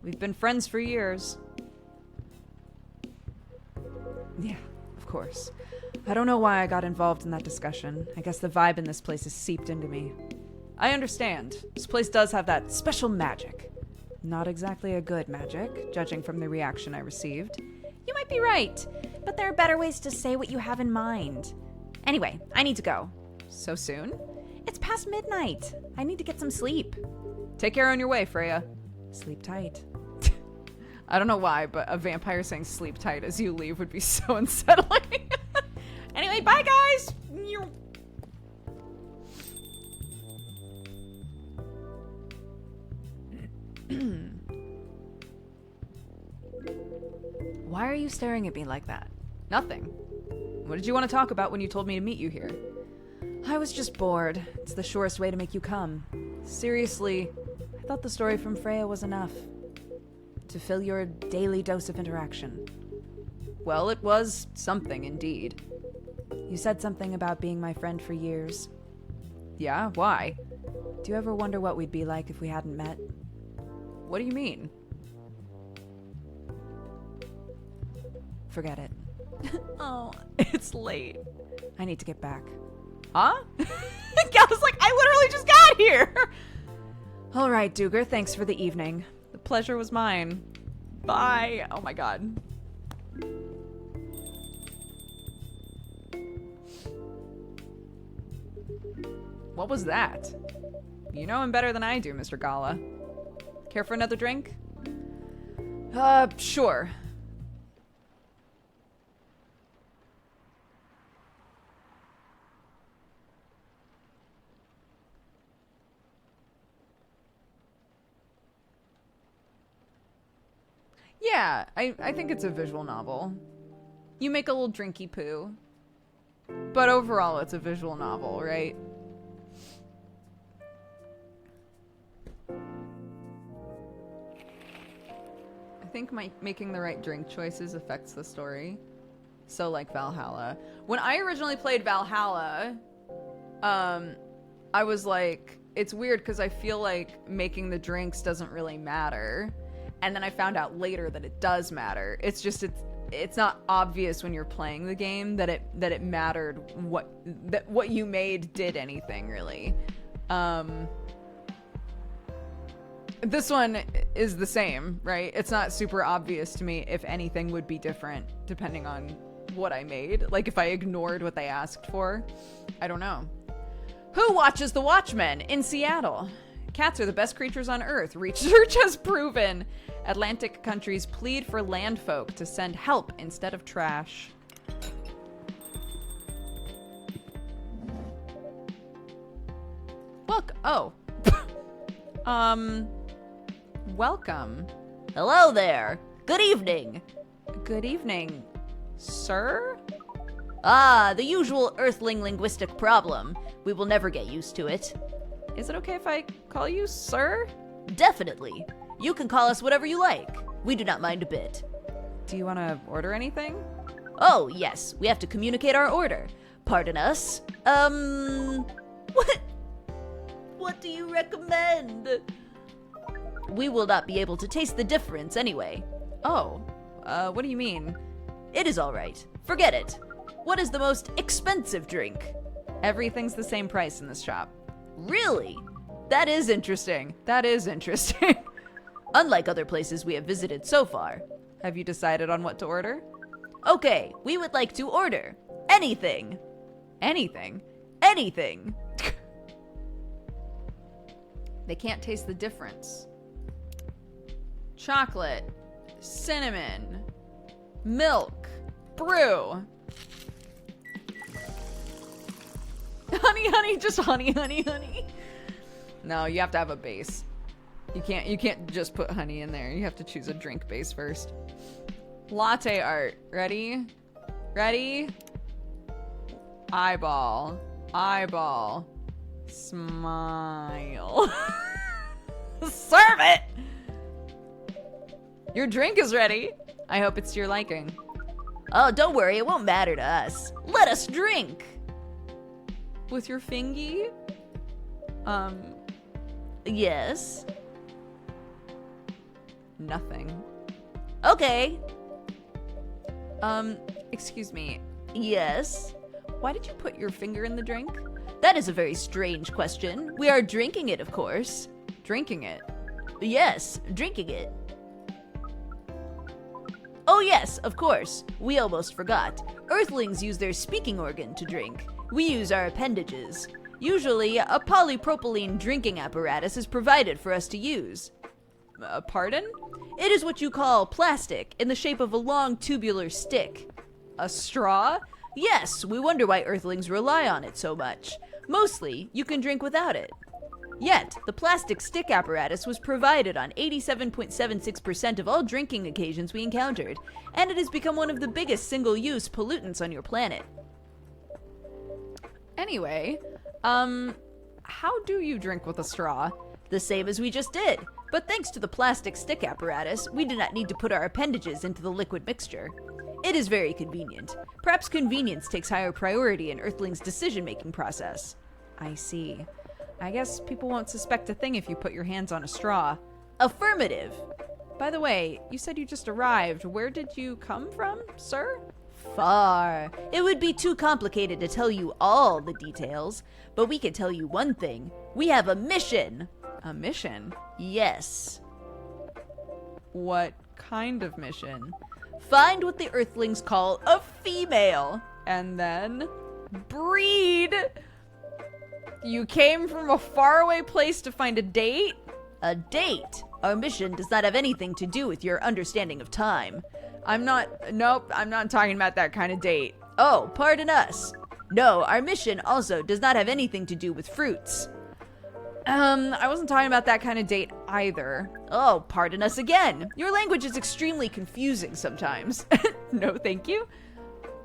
We've been friends for years. Yeah, of course. I don't know why I got involved in that discussion. I guess the vibe in this place has seeped into me. I understand. This place does have that Special magic. Not exactly a good magic, judging from the reaction I received. You might be right, but there are better ways to say what you have in mind. Anyway, I need to go. So soon? It's past midnight. I need to get some sleep. Take care on your way, Freya. Sleep tight. I don't know why, but a vampire saying sleep tight as you leave would be so unsettling. Anyway, bye guys! Why are you staring at me like that? Nothing. What did you want to talk about when you told me to meet you here? I was just bored. It's the surest way to make you come. Seriously, I thought the story from Freya was enough. To fill your daily dose of interaction. Well, it was something indeed. You said something about being my friend for years. Yeah, why? Do you ever wonder what we'd be like if we hadn't met? What do you mean? Forget it. Oh, it's late. I need to get back. Huh? I was like, I literally just got here! All right, Duger, thanks for the evening. The pleasure was mine. Bye. Oh my god. What was that? You know him better than I do, Mr. Gala. Care for another drink? Sure. Yeah, I think it's a visual novel. You make a little drinky poo. But overall, it's a visual novel, right? I think making the right drink choices affects the story. So, like Valhalla. When I originally played Valhalla, I was like, it's weird because I feel like making the drinks doesn't really matter. And then I found out later that it does matter. It's just it's not obvious when you're playing the game that it mattered what you made did anything really. This one is the same, right? It's not super obvious to me if anything would be different depending on what I made. Like if I ignored what they asked for. I don't know. Who watches the Watchmen in Seattle? Cats are the best creatures on Earth. Research has proven. Atlantic countries plead for landfolk to send help instead of trash. Look, oh. Welcome. Hello there. Good evening. Good evening, sir? Ah, the usual Earthling linguistic problem. We will never get used to it. Is it okay if I call you sir? Definitely. You can call us whatever you like. We do not mind a bit. Do you want to order anything? Oh, yes. We have to communicate our order. Pardon us. What do you recommend? We will not be able to taste the difference anyway. Oh, what do you mean? It is all right. Forget it. What is the most expensive drink? Everything's the same price in this shop. Really? That is interesting. That is interesting. Unlike other places we have visited so far. Have you decided on what to order? Okay, we would like to order anything. Anything? Anything. They can't taste the difference. Chocolate, cinnamon, milk, brew. Honey, just honey. No, you have to have a base. You can't just put honey in there. You have to choose a drink base first. Latte art. Ready? Ready? Eyeball. Smile. Serve it! Your drink is ready. I hope it's to your liking. Oh, don't worry, it won't matter to us. Let us drink! With your fingy? Yes? Nothing. Okay. Excuse me. Yes? Why did you put your finger in the drink? That is a very strange question. We are drinking it, of course. Drinking it. Yes, drinking it. Oh yes, of course. We almost forgot. Earthlings use their speaking organ to drink. We use our appendages. Usually, a polypropylene drinking apparatus is provided for us to use. Pardon? It is what you call plastic, in the shape of a long tubular stick. A straw? Yes, we wonder why Earthlings rely on it so much. Mostly, you can drink without it. Yet, the plastic stick apparatus was provided on 87.76% of all drinking occasions we encountered, and it has become one of the biggest single-use pollutants on your planet. Anyway, how do you drink with a straw? The same as we just did, but thanks to the plastic stick apparatus, we do not need to put our appendages into the liquid mixture. It is very convenient. Perhaps convenience takes higher priority in Earthlings' decision-making process. I see. I guess people won't suspect a thing if you put your hands on a straw. Affirmative. By the way, you said you just arrived. Where did you come from, sir? Far. It would be too complicated to tell you all the details, but we can tell you one thing. We have a mission. A mission? Yes. What kind of mission? Find what the Earthlings call a female. And then breed. You came from a faraway place to find a date? A date? Our mission does not have anything to do with your understanding of time. Nope, I'm not talking about that kind of date. Oh, pardon us. No, our mission also does not have anything to do with fruits. I wasn't talking about that kind of date either. Oh, pardon us again. Your language is extremely confusing sometimes. No, thank you.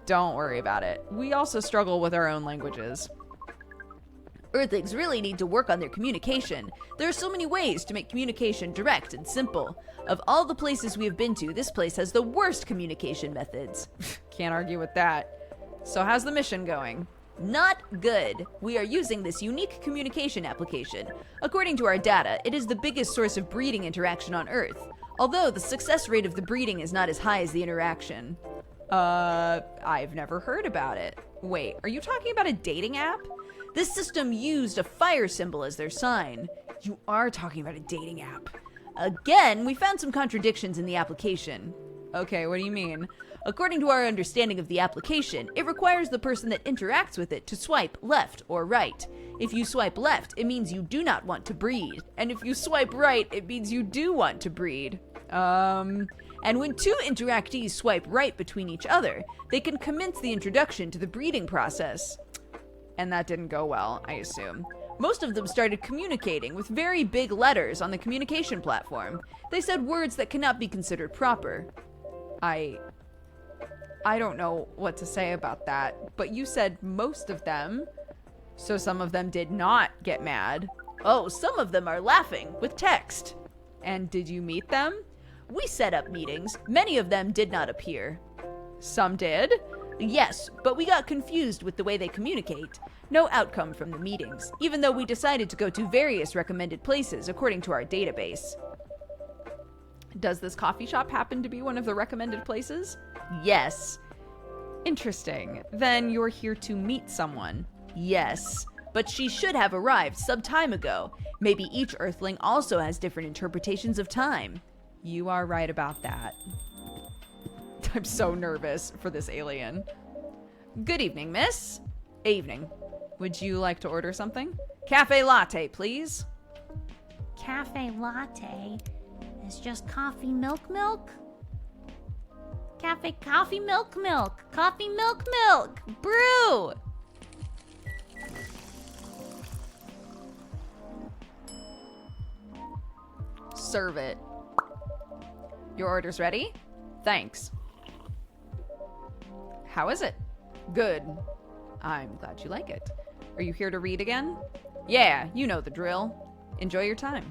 Don't worry about it. We also struggle with our own languages. Earthlings really need to work on their communication. There are so many ways to make communication direct and simple. Of all the places we have been to, this place has the worst communication methods. Can't argue with that. So how's the mission going? Not good. We are using this unique communication application. According to our data, it is the biggest source of breeding interaction on Earth. Although the success rate of the breeding is not as high as the interaction. I've never heard about it. Wait, are you talking about a dating app? This system used a fire symbol as their sign. You are talking about a dating app. Again, we found some contradictions in the application. Okay, what do you mean? According to our understanding of the application, it requires the person that interacts with it to swipe left or right. If you swipe left, it means you do not want to breed. And if you swipe right, it means you do want to breed. And when two interactees swipe right between each other, they can commence the introduction to the breeding process. And that didn't go well, I assume. Most of them started communicating with very big letters on the communication platform. They said words that cannot be considered proper. I don't know what to say about that, but you said most of them, so some of them did not get mad. Oh, some of them are laughing with text. And did you meet them? We set up meetings. Many of them did not appear. Some did? Yes, but we got confused with the way they communicate. No outcome from the meetings, even though we decided to go to various recommended places according to our database. Does this coffee shop happen to be one of the recommended places? Yes. Interesting. Then you're here to meet someone. Yes, but she should have arrived some time ago. Maybe each Earthling also has different interpretations of time. You are right about that. I'm so nervous for this alien. Good evening, miss. Evening. Would you like to order something? Cafe latte, please. Cafe latte is just coffee milk. Cafe coffee milk. Coffee milk. Brew! Serve it. Your order's ready? Thanks. How is it? Good. I'm glad you like it. Are you here to read again? Yeah, you know the drill. Enjoy your time.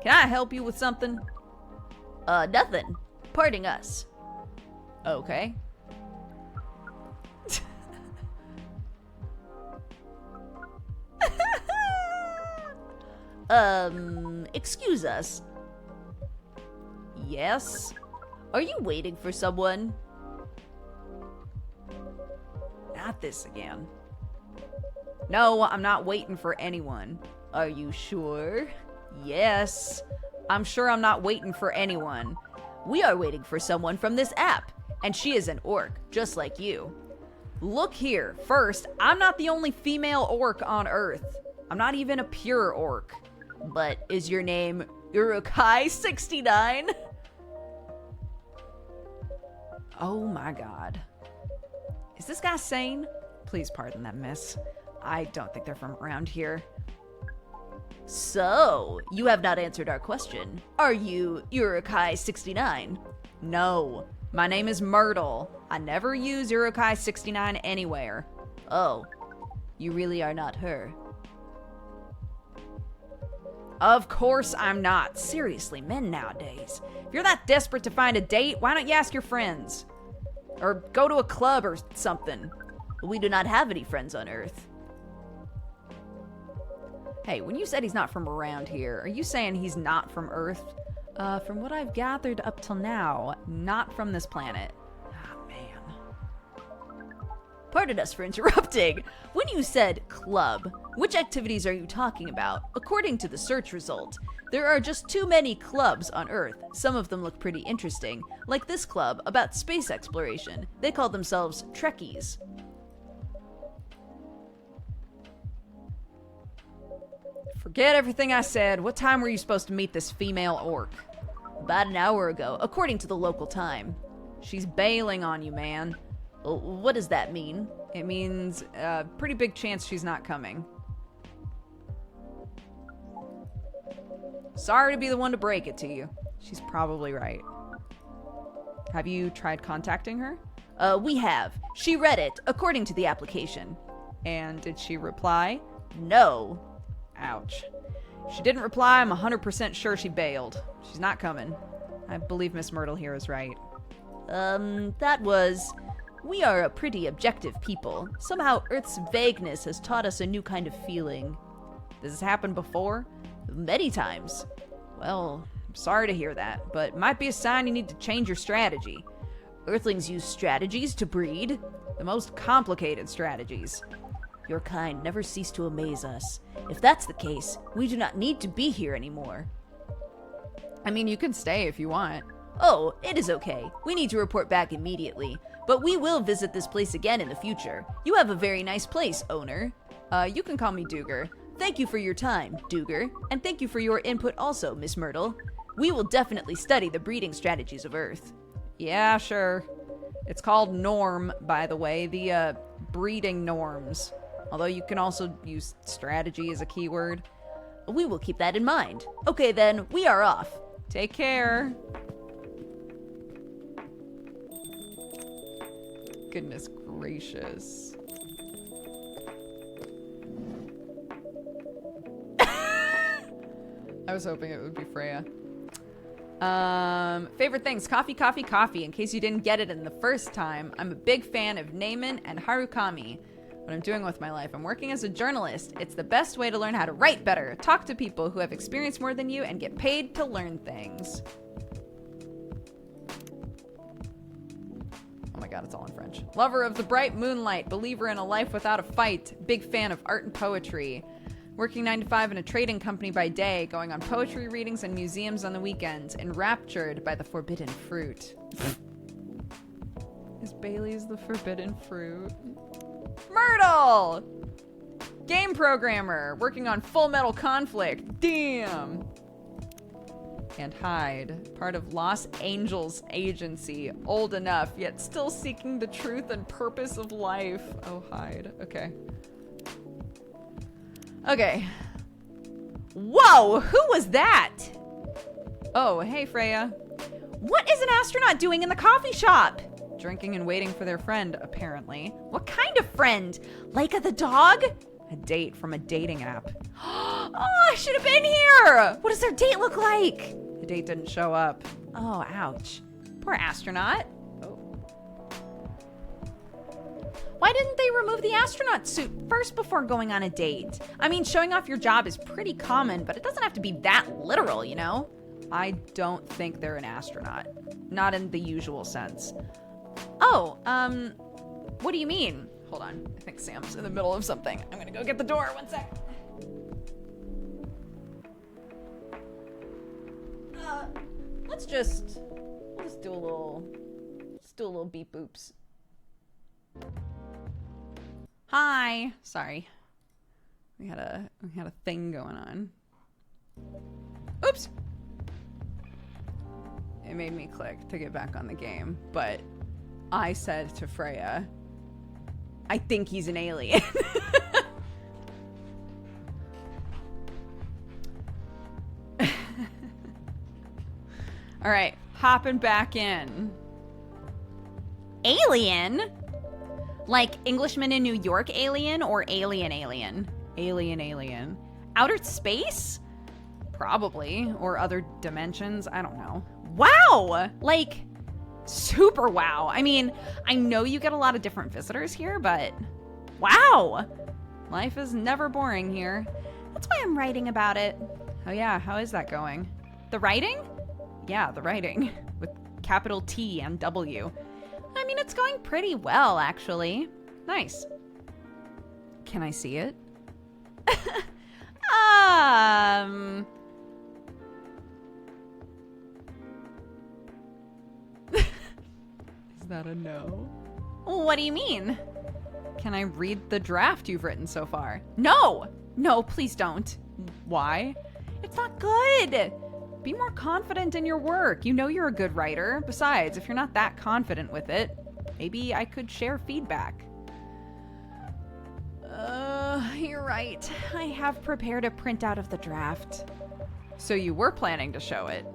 Can I help you with something? Nothing. Parting us. Okay. Excuse us. Yes? Are you waiting for someone? Not this again. No, I'm not waiting for anyone. Are you sure? Yes. I'm sure I'm not waiting for anyone. We are waiting for someone from this app, and she is an orc, just like you. Look here. First, I'm not the only female orc on Earth. I'm not even a pure orc. But is your name Urukai69? Oh my god. Is this guy sane? Please pardon them, miss. I don't think they're from around here. So, you have not answered our question. Are you Urukai69? No. My name is Myrtle. I never use Urukai69 anywhere. Oh, you really are not her. Of course I'm not. Seriously, men nowadays. If you're that desperate to find a date, why don't you ask your friends? Or go to a club or something. We do not have any friends on Earth. Hey, when you said he's not from around here, are you saying he's not from Earth? From what I've gathered up till now, not from this planet. Ah, man. Pardon us for interrupting. When you said club, which activities are you talking about? According to the search result, there are just too many clubs on Earth. Some of them look pretty interesting, like this club about space exploration. They call themselves Trekkies. Forget everything I said. What time were you supposed to meet this female orc? About an hour ago, according to the local time. She's bailing on you, man. What does that mean? It means a pretty big chance she's not coming. Sorry to be the one to break it to you. She's probably right. Have you tried contacting her? We have. She read it, according to the application. And did she reply? No. Ouch. She didn't reply. I'm 100% sure she bailed. She's not coming. I believe Miss Myrtle here is right. We are a pretty objective people. Somehow Earth's vagueness has taught us a new kind of feeling. This has happened before? Many times. Well, I'm sorry to hear that, but it might be a sign you need to change your strategy. Earthlings use strategies to breed. The most complicated strategies. Your kind never cease to amaze us. If that's the case, we do not need to be here anymore. I mean, you can stay if you want. Oh, it is okay. We need to report back immediately. But we will visit this place again in the future. You have a very nice place, owner. You can call me Duger. Thank you for your time, Duger. And thank you for your input also, Miss Myrtle. We will definitely study the breeding strategies of Earth. Yeah, sure. It's called norm, by the way. The, breeding norms. Although you can also use strategy as a keyword. We will keep that in mind. Okay then, we are off. Take care. Goodness gracious. I was hoping it would be Freya. Favorite things, coffee, coffee, coffee. In case you didn't get it in the first time, I'm a big fan of Naaman and Harukami. What I'm doing with my life, I'm working as a journalist. It's the best way to learn how to write better, talk to people who have experienced more than you, and get paid to learn things. Oh my god, it's all in French. Lover of the bright moonlight, believer in a life without a fight, big fan of art and poetry. Working 9 to 5 in a trading company by day, going on poetry readings and museums on the weekends, enraptured by the forbidden fruit. Is Bailey's the forbidden fruit? Myrtle! Game programmer, working on Full Metal Conflict. Damn! And Hyde, part of Los Angeles Agency, old enough, yet still seeking the truth and purpose of life. Oh, Hyde. Okay. Okay. Whoa! Who was that? Oh, hey, Freya. What is an astronaut doing in the coffee shop? drinking and waiting for their friend, apparently. What kind of friend? Like the dog? A date from a dating app. Oh, I should have been here! What does their date look like? The date didn't show up. Oh, ouch. Poor astronaut. Oh. Why didn't they remove the astronaut suit first before going on a date? I mean, showing off your job is pretty common, but it doesn't have to be that literal, you know? I don't think they're an astronaut. Not in the usual sense. Oh, what do you mean? Hold on. I think Sam's in the middle of something. I'm gonna go get the door. One sec. Let's just do a little beep boops. Hi. Sorry. We had a thing going on. Oops. It made me click to get back on the game, but I said to Freya, I think he's an alien. All right, hopping back in. Alien? Like Englishman in New York alien or alien? Alien. Outer space? Probably. Or other dimensions. I don't know. Wow! Like, super wow. I mean, I know you get a lot of different visitors here, but wow! Life is never boring here. That's why I'm writing about it. Oh yeah, how is that going? The writing? Yeah, the writing. With capital T and W. I mean, it's going pretty well, actually. Nice. Can I see it? Is that a no? What do you mean? Can I read the draft you've written so far? No! No, please don't. Why? It's not good! Be more confident in your work. You know you're a good writer. Besides, if you're not that confident with it, maybe I could share feedback. You're right. I have prepared a printout of the draft. So you were planning to show it?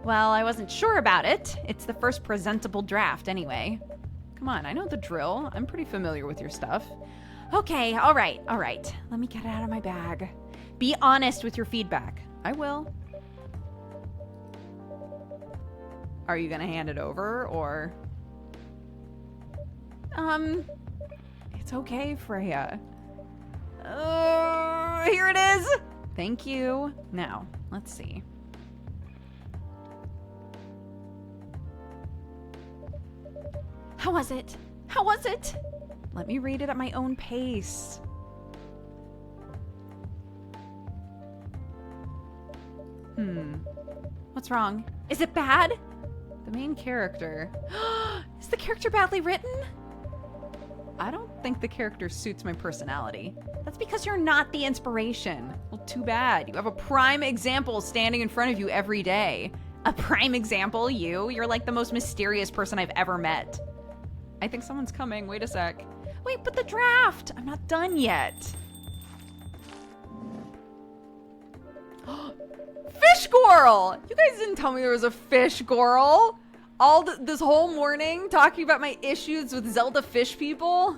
Well, I wasn't sure about it. It's the first presentable draft, anyway. Come on, I know the drill. I'm pretty familiar with your stuff. Okay, all right. Let me get it out of my bag. Be honest with your feedback. I will. Are you gonna hand it over, or? It's okay, Freya. Here it is! Thank you. Now, let's see. How was it? Let me read it at my own pace. What's wrong? Is it bad? The main character. Is the character badly written? I don't think the character suits my personality. That's because you're not the inspiration. Well, too bad. You have a prime example standing in front of you every day. A prime example? You're like the most mysterious person I've ever met. I think someone's coming. Wait a sec. Wait, but the draft! I'm not done yet. Fish squirrel! You guys didn't tell me there was a fish squirrel. This whole morning talking about my issues with Zelda fish people.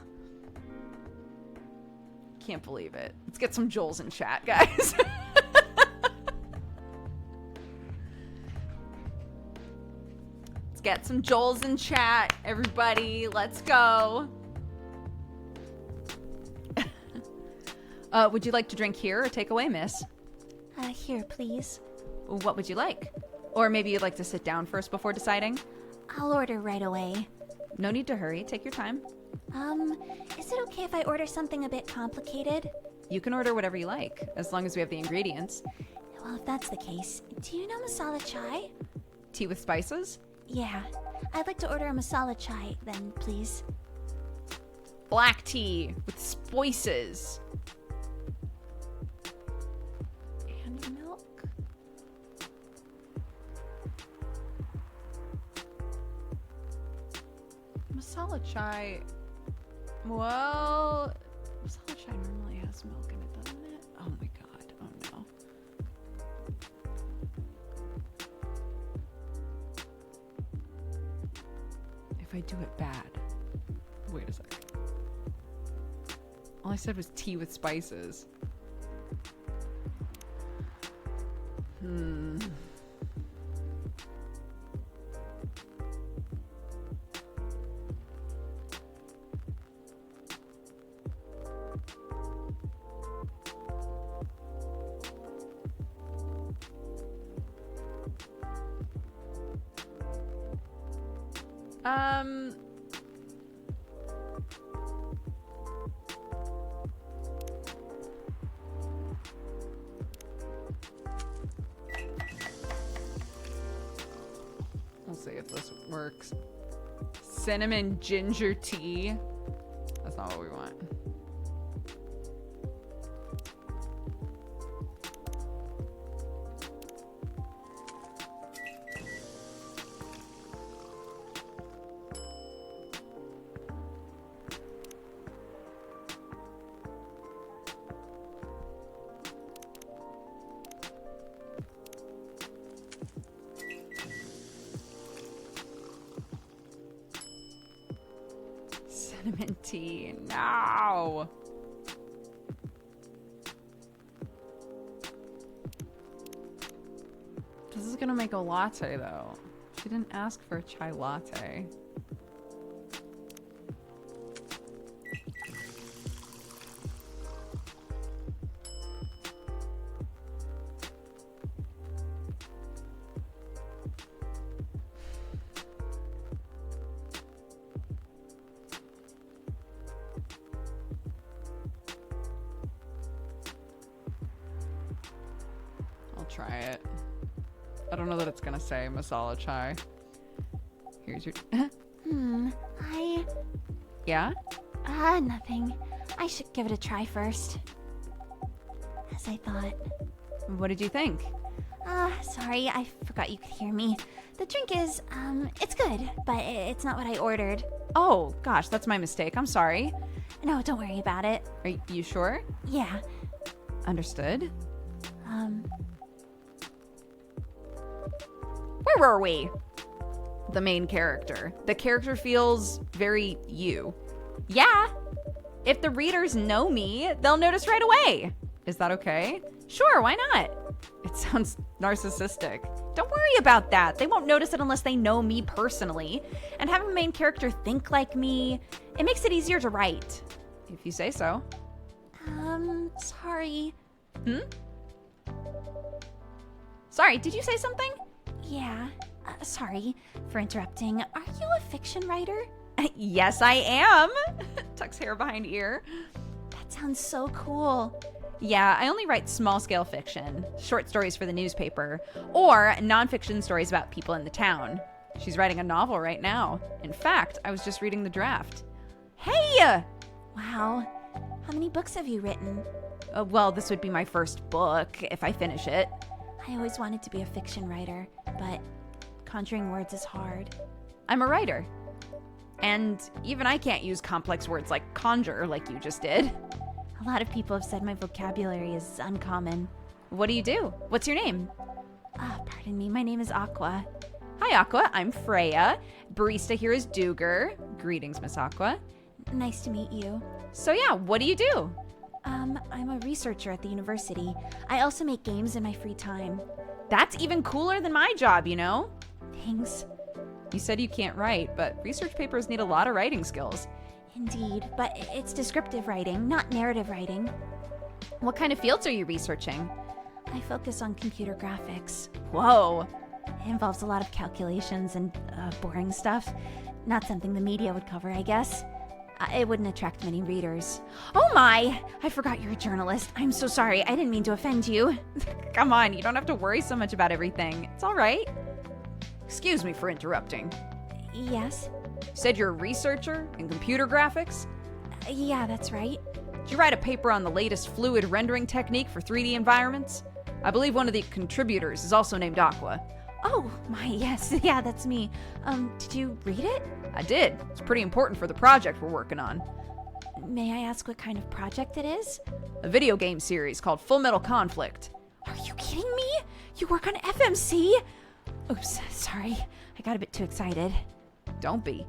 Can't believe it. Let's get some Joels in chat, guys. Let's get some Joels in chat, everybody. Let's go. Would you like to drink here or take away, miss? Here, please. What would you like? Or maybe you'd like to sit down first before deciding? I'll order right away. No need to hurry. Take your time. Is it okay if I order something a bit complicated? You can order whatever you like, as long as we have the ingredients. Well, if that's the case, do you know masala chai? Tea with spices? Yeah. I'd like to order a masala chai, then, please. Black tea with spices. And milk. Masala chai. Well, masala chai normally has milk in it, doesn't it? Oh my god. Oh no. If if I do it bad? Wait a second. All I said was tea with spices. We'll see if this works. Cinnamon ginger tea. That's not what we want. Cinnamon tea. No. This is gonna make a latte though. She didn't ask for a chai latte. Try it. I don't know that it's gonna say masala chai. Here's your Yeah? Nothing. I should give it a try first. As I thought. What did you think? Sorry, I forgot you could hear me. The drink is, it's good, but it's not what I ordered. Oh gosh, that's my mistake. I'm sorry. No, don't worry about it. Are you sure? Yeah. Understood. Where were we? The main character. The character feels very you. Yeah. If the readers know me, they'll notice right away. Is that okay? Sure, why not? It sounds narcissistic. Don't worry about that. They won't notice it unless they know me personally. And having the main character think like me, it makes it easier to write. If you say so. Sorry. Sorry, did you say something? Yeah. Sorry for interrupting. Are you a fiction writer? Yes, I am. Tucks hair behind ear. That sounds so cool. Yeah, I only write small-scale fiction, short stories for the newspaper, or nonfiction stories about people in the town. She's writing a novel right now. In fact, I was just reading the draft. Hey! Wow. How many books have you written? Well, this would be my first book, if I finish it. I always wanted to be a fiction writer, but conjuring words is hard. I'm a writer. And even I can't use complex words like conjure, like you just did. A lot of people have said my vocabulary is uncommon. What do you do? What's your name? Pardon me, my name is Aqua. Hi, Aqua. I'm Freya. Barista here is Duger. Greetings, Miss Aqua. Nice to meet you. So yeah, what do you do? I'm a researcher at the university. I also make games in my free time. That's even cooler than my job, you know? Thanks. You said you can't write, but research papers need a lot of writing skills. Indeed, but it's descriptive writing, not narrative writing. What kind of fields are you researching? I focus on computer graphics. Whoa. It involves a lot of calculations and boring stuff. Not something the media would cover, I guess. It wouldn't attract many readers. Oh my! I forgot you're a journalist. I'm so sorry. I didn't mean to offend you. Come on, you don't have to worry so much about everything. It's all right. Excuse me for interrupting. Yes? You said you're a researcher in computer graphics? Yeah, that's right. Did you write a paper on the latest fluid rendering technique for 3D environments? I believe one of the contributors is also named Aqua. Oh, my, yes. Yeah, that's me. Did you read it? I did. It's pretty important for the project we're working on. May I ask what kind of project it is? A video game series called Full Metal Conflict. Are you kidding me? You work on FMC? Oops, sorry. I got a bit too excited. Don't be.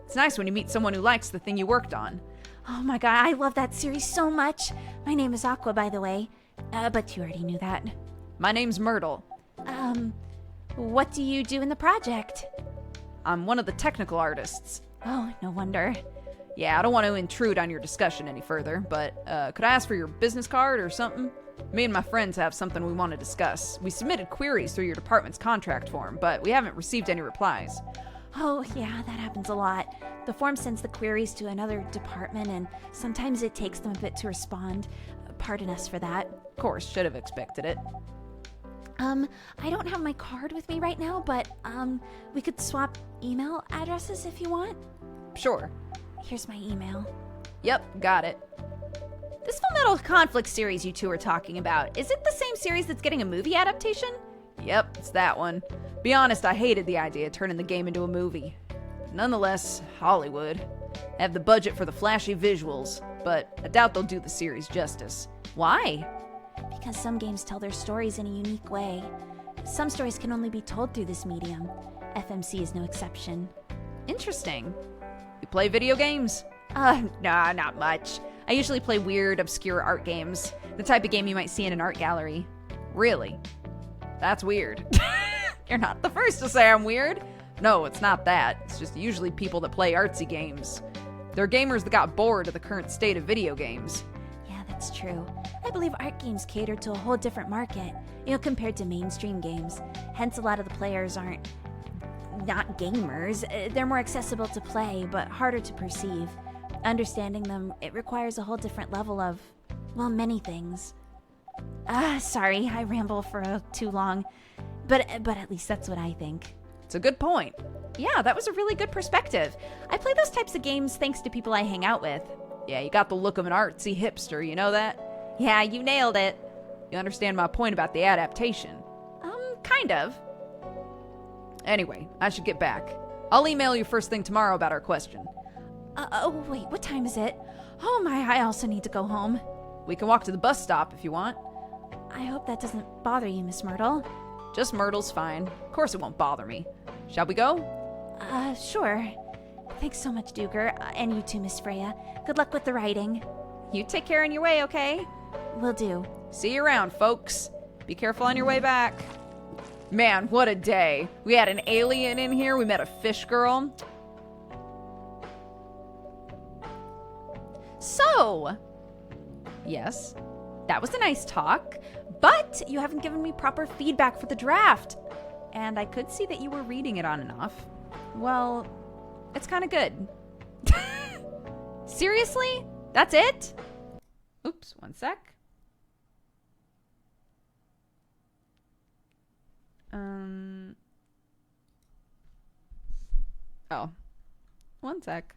It's nice when you meet someone who likes the thing you worked on. Oh my god, I love that series so much. My name is Aqua, by the way. But you already knew that. My name's Myrtle. What do you do in the project? I'm one of the technical artists. Oh, no wonder. Yeah, I don't want to intrude on your discussion any further, but could I ask for your business card or something? Me and my friends have something we want to discuss. We submitted queries through your department's contract form, but we haven't received any replies. Oh, yeah, that happens a lot. The form sends the queries to another department, and sometimes it takes them a bit to respond. Pardon us for that. Of course, should have expected it. I don't have my card with me right now, but, we could swap email addresses if you want. Sure. Here's my email. Yep, got it. This Full Metal Conflict series you two are talking about, is it the same series that's getting a movie adaptation? Yep, it's that one. Be honest, I hated the idea of turning the game into a movie. Nonetheless, Hollywood. They have the budget for the flashy visuals, but I doubt they'll do the series justice. Why? Because some games tell their stories in a unique way. Some stories can only be told through this medium. FMC is no exception. Interesting. You play video games? Nah, not much. I usually play weird, obscure art games. The type of game you might see in an art gallery. Really? That's weird. You're not the first to say I'm weird. No, it's not that. It's just usually people that play artsy games. They're gamers that got bored of the current state of video games. Yeah, that's true. I believe art games cater to a whole different market, compared to mainstream games. Hence, a lot of the players aren't not gamers. They're more accessible to play, but harder to perceive. Understanding them, it requires a whole different level of, well, many things. Sorry, I ramble for too long. But at least that's what I think. It's a good point. Yeah, that was a really good perspective. I play those types of games thanks to people I hang out with. Yeah, you got the look of an artsy hipster, you know that? Yeah, you nailed it. You understand my point about the adaptation? Kind of. Anyway, I should get back. I'll email you first thing tomorrow about our question. Oh, wait, what time is it? Oh my, I also need to go home. We can walk to the bus stop if you want. I hope that doesn't bother you, Miss Myrtle. Just Myrtle's fine. Of course it won't bother me. Shall we go? Sure. Thanks so much, Duger. And you too, Miss Freya. Good luck with the writing. You take care on your way, okay? Will do. See you around, folks. Be careful on your way back. Man, what a day. We had an alien in here. We met a fish girl. So, Yes? that was a nice talk, but you haven't given me proper feedback for the draft. And I could see that you were reading it on and off. Well, it's kind of good. Seriously? That's it? Oops, one sec. Oh. One sec.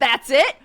That's it?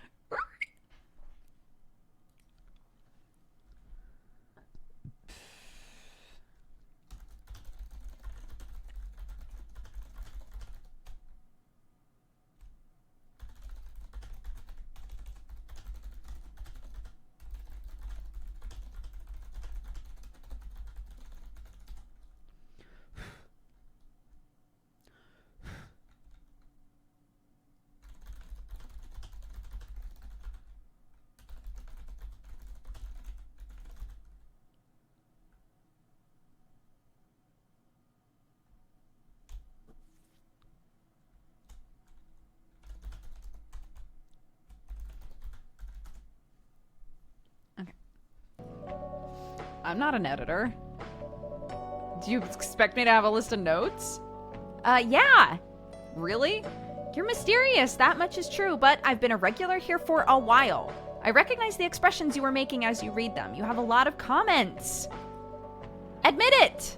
I'm not an editor. Do you expect me to have a list of notes? Yeah. Really? You're mysterious, that much is true, but I've been a regular here for a while. I recognize the expressions you were making as you read them. You have a lot of comments. Admit it!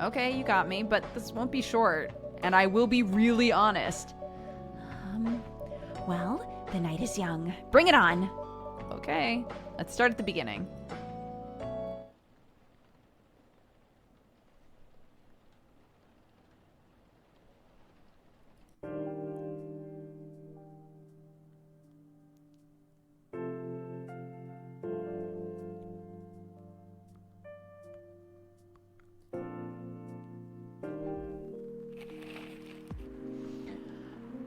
Okay, you got me, but this won't be short. And I will be really honest. Well, the night is young. Bring it on. Okay, let's start at the beginning.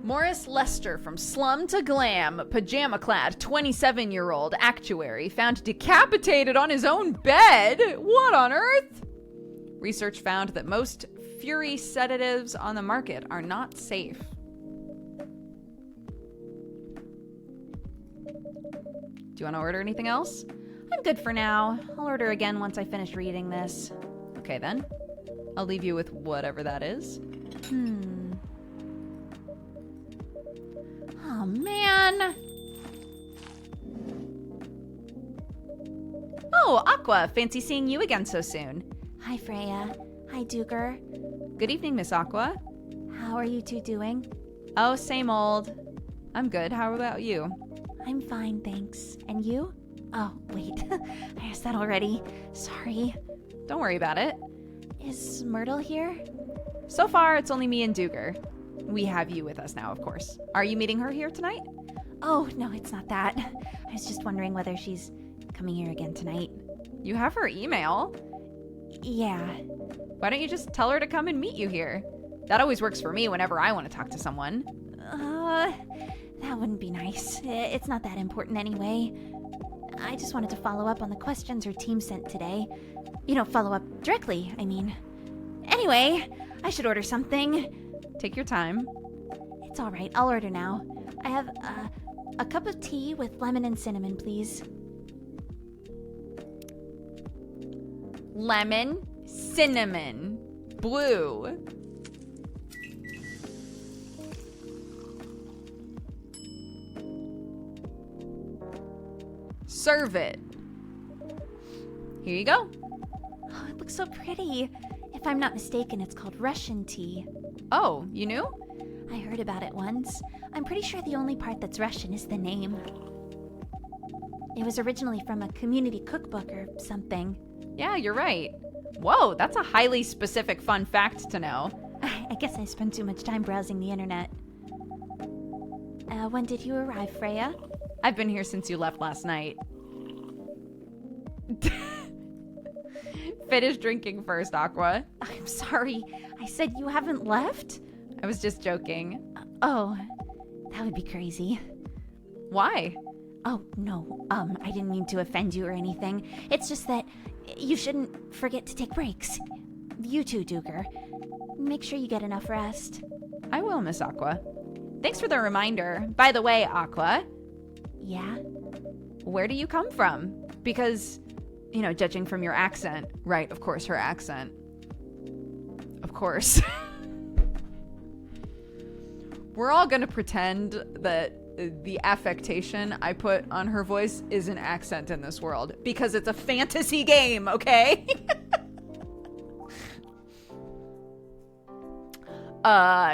Morris Lester from Slum to Glam, pajama-clad 27-year-old actuary found decapitated on his own bed? What on earth? Research found that most Fury sedatives on the market are not safe. Do you want to order anything else? I'm good for now. I'll order again once I finish reading this. Okay then. I'll leave you with whatever that is. Oh, man. Oh, Aqua, fancy seeing you again so soon. Hi, Freya. Hi, Duger. Good evening, Miss Aqua. How are you two doing? Oh, same old. I'm good. How about you? I'm fine, thanks. And you? Oh, wait. I asked that already. Sorry. Don't worry about it. Is Myrtle here? So far, it's only me and Duger. We have you with us now, of course. Are you meeting her here tonight? Oh, no, it's not that. I was just wondering whether she's coming here again tonight. You have her email. Yeah. Why don't you just tell her to come and meet you here? That always works for me whenever I want to talk to someone. That wouldn't be nice. It's not that important anyway. I just wanted to follow up on the questions her team sent today. You know, follow up directly, I mean. Anyway, I should order something. Take your time. It's all right. I'll order now. I have a cup of tea with lemon and cinnamon, please. Lemon, cinnamon, blue. Serve it. Here you go. Oh, it looks so pretty. If I'm not mistaken, it's called Russian tea. Oh, you knew? I heard about it once. I'm pretty sure the only part that's Russian is the name. It was originally from a community cookbook or something. Yeah, you're right. Whoa, that's a highly specific fun fact to know. I guess I spend too much time browsing the internet. When did you arrive, Freya? I've been here since you left last night. Finish drinking first, Aqua. I'm sorry. I said you haven't left? I was just joking. Oh, that would be crazy. Why? Oh, no. I didn't mean to offend you or anything. It's just that you shouldn't forget to take breaks. You too, Duger. Make sure you get enough rest. I will, Miss Aqua. Thanks for the reminder. By the way, Aqua. Yeah? Where do you come from? Because, you know, judging from your accent. Right, of course, her accent. Of course. We're all gonna pretend that the affectation I put on her voice is an accent in this world. Because it's a fantasy game, okay?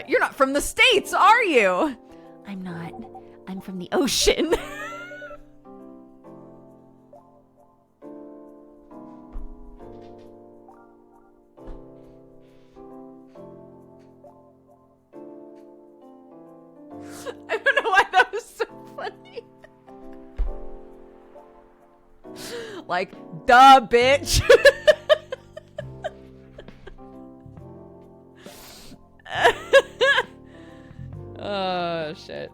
You're not from the States, are you? I'm not. I'm from the ocean. I don't know why that was so funny. Like, duh, bitch. Oh, shit.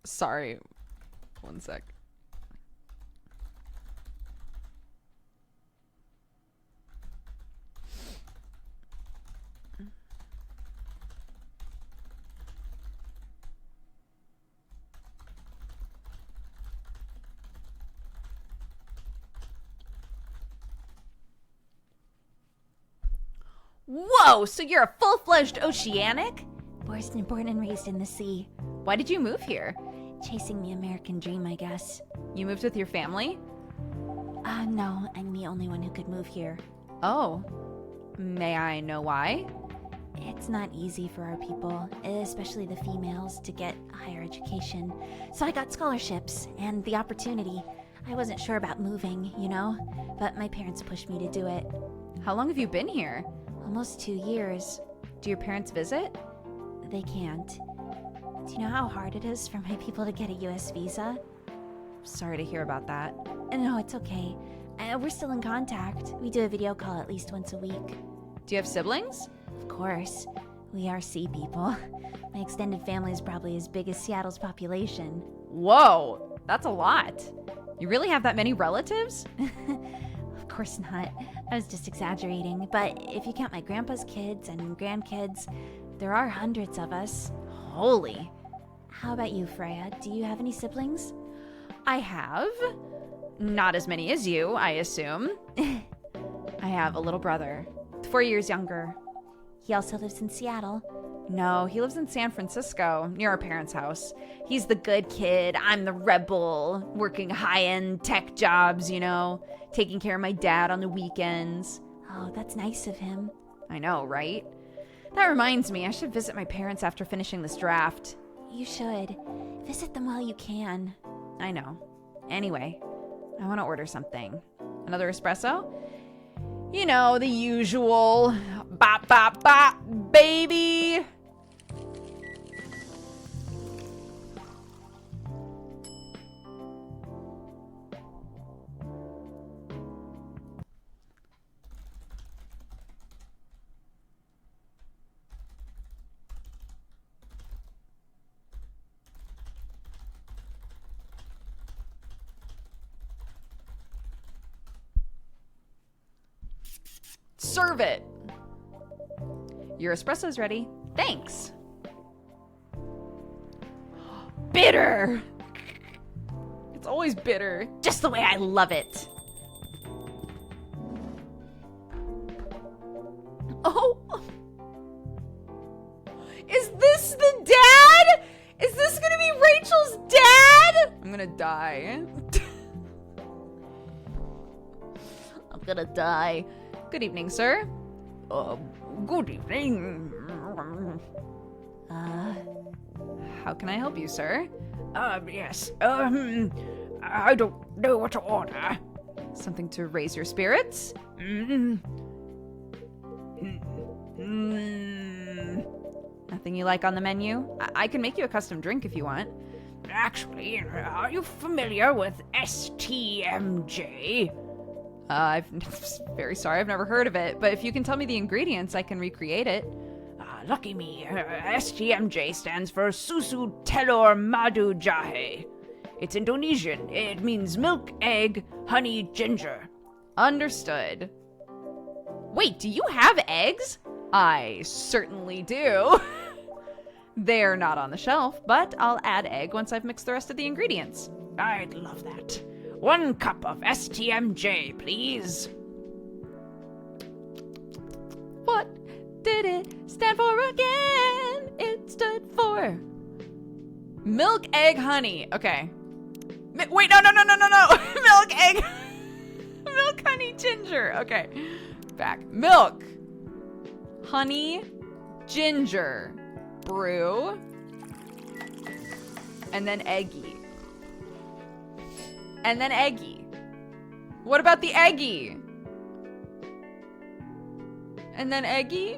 Sorry. One sec. Whoa, so you're a full-fledged oceanic? Born and raised in the sea. Why did you move here? Chasing the American dream, I guess. You moved with your family? No, I'm the only one who could move here. Oh. May I know why? It's not easy for our people, especially the females, to get higher education. So I got scholarships and the opportunity. I wasn't sure about moving, you know, but my parents pushed me to do it. How long have you been here? Almost 2 years. Do your parents visit? They can't. Do you know how hard it is for my people to get a US visa? Sorry to hear about that. No, it's okay. We're still in contact. We do a video call at least once a week. Do you have siblings? Of course. We are sea people. My extended family is probably as big as Seattle's population. Whoa, that's a lot. You really have that many relatives? Of course not. I was just exaggerating. But if you count my grandpa's kids and grandkids, there are hundreds of us. Holy. How about you, Freya? Do you have any siblings? I have. Not as many as you, I assume. I have a little brother, 4 years younger. He also lives in Seattle. No, he lives in San Francisco, near our parents' house. He's the good kid. I'm the rebel, working high-end tech jobs, you know, taking care of my dad on the weekends. Oh, that's nice of him. I know, right? That reminds me, I should visit my parents after finishing this draft. You should. Visit them while you can. I know. Anyway, I want to order something. Another espresso? You know, the usual. Bop, bop, bop, baby! Serve it. Your espresso's ready. Thanks. Bitter. It's always bitter. Just the way I love it. Oh. Is this the dad? Is this gonna be Rachel's dad? I'm gonna die. I'm gonna die. Good evening, sir. Good evening. How can I help you, sir? Yes. I don't know what to order. Something to raise your spirits? Nothing you like on the menu? I can make you a custom drink if you want. Actually, are you familiar with STMJ? I'm very sorry, I've never heard of it, but if you can tell me the ingredients, I can recreate it. Lucky me. STMJ stands for Susu Telur Madu Jahe. It's Indonesian. It means milk, egg, honey, ginger. Understood. Wait, do you have eggs? I certainly do. They're not on the shelf, but I'll add egg once I've mixed the rest of the ingredients. I'd love that. 1 cup of STMJ, please. What did it stand for again? It stood for milk, egg, honey. Okay. Wait, no. Milk, egg, milk, honey, ginger. Okay. Back. Milk, honey, ginger, brew, and then eggy. And then eggy. What about the eggy? And then eggy?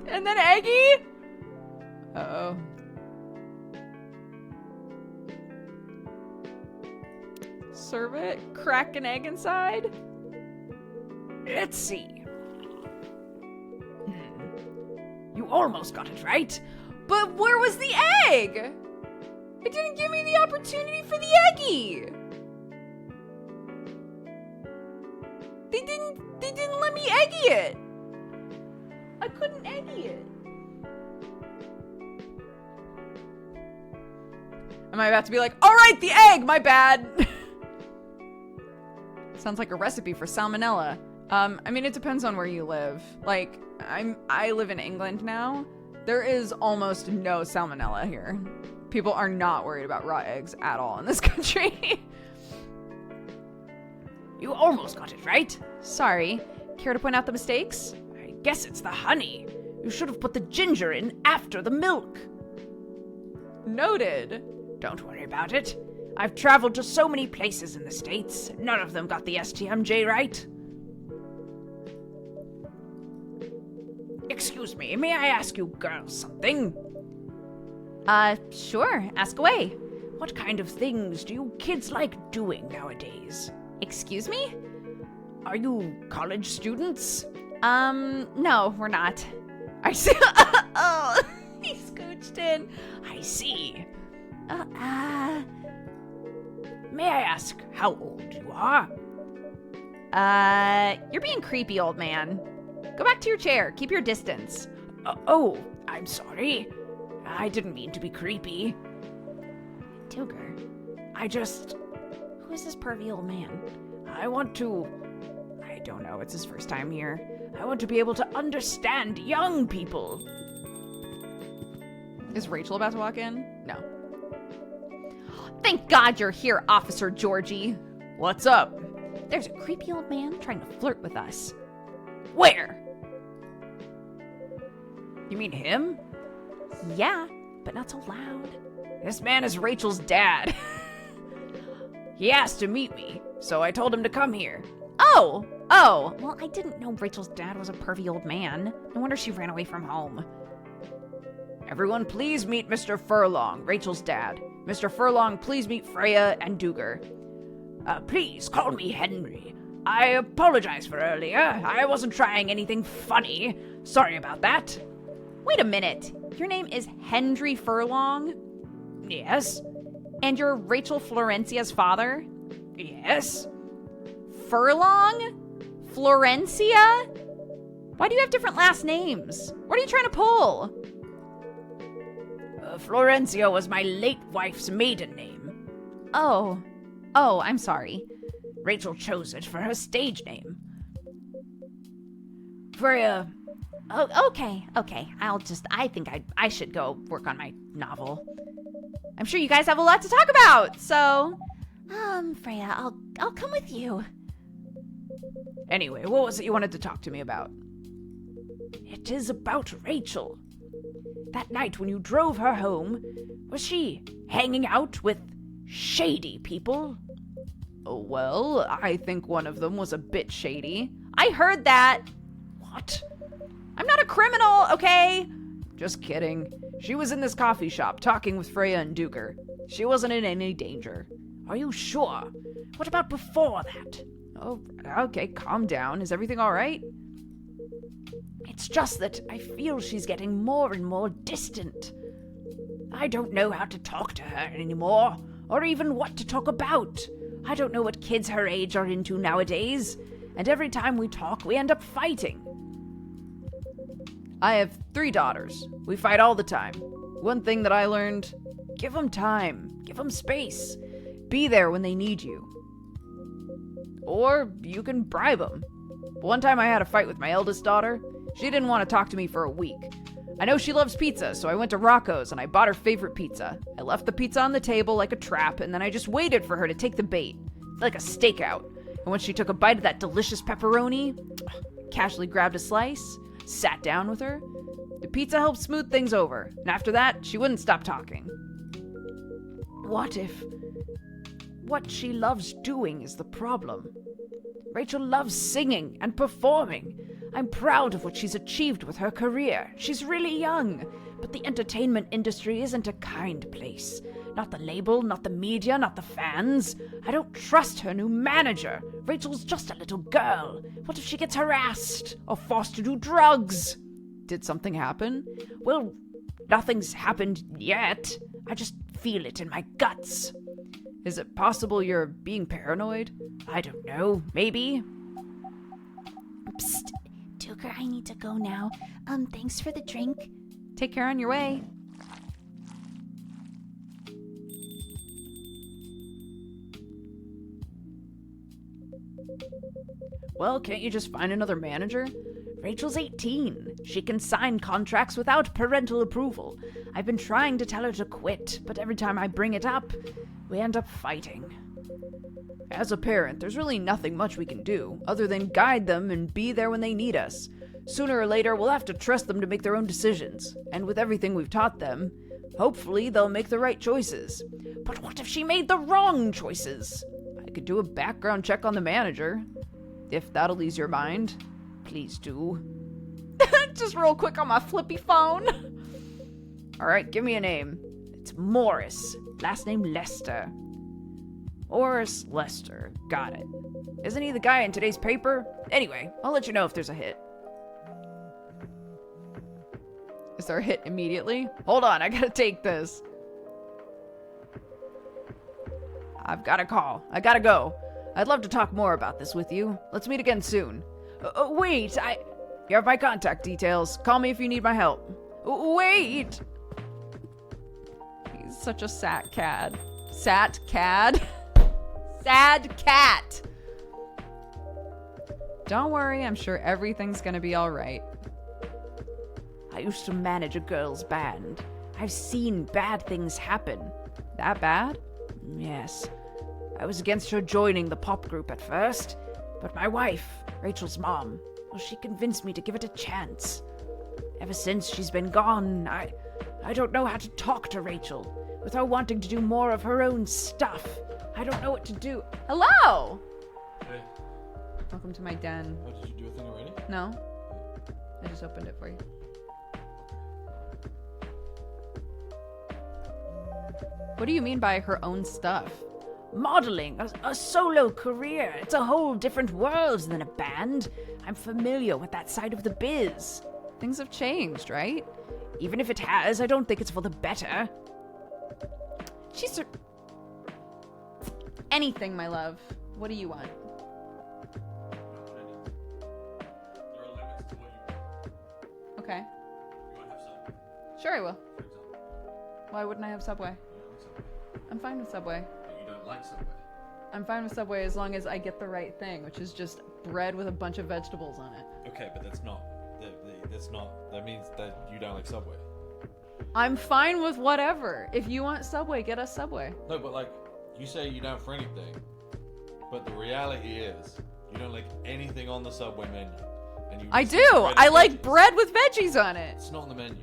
And then eggy? Uh-oh. Serve it? Crack an egg inside? Let's see. You almost got it right. But where was the egg? It didn't give me the opportunity for the eggy. They didn't let me eggy it. I couldn't eggy it. Am I about to be like, all right, the egg, my bad. Sounds like a recipe for salmonella. I mean, it depends on where you live. Like, I live in England now. There is almost no salmonella here. People are not worried about raw eggs at all in this country. You almost got it right. Sorry. Care to point out the mistakes? I guess it's the honey. You should have put the ginger in after the milk. Noted. Don't worry about it. I've traveled to so many places in the States. None of them got the STMJ right. Excuse me, may I ask you girls something? Sure. Ask away. What kind of things do you kids like doing nowadays? Excuse me? Are you college students? No, we're not. I see. Oh, he scooched in. I see. May I ask how old you are? You're being creepy, old man. Go back to your chair. Keep your distance. Oh, I'm sorry. I didn't mean to be creepy. Tuger, I just... who is this pervy old man? I want to... I don't know, it's his first time here. I want to be able to understand young people. Is Rachel about to walk in? No. Thank God you're here, Officer Georgie. What's up? There's a creepy old man trying to flirt with us. Where? You mean him? Yeah, but not so loud. This man is Rachel's dad. He asked to meet me, so I told him to come here. Oh! Well, I didn't know Rachel's dad was a pervy old man. No wonder she ran away from home. Everyone, please meet Mr. Furlong, Rachel's dad. Mr. Furlong, please meet Freya and Duger. Please call me Henry. I apologize for earlier. I wasn't trying anything funny. Sorry about that. Wait a minute. Your name is Henry Furlong? Yes. And you're Rachel Florencia's father? Yes. Furlong? Florencia? Why do you have different last names? What are you trying to pull? Florencia was my late wife's maiden name. Oh, I'm sorry. Rachel chose it for her stage name. Freya. Oh, okay. I think I should go work on my novel. I'm sure you guys have a lot to talk about, so... Freya, I'll come with you. Anyway, what was it you wanted to talk to me about? It is about Rachel. That night when you drove her home, was she hanging out with shady people? Well, I think one of them was a bit shady. I heard that. What? I'm not a criminal, okay? Just kidding. She was in this coffee shop talking with Freya and Duger. She wasn't in any danger. Are you sure? What about before that? Oh, okay, calm down. Is everything all right? It's just that I feel she's getting more and more distant. I don't know how to talk to her anymore, or even what to talk about. I don't know what kids her age are into nowadays, and every time we talk, we end up fighting. I have 3 daughters. We fight all the time. One thing that I learned, give them time, give them space. Be there when they need you. Or you can bribe them. One time I had a fight with my eldest daughter. She didn't want to talk to me for a week. I know she loves pizza, so I went to Rocco's and I bought her favorite pizza. I left the pizza on the table like a trap, and then I just waited for her to take the bait, like a stakeout. And when she took a bite of that delicious pepperoni, casually grabbed a slice, sat down with her. The pizza helped smooth things over, and after that, she wouldn't stop talking. What if what she loves doing is the problem? Rachel loves singing and performing. I'm proud of what she's achieved with her career. She's really young, but the entertainment industry isn't a kind place. Not the label, not the media, not the fans. I don't trust her new manager. Rachel's just a little girl. What if she gets harassed or forced to do drugs? Did something happen? Well, nothing's happened yet. I just feel it in my guts. Is it possible you're being paranoid? I don't know. Maybe. Psst. Tuger, I need to go now. Thanks for the drink. Take care on your way. Well, can't you just find another manager? Rachel's 18. She can sign contracts without parental approval. I've been trying to tell her to quit, but every time I bring it up, we end up fighting. As a parent, there's really nothing much we can do, other than guide them and be there when they need us. Sooner or later, we'll have to trust them to make their own decisions. And with everything we've taught them, hopefully they'll make the right choices. But what if she made the wrong choices? I could do a background check on the manager. If that'll ease your mind, please do. Just real quick on my flippy phone. Alright, give me a name. It's Morris. Last name Lester. Morris Lester. Got it. Isn't he the guy in today's paper? Anyway, I'll let you know if there's a hit. Is there a hit immediately? Hold on, I gotta take this. I've got a call. I gotta go. I'd love to talk more about this with you. Let's meet again soon. Wait, You have my contact details. Call me if you need my help. Wait! He's such a sat cad. Sat cad? Sad cat! Don't worry, I'm sure everything's gonna be alright. I used to manage a girls' band. I've seen bad things happen. That bad? Yes. I was against her joining the pop group at first, but my wife, Rachel's mom, well, she convinced me to give it a chance. Ever since she's been gone, I don't know how to talk to Rachel. With her wanting to do more of her own stuff, I don't know what to do. Hello! Hey. Welcome to my den. Oh, did you do a thing already? No? I just opened it for you. What do you mean by her own stuff? Modeling, a solo career. It's a whole different world than a band. I'm familiar with that side of the biz. Things have changed, right? Even if it has, I don't think it's for the better. She's anything, my love. What do you want? There are limits to what you want. Okay. You want to have Subway, Sure, I will. for example. Why wouldn't I have Subway? You don't like Subway. I'm fine with Subway. But you don't like Subway. I'm fine with Subway as long as I get the right thing, which is just bread with a bunch of vegetables on it. Okay, but that's not. That means that you don't like Subway. I'm fine with whatever. If you want Subway, get us Subway. No, but like, you say you don't for anything, but the reality is you don't like anything on the Subway menu. And you I just do. eat bread I and like veggies. bread with veggies on it. It's not on the menu.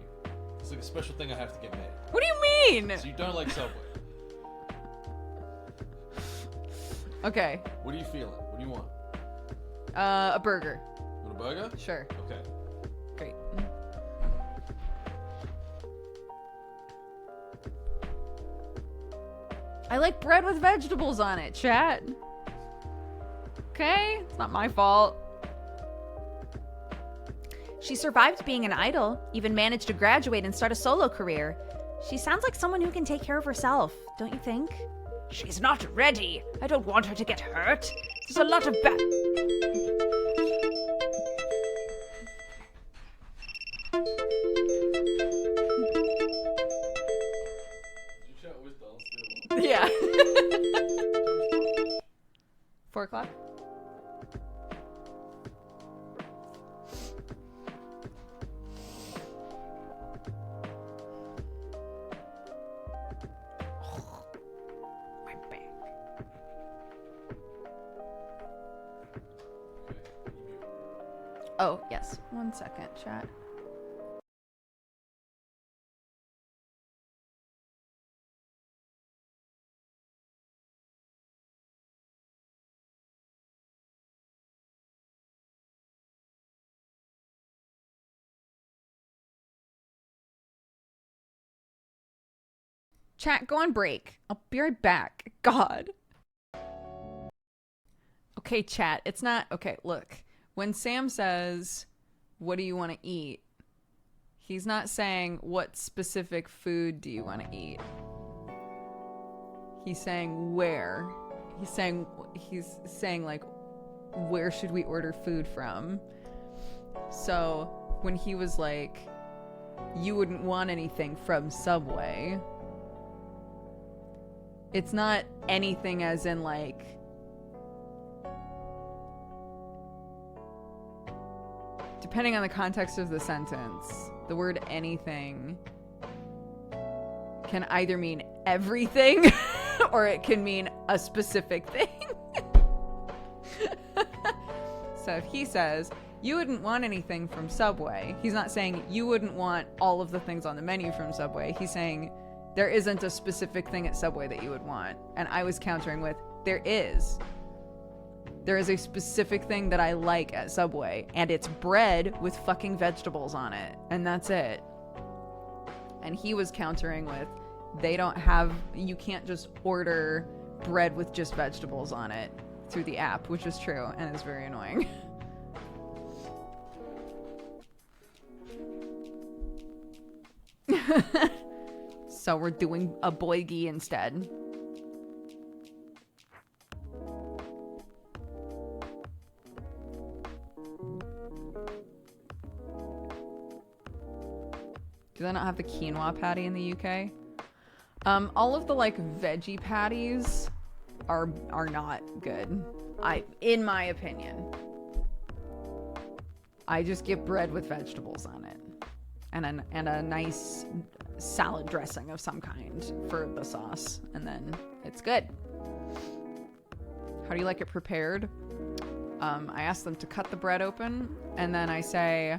It's like a special thing I have to get made. What do you mean? So you don't like Subway. Okay. What are you feeling? What do you want? A burger. You want a burger? Sure. Okay. Great. I like bread with vegetables on it, chat. Okay? It's not my fault. She survived being an idol, even managed to graduate and start a solo career. She sounds like someone who can take care of herself, don't you think? She's not ready. I don't want her to get hurt. There's a lot of bad... Did you chat with Dance? Yeah. 4 o'clock? My back. Oh, yes. 1 second, chat. Chat, go on break. I'll be right back. God. Okay, chat. It's not... Okay, look. When Sam says, what do you want to eat? He's not saying, what specific food do you want to eat? He's saying, where? He's saying, like, where should we order food from? So, when he was like, you wouldn't want anything from Subway... It's not anything as in, like, Depending on the context of the sentence, the word anything can either mean everything or it can mean a specific thing. So if he says, you wouldn't want anything from Subway, he's not saying you wouldn't want all of the things on the menu from Subway. He's saying there isn't a specific thing at Subway that you would want. And I was countering with, there is. There is a specific thing that I like at Subway, and it's bread with fucking vegetables on it. And that's it. And he was countering with, you can't just order bread with just vegetables on it through the app, which is true and is very annoying. So we're doing a boygie instead. Do they not have the quinoa patty in the UK? All of the like veggie patties are not good. In my opinion. I just get bread with vegetables on it. And a nice salad dressing of some kind for the sauce. And then it's good. How do you like it prepared? I ask them to cut the bread open, and then I say,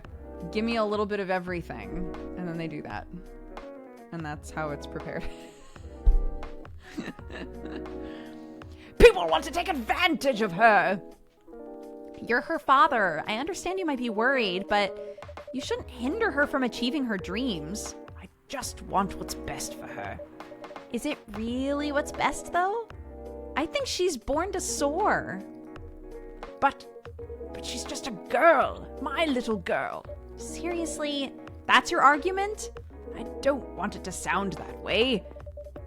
give me a little bit of everything. And then they do that. And that's how it's prepared. People want to take advantage of her. You're her father. I understand you might be worried, but you shouldn't hinder her from achieving her dreams. I just want what's best for her. Is it really what's best, though? I think she's born to soar. But she's just a girl. My little girl. Seriously? That's your argument? I don't want it to sound that way.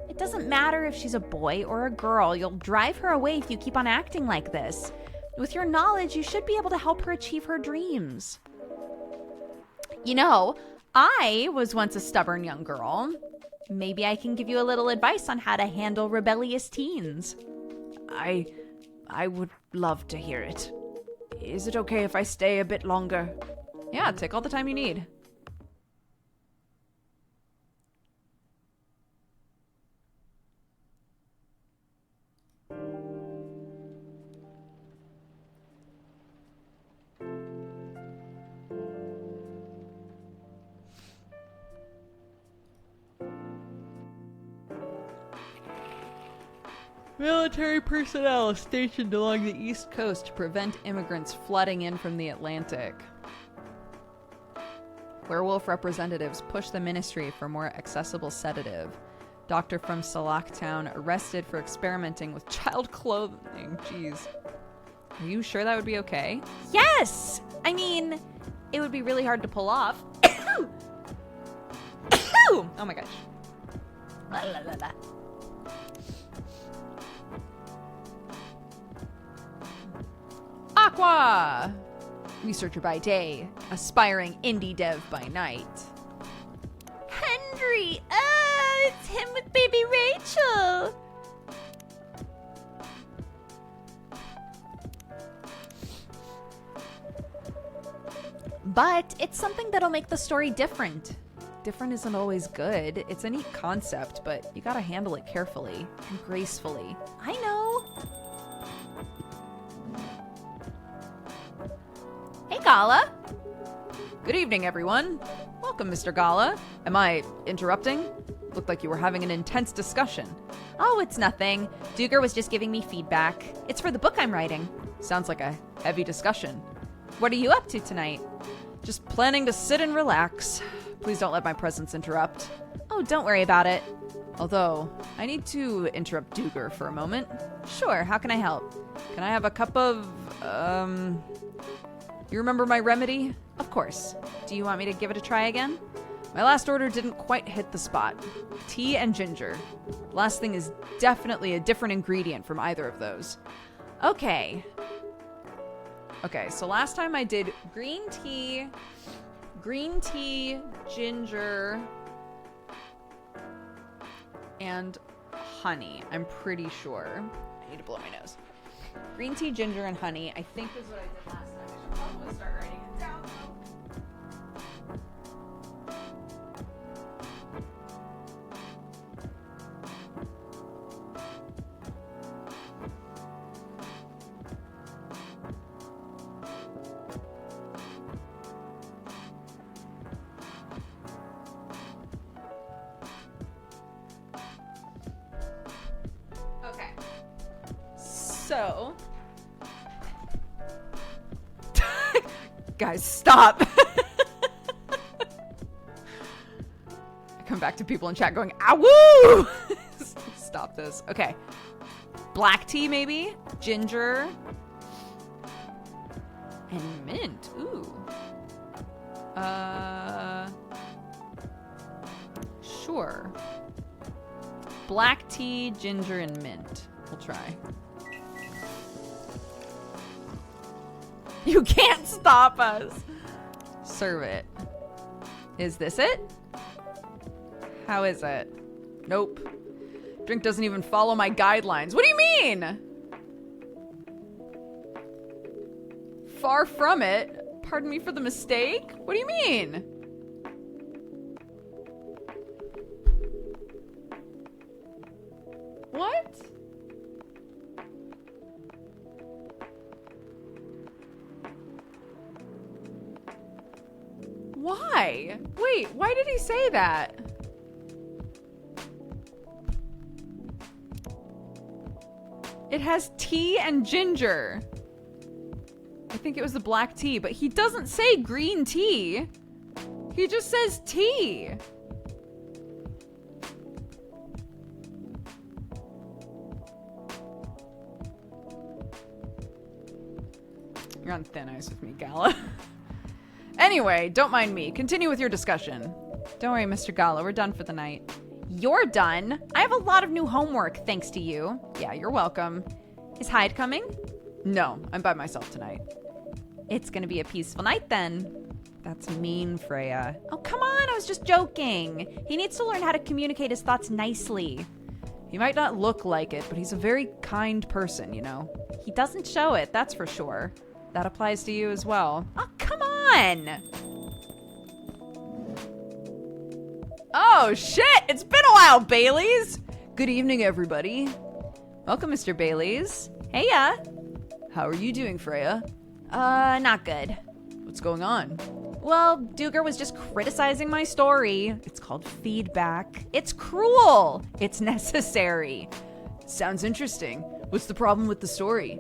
It doesn't matter if she's a boy or a girl. You'll drive her away if you keep on acting like this. With your knowledge, you should be able to help her achieve her dreams. You know, I was once a stubborn young girl. Maybe I can give you a little advice on how to handle rebellious teens. I would love to hear it. Is it okay if I stay a bit longer? Yeah, take all the time you need. Military personnel stationed along the East Coast to prevent immigrants flooding in from the Atlantic. Werewolf representatives push the ministry for more accessible sedative. Doctor from Salaktown arrested for experimenting with child clothing. Jeez. Are you sure that would be okay? Yes! I mean, it would be really hard to pull off. Oh my gosh. La, la, la, la. Aqua! Researcher by day, aspiring indie dev by night. Henry! It's him with baby Rachel! But it's something that'll make the story different. Different isn't always good. It's a neat concept, but you gotta handle it carefully and gracefully. I know. Hey, Gala. Good evening, everyone. Welcome, Mr. Gala. Am I interrupting? Looked like you were having an intense discussion. Oh, it's nothing. Duger was just giving me feedback. It's for the book I'm writing. Sounds like a heavy discussion. What are you up to tonight? Just planning to sit and relax. Please don't let my presence interrupt. Oh, don't worry about it. Although, I need to interrupt Duger for a moment. Sure, how can I help? Can I have a cup of, You remember my remedy? Of course. Do you want me to give it a try again? My last order didn't quite hit the spot. Tea and ginger. Last thing is definitely a different ingredient from either of those. Okay, so last time I did green tea, ginger, and honey, I'm pretty sure. I need to blow my nose. Green tea, ginger, and honey, I think is what I did last time. I should probably start writing it down though. So... Guys, stop! I come back to people in chat going, "Ah, woo!" Stop this. Okay. Black tea, maybe? Ginger. And mint. Ooh. Sure. Black tea, ginger, and mint. We'll try. You can't stop us. Serve it. Is this it? How is it? Nope. Drink doesn't even follow my guidelines. What do you mean? Far from it. Pardon me for the mistake? What do you mean? What? Why? Wait, why did he say that? It has tea and ginger. I think it was the black tea, but he doesn't say green tea. He just says tea. You're on thin ice with me, Gala. Anyway, don't mind me. Continue with your discussion. Don't worry, Mr. Gala. We're done for the night. You're done? I have a lot of new homework, thanks to you. Yeah, you're welcome. Is Hyde coming? No, I'm by myself tonight. It's gonna be a peaceful night then. That's mean, Freya. Oh, come on. I was just joking. He needs to learn how to communicate his thoughts nicely. He might not look like it, but he's a very kind person, you know? He doesn't show it, that's for sure. That applies to you as well. Oh, come on! Oh, shit! It's been a while, Baileys! Good evening, everybody. Welcome, Mr. Baileys. Heya. How are you doing, Freya? Not good. What's going on? Well, Duger was just criticizing my story. It's called feedback. It's cruel. It's necessary. Sounds interesting. What's the problem with the story?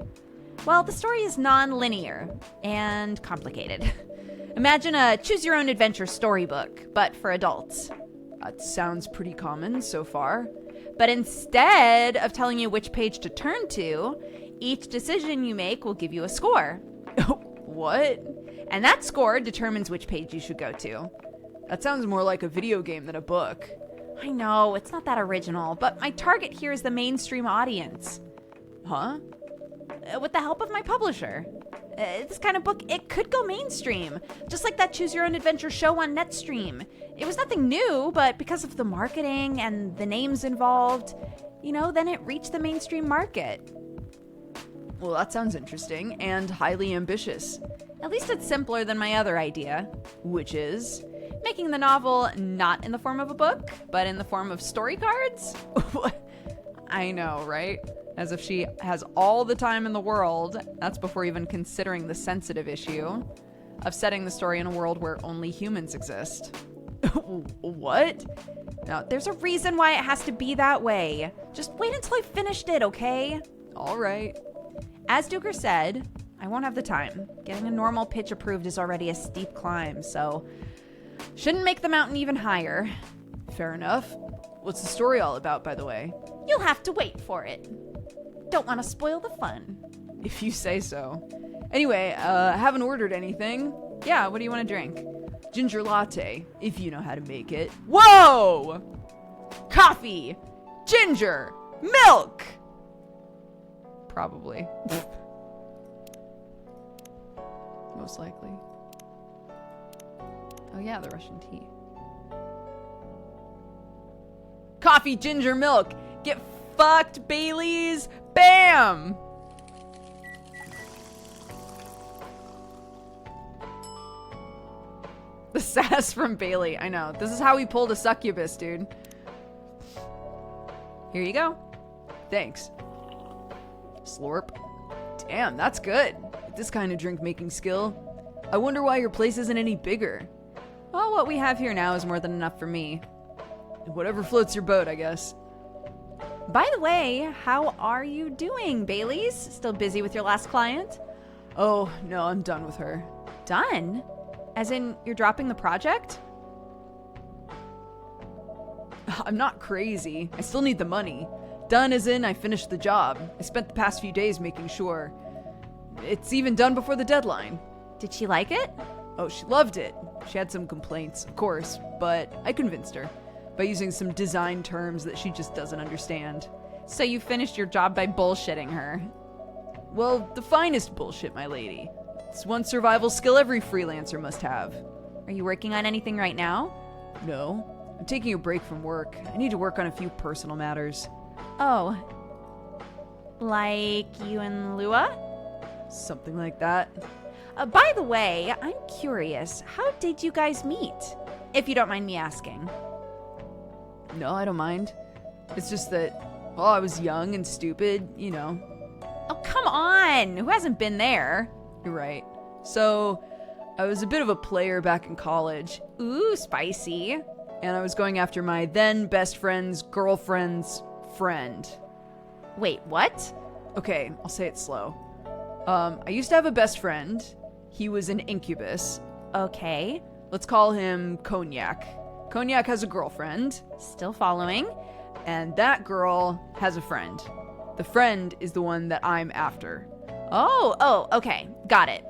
Well, the story is non-linear and complicated. Imagine a choose-your-own-adventure storybook, but for adults. That sounds pretty common so far. But instead of telling you which page to turn to, each decision you make will give you a score. What? And that score determines which page you should go to. That sounds more like a video game than a book. I know, it's not that original, but my target here is the mainstream audience. Huh? With the help of my publisher. This kind of book, it could go mainstream. Just like that Choose Your Own Adventure show on Netstream. It was nothing new, but because of the marketing and the names involved, then it reached the mainstream market. Well, that sounds interesting and highly ambitious. At least it's simpler than my other idea. Which is? Making the novel not in the form of a book, but in the form of story cards. I know, right? As if she has all the time in the world. That's before even considering the sensitive issue of setting the story in a world where only humans exist. What? Now, there's a reason why it has to be that way. Just wait until I finished it, okay? All right. As Duker said, I won't have the time. Getting a normal pitch approved is already a steep climb, so shouldn't make the mountain even higher. Fair enough. What's the story all about, by the way? You'll have to wait for it. Don't want to spoil the fun. If you say so. Anyway, haven't ordered anything. Yeah, what do you want to drink? Ginger latte, if you know how to make it. Whoa! Coffee! Ginger! Milk! Probably. Most likely. Oh yeah, the Russian tea. Coffee, ginger, milk! Get fucked, Baileys! Bam! The sass from Bailey. I know. This is how we pulled a succubus, dude. Here you go. Thanks. Slurp. Damn, that's good. With this kind of drink-making skill. I wonder why your place isn't any bigger. Well, what we have here now is more than enough for me. Whatever floats your boat, I guess. By the way, how are you doing, Bailey's? Still busy with your last client? Oh, no, I'm done with her. Done? As in, you're dropping the project? I'm not crazy. I still need the money. Done as in I finished the job. I spent the past few days making sure. It's even done before the deadline. Did she like it? Oh, she loved it. She had some complaints, of course, but I convinced her by using some design terms that she just doesn't understand. So you finished your job by bullshitting her. Well, the finest bullshit, my lady. It's one survival skill every freelancer must have. Are you working on anything right now? No. I'm taking a break from work. I need to work on a few personal matters. Oh. Like you and Lua? Something like that. By the way, I'm curious, how did you guys meet? If you don't mind me asking. No, I don't mind. It's just that, well, I was young and stupid, you know. Oh, come on! Who hasn't been there? You're right. So, I was a bit of a player back in college. Ooh, spicy. And I was going after my then best friend's girlfriend's friend. Wait, what? Okay, I'll say it slow. I used to have a best friend. He was an incubus. Okay. Let's call him Cognac. Cognac has a girlfriend. Still following. And that girl has a friend. The friend is the one that I'm after. Oh, okay. Got it.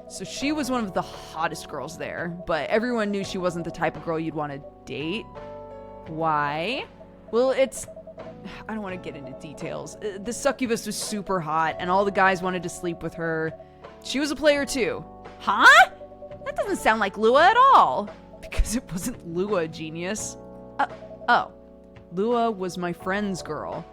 So she was one of the hottest girls there, but everyone knew she wasn't the type of girl you'd want to date. Why? Well, I don't want to get into details. The succubus was super hot, and all the guys wanted to sleep with her. She was a player too. Huh? That doesn't sound like Lua at all. Because it wasn't Lua, genius. Oh. Lua was my friend's girl.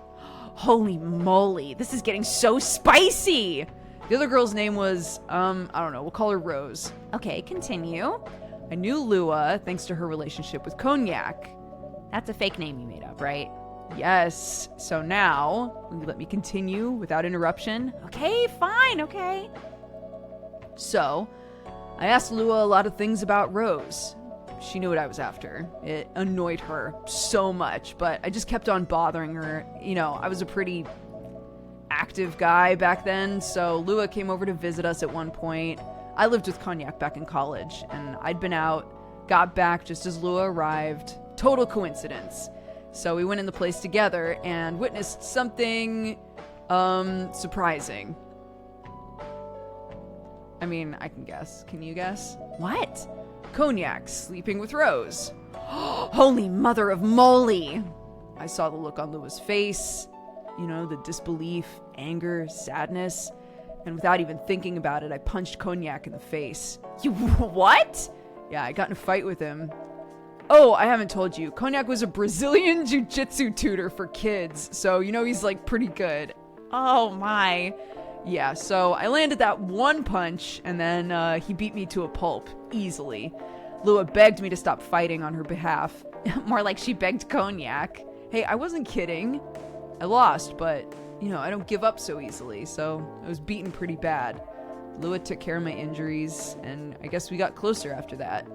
Holy moly, this is getting so spicy! The other girl's name was, I don't know, we'll call her Rose. Okay, continue. I knew Lua thanks to her relationship with Cognac. That's a fake name you made up, right? Yes. So now, will you let me continue without interruption? Okay, fine, okay. So, I asked Lua a lot of things about Rose. She knew what I was after. It annoyed her so much, but I just kept on bothering her. You know, I was a pretty active guy back then, so Lua came over to visit us at one point. I lived with Cognac back in college, and I'd been out, got back just as Lua arrived. Total coincidence. So we went in the place together and witnessed something, surprising. I mean, I can guess. Can you guess? What? Cognac sleeping with Rose. Holy mother of moly! I saw the look on Lua's face, you know, the disbelief, anger, sadness, and without even thinking about it, I punched Cognac in the face. You what? Yeah, I got in a fight with him. Oh, I haven't told you. Cognac was a Brazilian jiu-jitsu tutor for kids, so you know he's like pretty good. Oh my. Yeah, so I landed that one punch, and then he beat me to a pulp, easily. Lua begged me to stop fighting on her behalf. More like she begged Cognac. Hey, I wasn't kidding. I lost, but, you know, I don't give up so easily, so I was beaten pretty bad. Lua took care of my injuries, and I guess we got closer after that.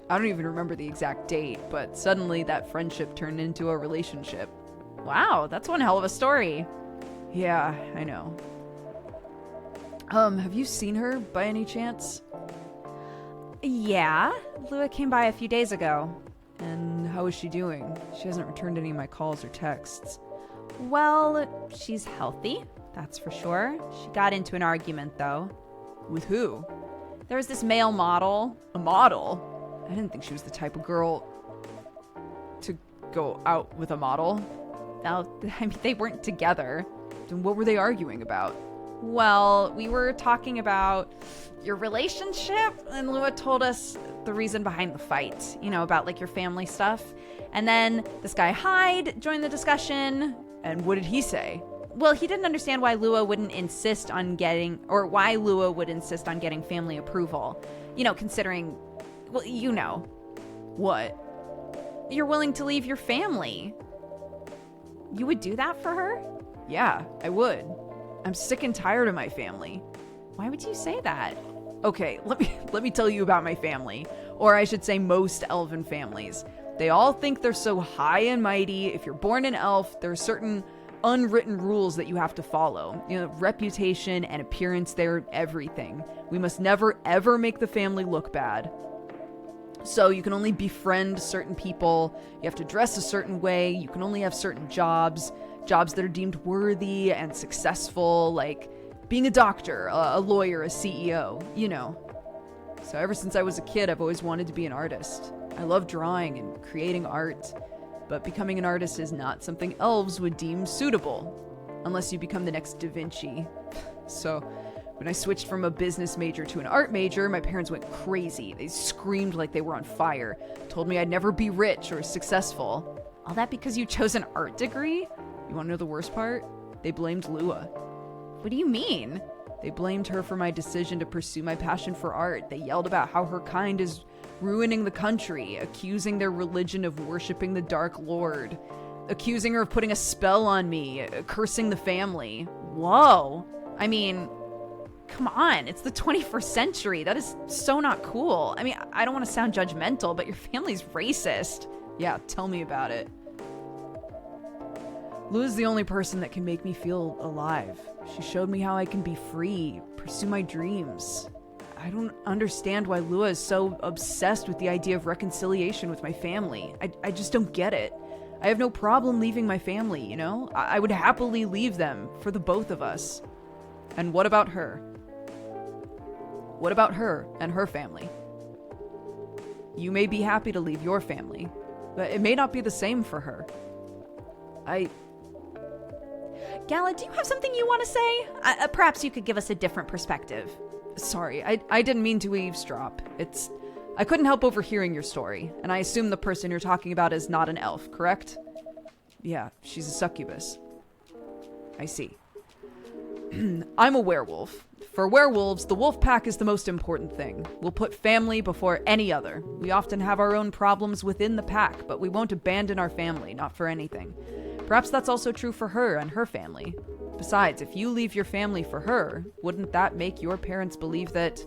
I don't even remember the exact date, but suddenly that friendship turned into a relationship. Wow, that's one hell of a story. Yeah, I know. Have you seen her by any chance? Yeah, Lua came by a few days ago. And how is she doing? She hasn't returned any of my calls or texts. Well, she's healthy, that's for sure. She got into an argument, though. With who? There was this male model. A model? I didn't think she was the type of girl to go out with a model. No, I mean, they weren't together. Then what were they arguing about? Well, we were talking about your relationship, and Lua told us the reason behind the fight, you know, about like your family stuff. And then this guy Hyde joined the discussion. And what did he say? Well, he didn't understand why Lua wouldn't insist on getting, or why Lua would insist on getting family approval. You know, considering, well, you know. What? You're willing to leave your family. You would do that for her? Yeah, I would. I'm sick and tired of my family. Why would you say that? Okay, let me tell you about my family. Or I should say most elven families. They all think they're so high and mighty. If you're born an elf, there are certain unwritten rules that you have to follow. You know, reputation and appearance, they're everything. We must never, ever make the family look bad. So you can only befriend certain people, you have to dress a certain way, you can only have certain jobs that are deemed worthy and successful, like being a doctor, a lawyer, a CEO, you know. So ever since I was a kid, I've always wanted to be an artist. I love drawing and creating art, but becoming an artist is not something elves would deem suitable, unless you become the next Da Vinci. So when I switched from a business major to an art major, my parents went crazy. They screamed like they were on fire, told me I'd never be rich or successful. All that because you chose an art degree? You want to know the worst part? They blamed Lua. What do you mean? They blamed her for my decision to pursue my passion for art. They yelled about how her kind is ruining the country, accusing their religion of worshiping the Dark Lord, accusing her of putting a spell on me, cursing the family. Whoa. I mean, come on, it's the 21st century. That is so not cool. I mean, I don't want to sound judgmental, but your family's racist. Yeah, tell me about it. Lua's the only person that can make me feel alive. She showed me how I can be free, pursue my dreams. I don't understand why Lua is so obsessed with the idea of reconciliation with my family. I just don't get it. I have no problem leaving my family, you know? I would happily leave them for the both of us. And what about her? What about her and her family? You may be happy to leave your family, but it may not be the same for her. Gala, do you have something you want to say? Perhaps you could give us a different perspective. Sorry, I didn't mean to eavesdrop. I couldn't help overhearing your story, and I assume the person you're talking about is not an elf, correct? Yeah, she's a succubus. I see. I'm a werewolf. For werewolves, the wolf pack is the most important thing. We'll put family before any other. We often have our own problems within the pack, but we won't abandon our family, not for anything. Perhaps that's also true for her and her family. Besides, if you leave your family for her, wouldn't that make your parents believe that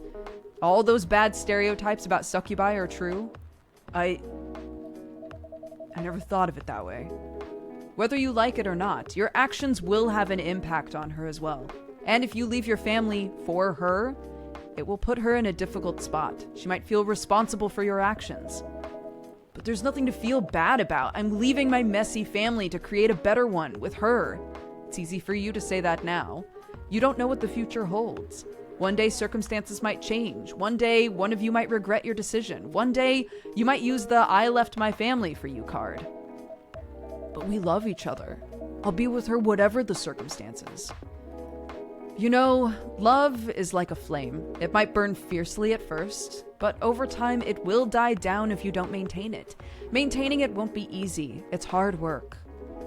all those bad stereotypes about succubi are true? I never thought of it that way. Whether you like it or not, your actions will have an impact on her as well. And if you leave your family for her, it will put her in a difficult spot. She might feel responsible for your actions. But there's nothing to feel bad about. I'm leaving my messy family to create a better one with her. It's easy for you to say that now. You don't know what the future holds. One day circumstances might change. One day one of you might regret your decision. One day you might use the I left my family for you card. But we love each other. I'll be with her whatever the circumstances. You know, love is like a flame. It might burn fiercely at first, but over time it will die down if you don't maintain it. Maintaining it won't be easy. It's hard work.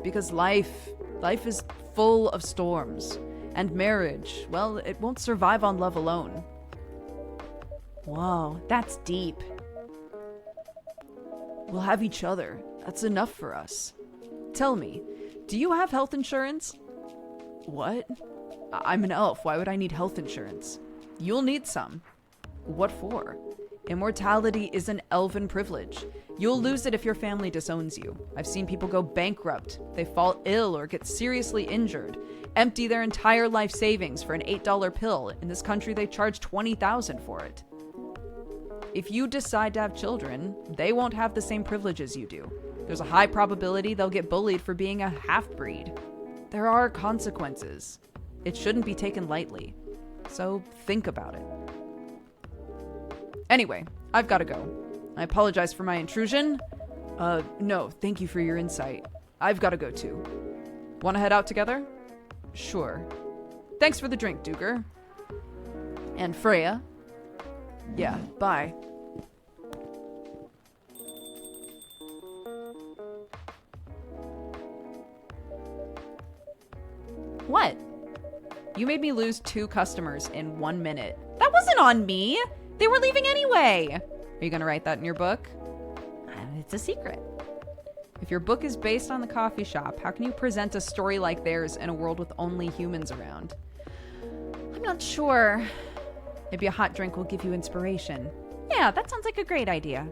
Because life is full of storms. And marriage, well, it won't survive on love alone. Whoa, that's deep. We'll have each other. That's enough for us. Tell me, do you have health insurance? What? I'm an elf. Why would I need health insurance? You'll need some. What for? Immortality is an elven privilege. You'll lose it if your family disowns you. I've seen people go bankrupt. They fall ill or get seriously injured. Empty their entire life savings for an $8 pill. In this country, they charge $20,000 for it. If you decide to have children, they won't have the same privileges you do. There's a high probability they'll get bullied for being a half-breed. There are consequences. It shouldn't be taken lightly. So think about it. Anyway, I've got to go. I apologize for my intrusion. No, thank you for your insight. I've got to go too. Want to head out together? Sure. Thanks for the drink, Duger. And Freya? Yeah, bye. What? You made me lose 2 customers in 1 minute. That wasn't on me. They were leaving anyway. Are you going to write that in your book? It's a secret. If your book is based on the coffee shop, how can you present a story like theirs in a world with only humans around? I'm not sure. Maybe a hot drink will give you inspiration. Yeah, that sounds like a great idea.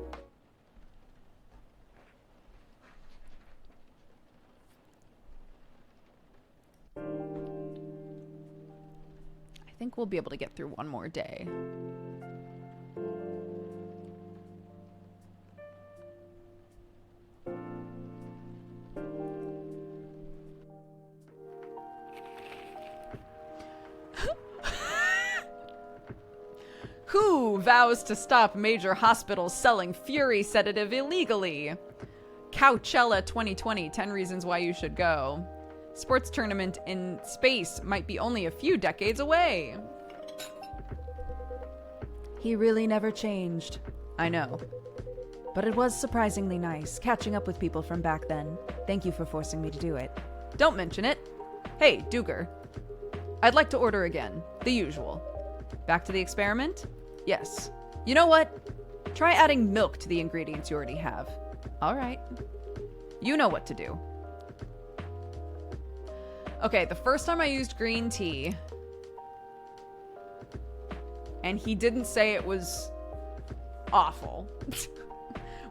think we'll be able to get through one more day. Who vows to stop major hospitals selling Fury sedative illegally? Coachella 2020, 10 reasons why you should go. Sports tournament in space might be only a few decades away. He really never changed. I know. But it was surprisingly nice, catching up with people from back then. Thank you for forcing me to do it. Don't mention it. Hey, Duger. I'd like to order again. The usual. Back to the experiment? Yes. You know what? Try adding milk to the ingredients you already have. All right. You know what to do. Okay, the first time I used green tea, and he didn't say it was awful.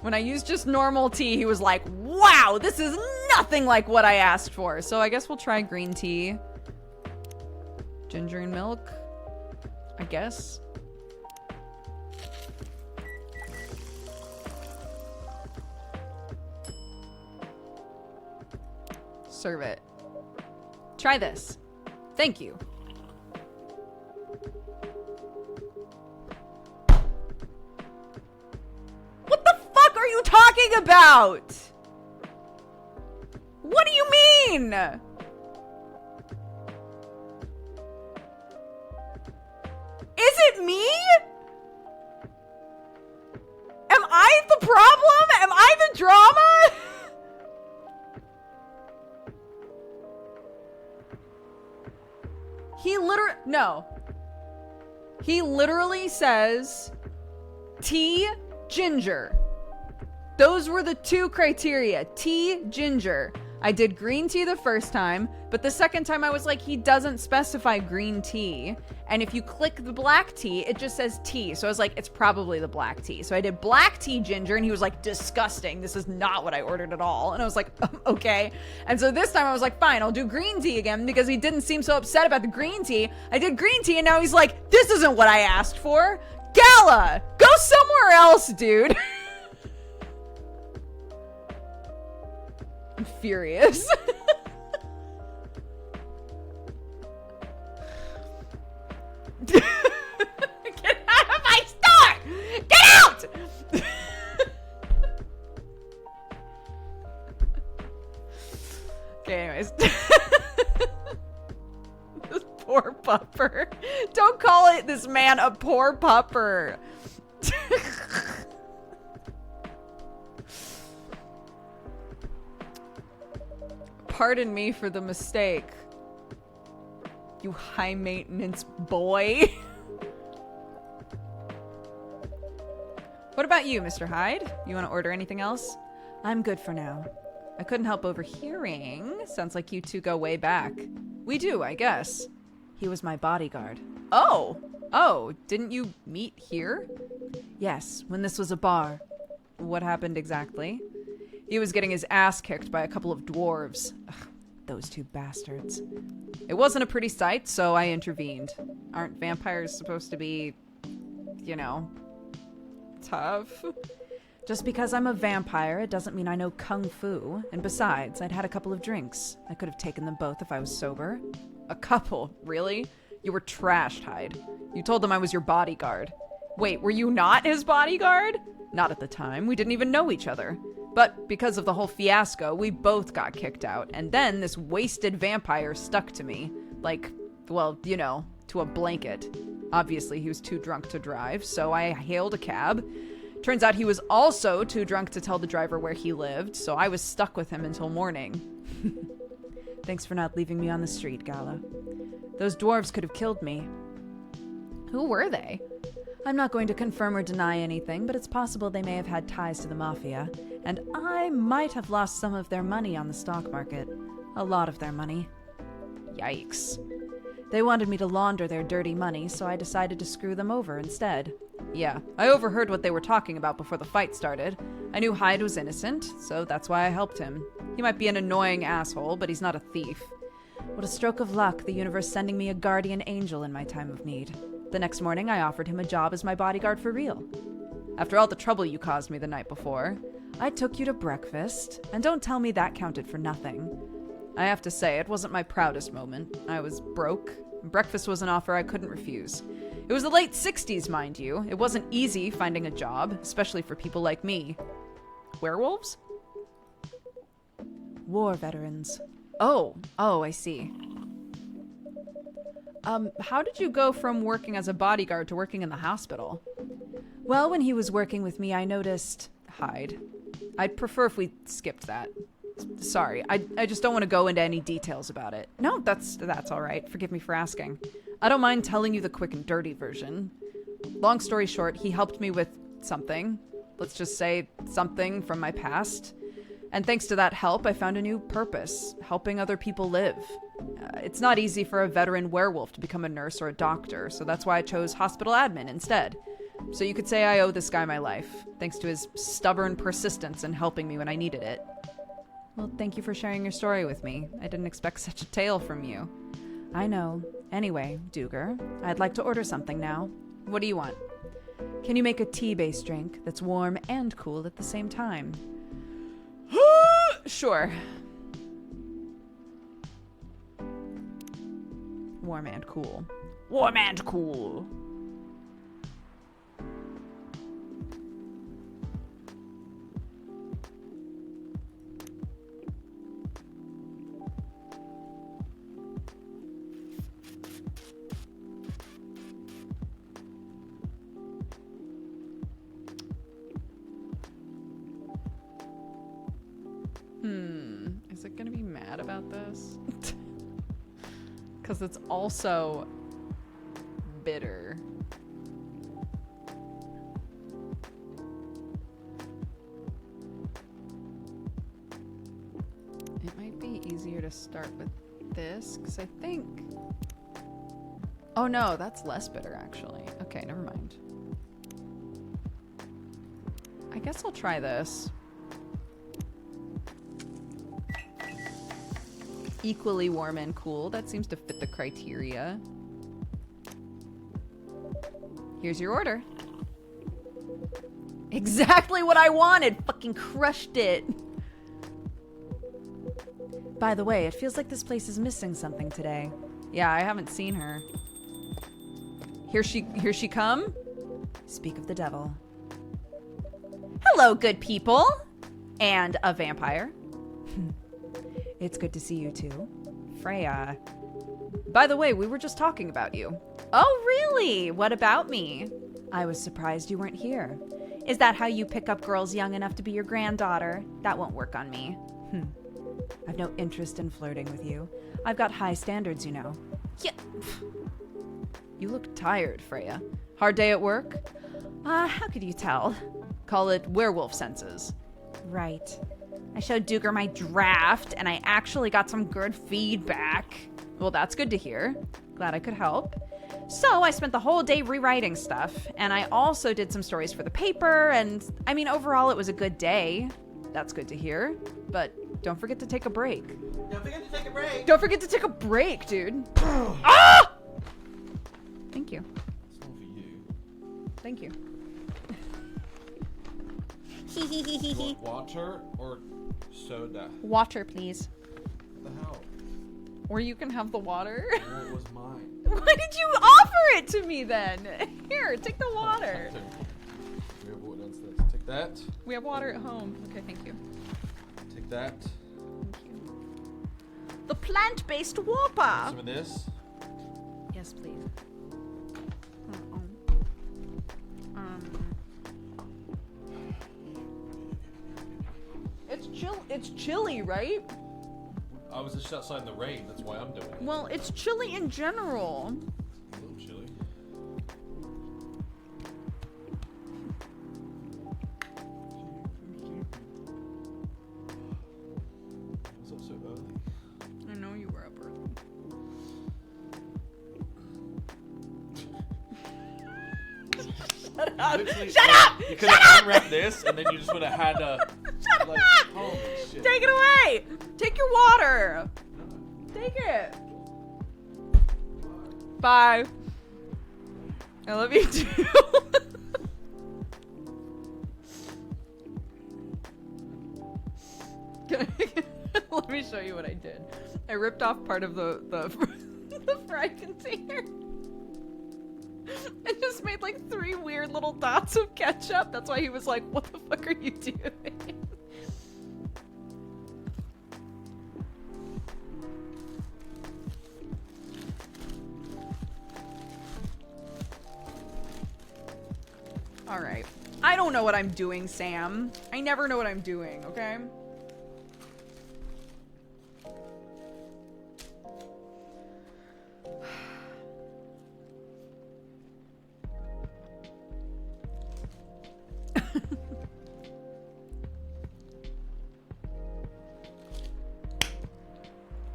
When I used just normal tea, he was like, wow, this is nothing like what I asked for. So I guess we'll try green tea. Ginger and milk, I guess. Serve it. Try this. Thank you. What the fuck are you talking about? What do you mean? Is it me? Am I the problem? Am I the drama? He literally says tea, ginger. Those were the two criteria. Tea, ginger. I did green tea the first time, but the second time I was like, he doesn't specify green tea. And if you click the black tea, it just says tea. So I was like, it's probably the black tea. So I did black tea ginger, and he was like, disgusting. This is not what I ordered at all. And I was like, okay. And so this time I was like, fine, I'll do green tea again, because he didn't seem so upset about the green tea. I did green tea, and now he's like, this isn't what I asked for. Gala, go somewhere else, dude. I'm furious. Get out of my store! Get out! Okay, anyways. This poor pupper. Don't call it this man a poor pupper. Pardon me for the mistake, you high maintenance boy. What about you, Mr. Hyde? You want to order anything else? I'm good for now. I couldn't help overhearing. Sounds like you two go way back. We do, I guess. He was my bodyguard. Oh, didn't you meet here? Yes, when this was a bar. What happened exactly? He was getting his ass kicked by a couple of dwarves. Ugh, those two bastards. It wasn't a pretty sight, so I intervened. Aren't vampires supposed to be, you know, tough? Just because I'm a vampire, it doesn't mean I know kung fu. And besides, I'd had a couple of drinks. I could have taken them both if I was sober. A couple? Really? You were trashed, Hyde. You told them I was your bodyguard. Wait, were you not his bodyguard? Not at the time. We didn't even know each other. But because of the whole fiasco, we both got kicked out. And then this wasted vampire stuck to me. Like, well, you know, to a blanket. Obviously, he was too drunk to drive, so I hailed a cab. Turns out he was also too drunk to tell the driver where he lived, so I was stuck with him until morning. Thanks for not leaving me on the street, Gala. Those dwarves could have killed me. Who were they? I'm not going to confirm or deny anything, but it's possible they may have had ties to the mafia, and I might have lost some of their money on the stock market. A lot of their money. Yikes. They wanted me to launder their dirty money, so I decided to screw them over instead. Yeah, I overheard what they were talking about before the fight started. I knew Hyde was innocent, so that's why I helped him. He might be an annoying asshole, but he's not a thief. What a stroke of luck, the universe sending me a guardian angel in my time of need. The next morning, I offered him a job as my bodyguard for real. After all the trouble you caused me the night before, I took you to breakfast, and don't tell me that counted for nothing. I have to say, it wasn't my proudest moment. I was broke. Breakfast was an offer I couldn't refuse. It was the late 60s, mind you. It wasn't easy finding a job, especially for people like me. Werewolves? War veterans. Oh, I see. How did you go from working as a bodyguard to working in the hospital? Well, when he was working with me, I noticed... Hide. I'd prefer if we skipped that. Sorry, I just don't want to go into any details about it. No, that's all right. Forgive me for asking. I don't mind telling you the quick and dirty version. Long story short, he helped me with something. Let's just say something from my past. And thanks to that help, I found a new purpose, helping other people live. It's not easy for a veteran werewolf to become a nurse or a doctor, so that's why I chose hospital admin instead. So you could say I owe this guy my life, thanks to his stubborn persistence in helping me when I needed it. Well, thank you for sharing your story with me. I didn't expect such a tale from you. I know. Anyway, Duger, I'd like to order something now. What do you want? Can you make a tea-based drink that's warm and cool at the same time? Sure. Warm and cool. Warm and cool. Is it gonna be mad about this? Because it's also bitter. It might be easier to start with this, because I think... Oh no, that's less bitter actually. Okay, never mind. I guess I'll try this. Equally warm and cool. That seems to fit the criteria. Here's your order. Exactly what I wanted! Fucking crushed it! By the way, it feels like this place is missing something today. Yeah, I haven't seen her. Here she come? Speak of the devil. Hello, good people! And a vampire. It's good to see you too. Freya. By the way, we were just talking about you. Oh, really? What about me? I was surprised you weren't here. Is that how you pick up girls young enough to be your granddaughter? That won't work on me. I've no interest in flirting with you. I've got high standards, you know. Yeah. You look tired, Freya. Hard day at work? How could you tell? Call it werewolf senses. Right. I showed Duger my draft, and I actually got some good feedback. Well, that's good to hear. Glad I could help. So I spent the whole day rewriting stuff, and I also did some stories for the paper, and I mean, overall, it was a good day. That's good to hear. But don't forget to take a break. Don't forget to take a break. Don't forget to take a break, dude. Ah! Thank you. It's one for you. Thank you. Want water or soda? Water, please. What the hell? Or you can have the water. No, it was mine. Why did you offer it to me then? Here, take the water. We have water downstairs. Take that. We have water at home. Okay, thank you. Take that. Thank you. The plant-based Whopper. Some of this. Yes, please. It's chilly, right? I was just outside in the rain. That's why I'm doing it. Well, it's chilly in general. A little chilly. Was that so early? I know you were up early. Shut up! You could have unwrapped this, and then you just would have had a. Shut like, up! Holy shit. Take it away! Take your water! Take it! Bye. I love you too. Let me show you what I did. I ripped off part of the the fry container. I just made like 3 weird little dots of ketchup. That's why he was like, what the fuck are you doing? Alright. I don't know what I'm doing, Sam. I never know what I'm doing, okay?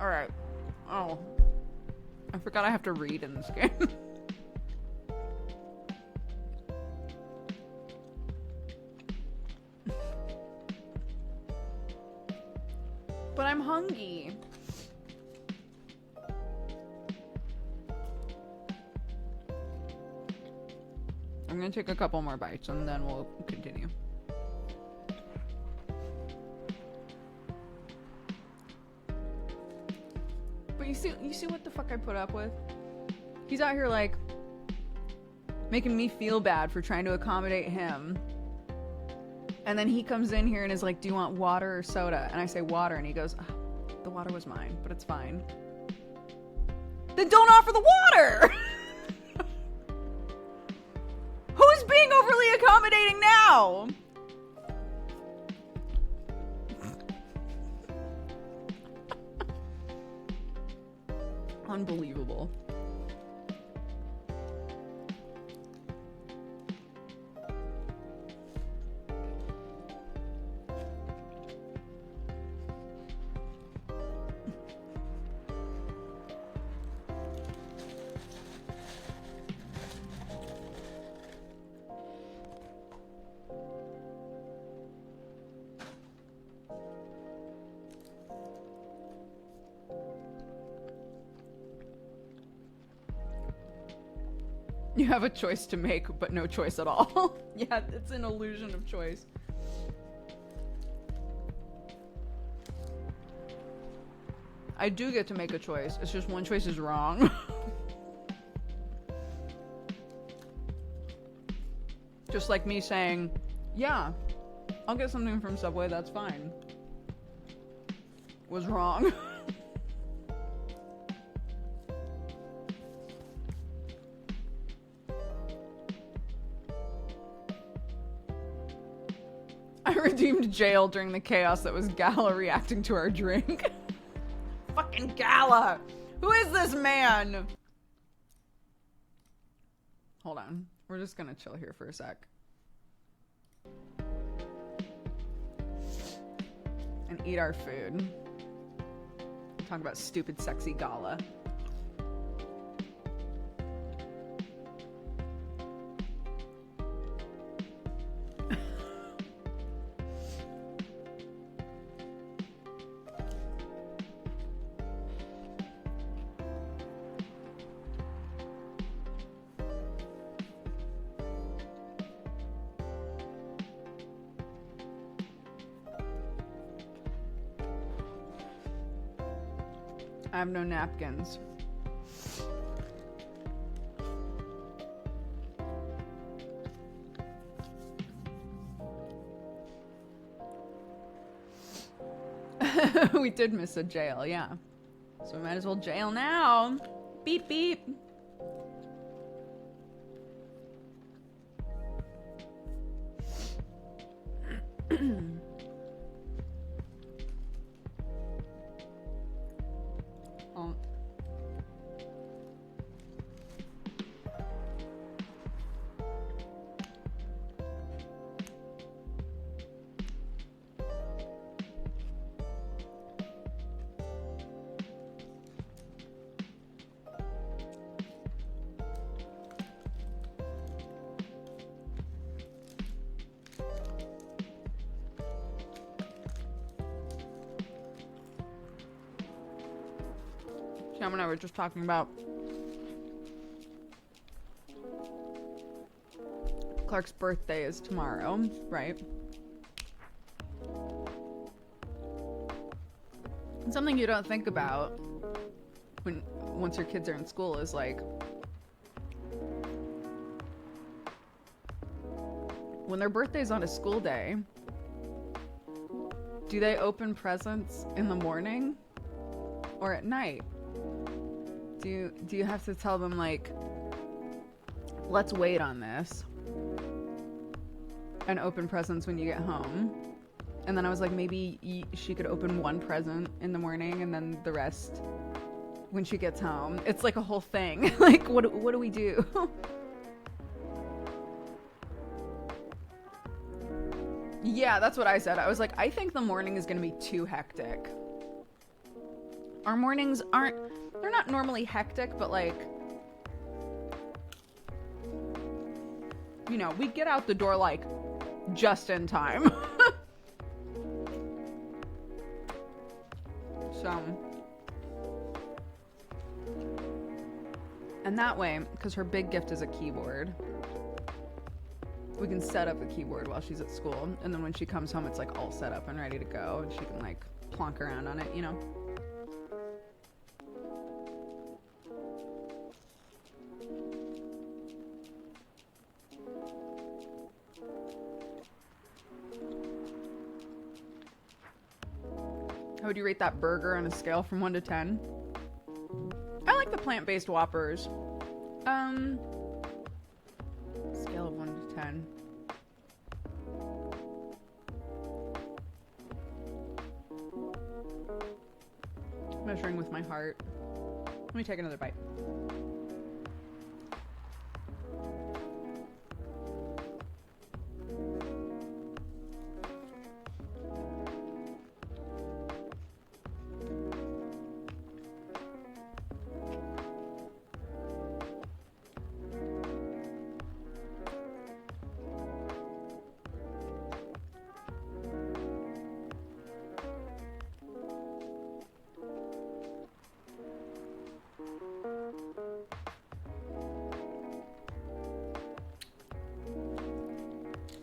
Alright. Oh. I forgot I have to read in this game. But I'm hungry. I'm gonna take a couple more bites and then we'll continue. But you see what the fuck I put up with? He's out here like making me feel bad for trying to accommodate him. And then he comes in here and is like, do you want water or soda? And I say water, and he goes, oh, the water was mine, but it's fine. Then don't offer the water! Who's being overly accommodating now? Unbelievable. You have a choice to make, but no choice at all. Yeah, it's an illusion of choice. I do get to make a choice. It's just one choice is wrong. Just like me saying, yeah, I'll get something from Subway, that's fine. Was wrong. I redeemed jail during the chaos that was Gala reacting to our drink. Fucking Gala! Who is this man? Hold on. We're just gonna chill here for a sec. And eat our food. Talk about stupid, sexy Gala. I have no napkins. We did miss a jail, yeah. So we might as well jail now. Beep, beep. Sam and I were just talking about Clark's birthday is tomorrow, right? Something you don't think about once your kids are in school is like, when their birthday's on a school day, do they open presents in the morning or at night? Do you have to tell them, like, let's wait on this and open presents when you get home? And then I was like, maybe she could open one present in the morning and then the rest when she gets home. It's like a whole thing. Like, what do we do? Yeah, that's what I said. I was like, I think the morning is going to be too hectic. Our mornings they're not normally hectic, but like, you know, we get out the door like just in time. So, and that way, because her big gift is a keyboard, we can set up the keyboard while she's at school, and then when she comes home, it's like all set up and ready to go, and she can like plonk around on it, you know? How would you rate that burger on a scale from 1 to 10? I like the plant-based Whoppers. Scale of 1 to 10. Measuring with my heart. Let me take another bite.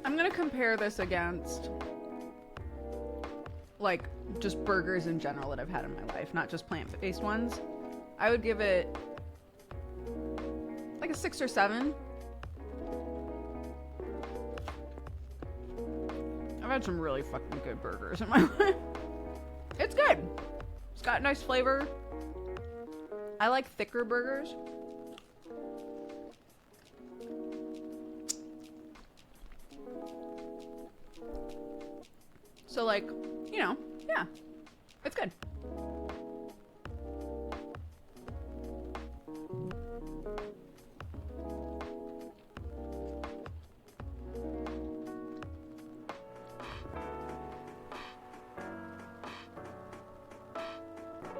I'm gonna compare this against, like, just burgers in general that I've had in my life, not just plant-based ones. I would give it like a 6 or 7. I've had some really fucking good burgers in my life. It's good. It's got nice flavor. I like thicker burgers. So, like, you know, yeah, it's good.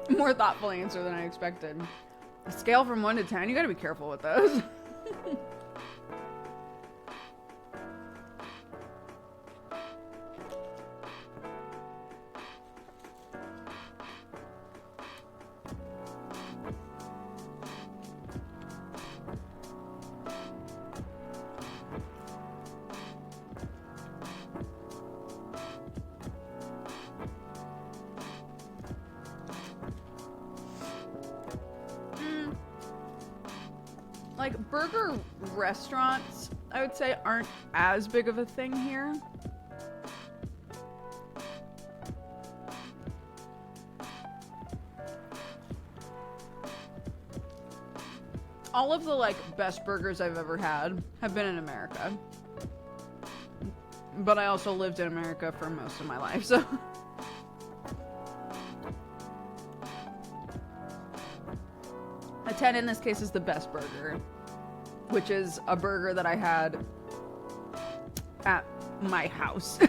More thoughtful answer than I expected. A scale from 1 to 10, you gotta be careful with those. Like, burger restaurants, I would say, aren't as big of a thing here. All of the, like, best burgers I've ever had have been in America. But I also lived in America for most of my life, so... A 10 in this case is the best burger, which is a burger that I had at my house.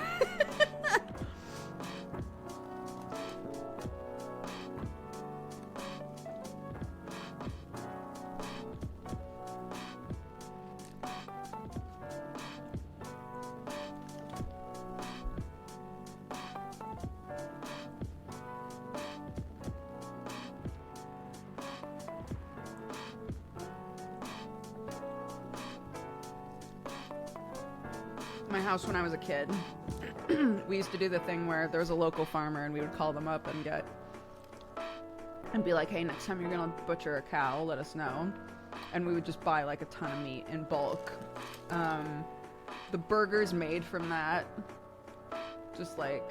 my house when I was a kid, we used to do the thing where there was a local farmer and we would call them up and be like, hey, next time you're gonna butcher a cow, let us know. And we would just buy like a ton of meat in bulk. The burgers made from that, just like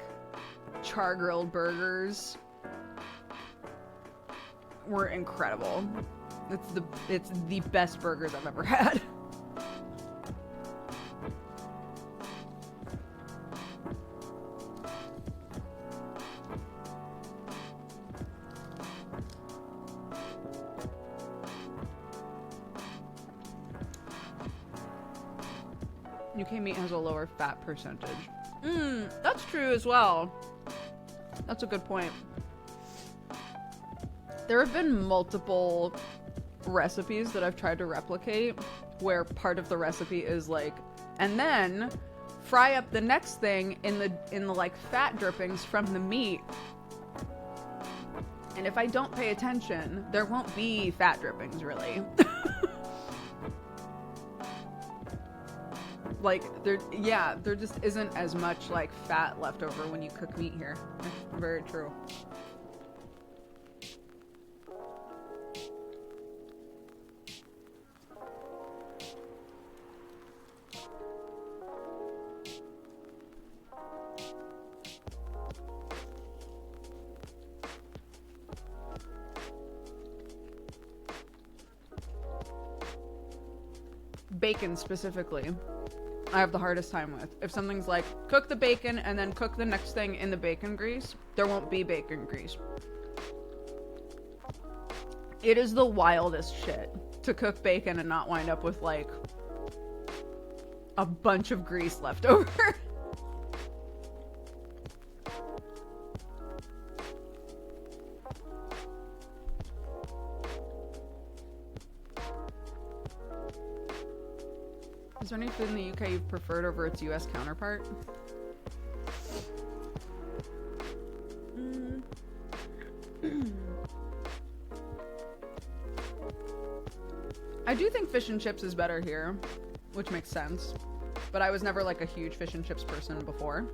char-grilled burgers, were incredible. It's the best burgers I've ever had. UK meat has a lower fat percentage. That's true as well. That's a good point. There have been multiple recipes that I've tried to replicate where part of the recipe is like, and then fry up the next thing in the like fat drippings from the meat. And if I don't pay attention, there won't be fat drippings really. Like, there just isn't as much, like, fat left over when you cook meat here. Very true. Bacon, specifically, I have the hardest time with. If something's like, cook the bacon and then cook the next thing in the bacon grease, there won't be bacon grease. It is the wildest shit to cook bacon and not wind up with, like, a bunch of grease left over. Is there any food in the UK you've preferred over its US counterpart? I do think fish and chips is better here, which makes sense. But I was never like a huge fish and chips person before.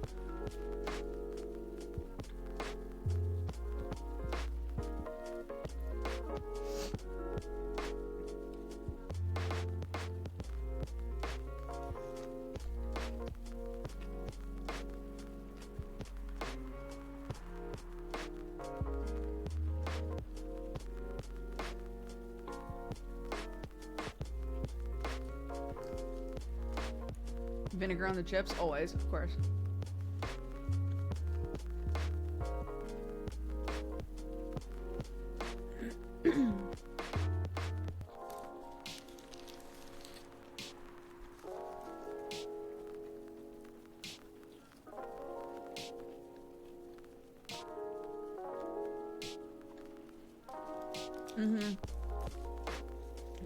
Vinegar on the chips? Always, of course.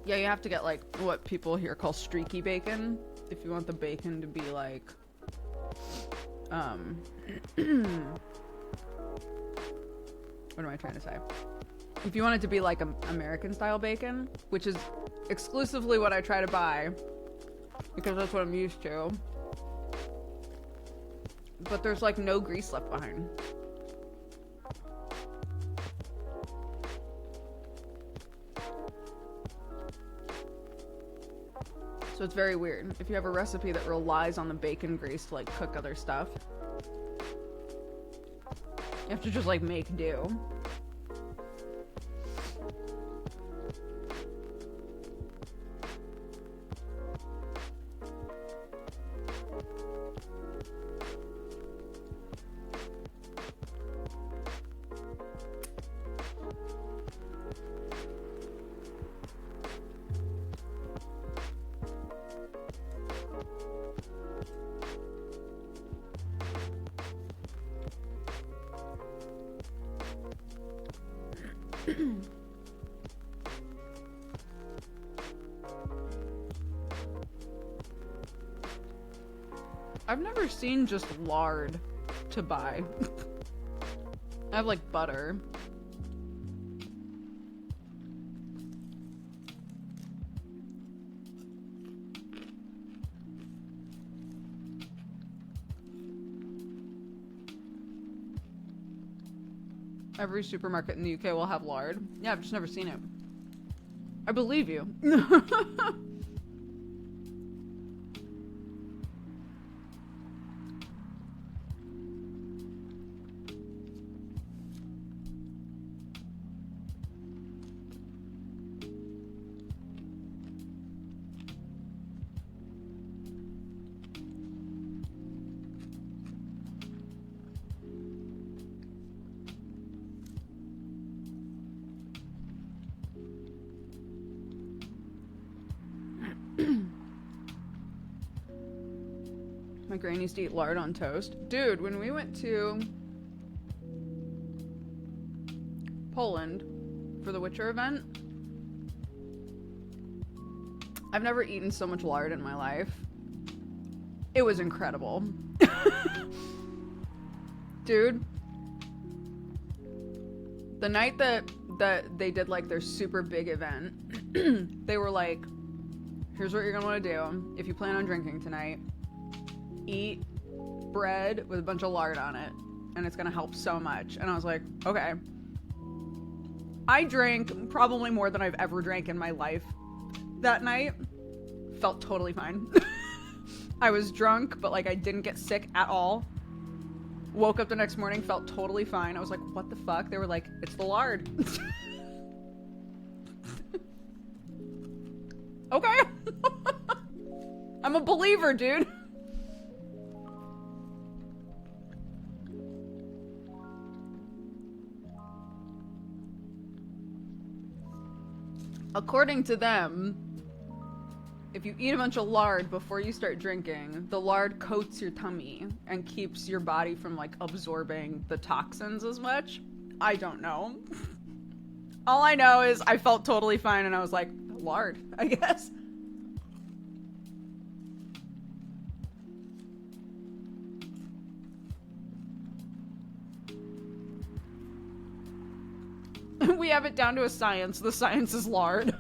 Yeah, you have to get, like, what people here call streaky bacon. If you want the bacon to be like, what am I trying to say? If you want it to be like American style bacon, which is exclusively what I try to buy, because that's what I'm used to. But there's like no grease left behind. So it's very weird. If you have a recipe that relies on the bacon grease to like cook other stuff, you have to just like make do. I've never seen just lard to buy. I have like butter. Every supermarket in the UK will have lard. Yeah, I've just never seen it. I believe you. My granny used to eat lard on toast. Dude, when we went to Poland for the Witcher event, I've never eaten so much lard in my life. It was incredible. Dude, the night that they did like their super big event, they were like, here's what you're gonna want to do if you plan on drinking tonight. Eat bread with a bunch of lard on it, and it's gonna help so much. And I was like, okay. I drank probably more than I've ever drank in my life that night. Felt totally fine. I was drunk, but like I didn't get sick at all. Woke up the next morning, felt totally fine. I was like, what the fuck? They were like, it's the lard. Okay. I'm a believer, dude. According to them, if you eat a bunch of lard before you start drinking, the lard coats your tummy and keeps your body from like absorbing the toxins as much. I don't know. All I know is I felt totally fine and I was like, lard, I guess. We have it down to a science. The science is lard.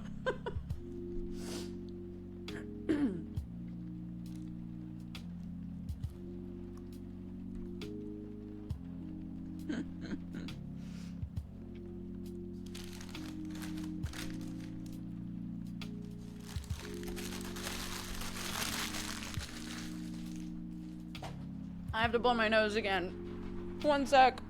I have to blow my nose again. One sec.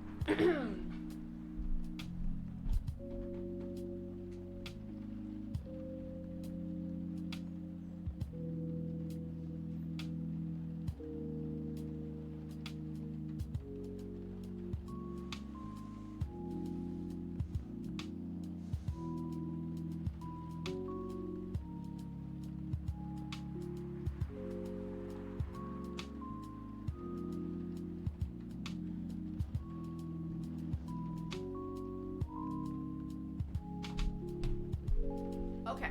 Okay.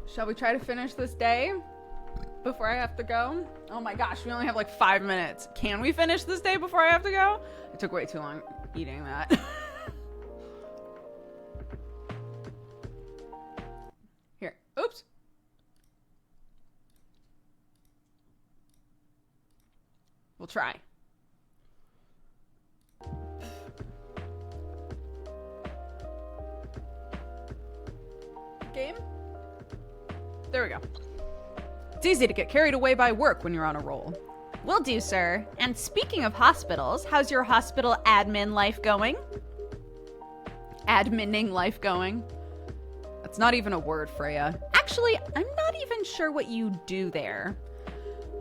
Shall we try to finish this day before I have to go? Oh my gosh, we only have like 5 minutes. Can we finish this day before I have to go? It took way too long eating that. Here. Oops. We'll try. Game? There we go. It's easy to get carried away by work when you're on a roll. Will do, sir. And speaking of hospitals, how's your hospital admin life going? Adminning life going? That's not even a word, Freya. Actually, I'm not even sure what you do there.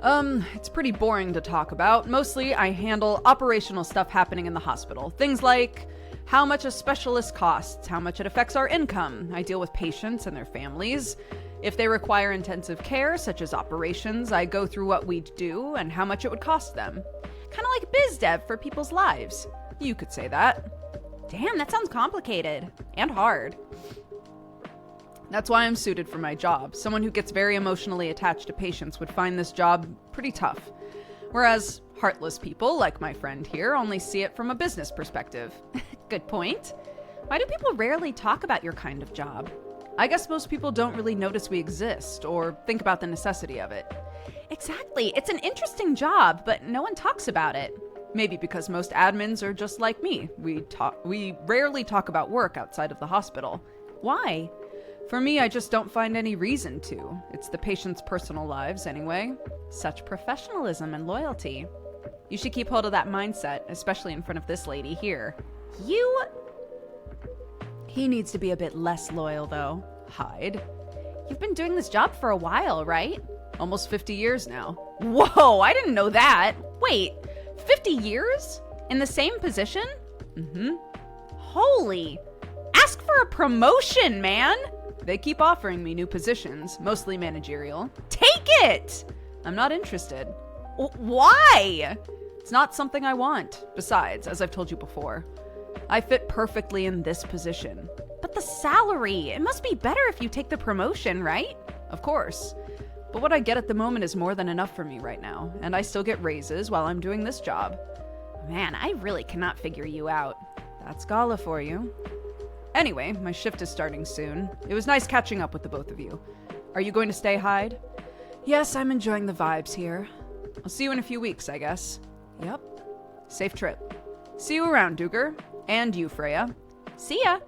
It's pretty boring to talk about. Mostly, I handle operational stuff happening in the hospital. Things like how much a specialist costs, how much it affects our income. I deal with patients and their families. If they require intensive care, such as operations, I go through what we'd do and how much it would cost them. Kind of like biz dev for people's lives. You could say that. Damn, that sounds complicated. And hard. That's why I'm suited for my job. Someone who gets very emotionally attached to patients would find this job pretty tough. Whereas Heartless people, like my friend here, only see it from a business perspective. Good point. Why do people rarely talk about your kind of job? I guess most people don't really notice we exist or think about the necessity of it. Exactly. It's an interesting job, but no one talks about it. Maybe because most admins are just like me. We rarely talk about work outside of the hospital. Why? For me, I just don't find any reason to. It's the patients' personal lives anyway. Such professionalism and loyalty. You should keep hold of that mindset, especially in front of this lady here. He needs to be a bit less loyal, though. Hyde. You've been doing this job for a while, right? Almost 50 years now. Whoa, I didn't know that. Wait, 50 years? In the same position? Mm-hmm. Holy. Ask for a promotion, man. They keep offering me new positions, mostly managerial. Take it! I'm not interested. Why? It's not something I want. Besides, as I've told you before, I fit perfectly in this position. But the salary, it must be better if you take the promotion, right? Of course. But what I get at the moment is more than enough for me right now, and I still get raises while I'm doing this job. Man, I really cannot figure you out. That's Gala for you. Anyway, my shift is starting soon. It was nice catching up with the both of you. Are you going to stay, Hyde? Yes, I'm enjoying the vibes here. I'll see you in a few weeks, I guess. Yep. Safe trip. See you around, Duger. And you, Freya. See ya.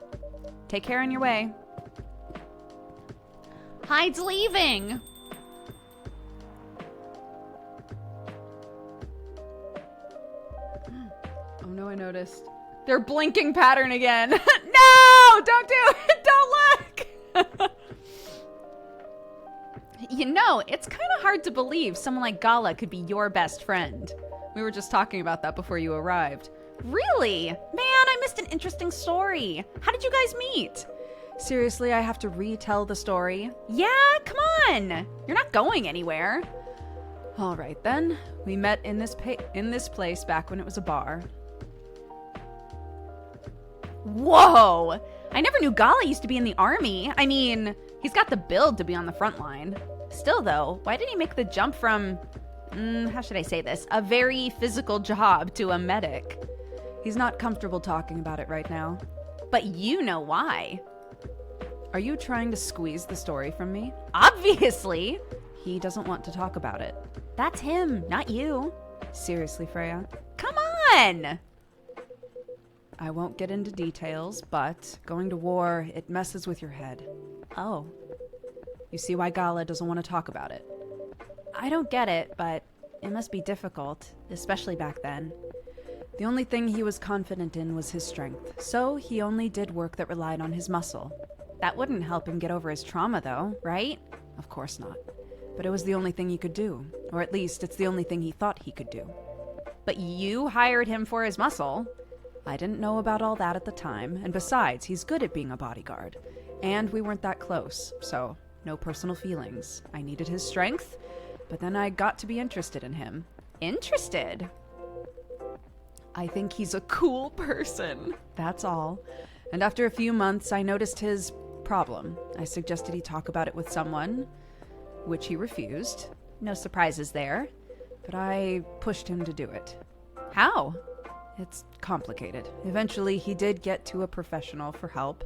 Take care on your way. Hyde's leaving. Oh no, I noticed. Their blinking pattern again. No! Don't do it! Don't look! You know, it's kind of hard to believe someone like Gala could be your best friend. We were just talking about that before you arrived. Really? Man, I missed an interesting story. How did you guys meet? Seriously, I have to retell the story? Yeah, come on. You're not going anywhere. All right then. We met in this place back when it was a bar. Whoa! I never knew Gala used to be in the army. I mean, he's got the build to be on the front line. Still though, why did he make the jump from, how should I say this, a very physical job to a medic? He's not comfortable talking about it right now. But you know why. Are you trying to squeeze the story from me? Obviously! He doesn't want to talk about it. That's him, not you. Seriously, Freya? Come on! I won't get into details, but going to war, it messes with your head. Oh. You see why Gala doesn't want to talk about it? I don't get it, but it must be difficult, especially back then. The only thing he was confident in was his strength, so he only did work that relied on his muscle. That wouldn't help him get over his trauma, though, right? Of course not. But it was the only thing he could do. Or at least, it's the only thing he thought he could do. But you hired him for his muscle. I didn't know about all that at the time, and besides, he's good at being a bodyguard. And we weren't that close, so no personal feelings. I needed his strength, but then I got to be interested in him. Interested? I think he's a cool person. That's all. And after a few months, I noticed his problem. I suggested he talk about it with someone, which he refused. No surprises there. But I pushed him to do it. How? It's complicated. Eventually, he did get to a professional for help.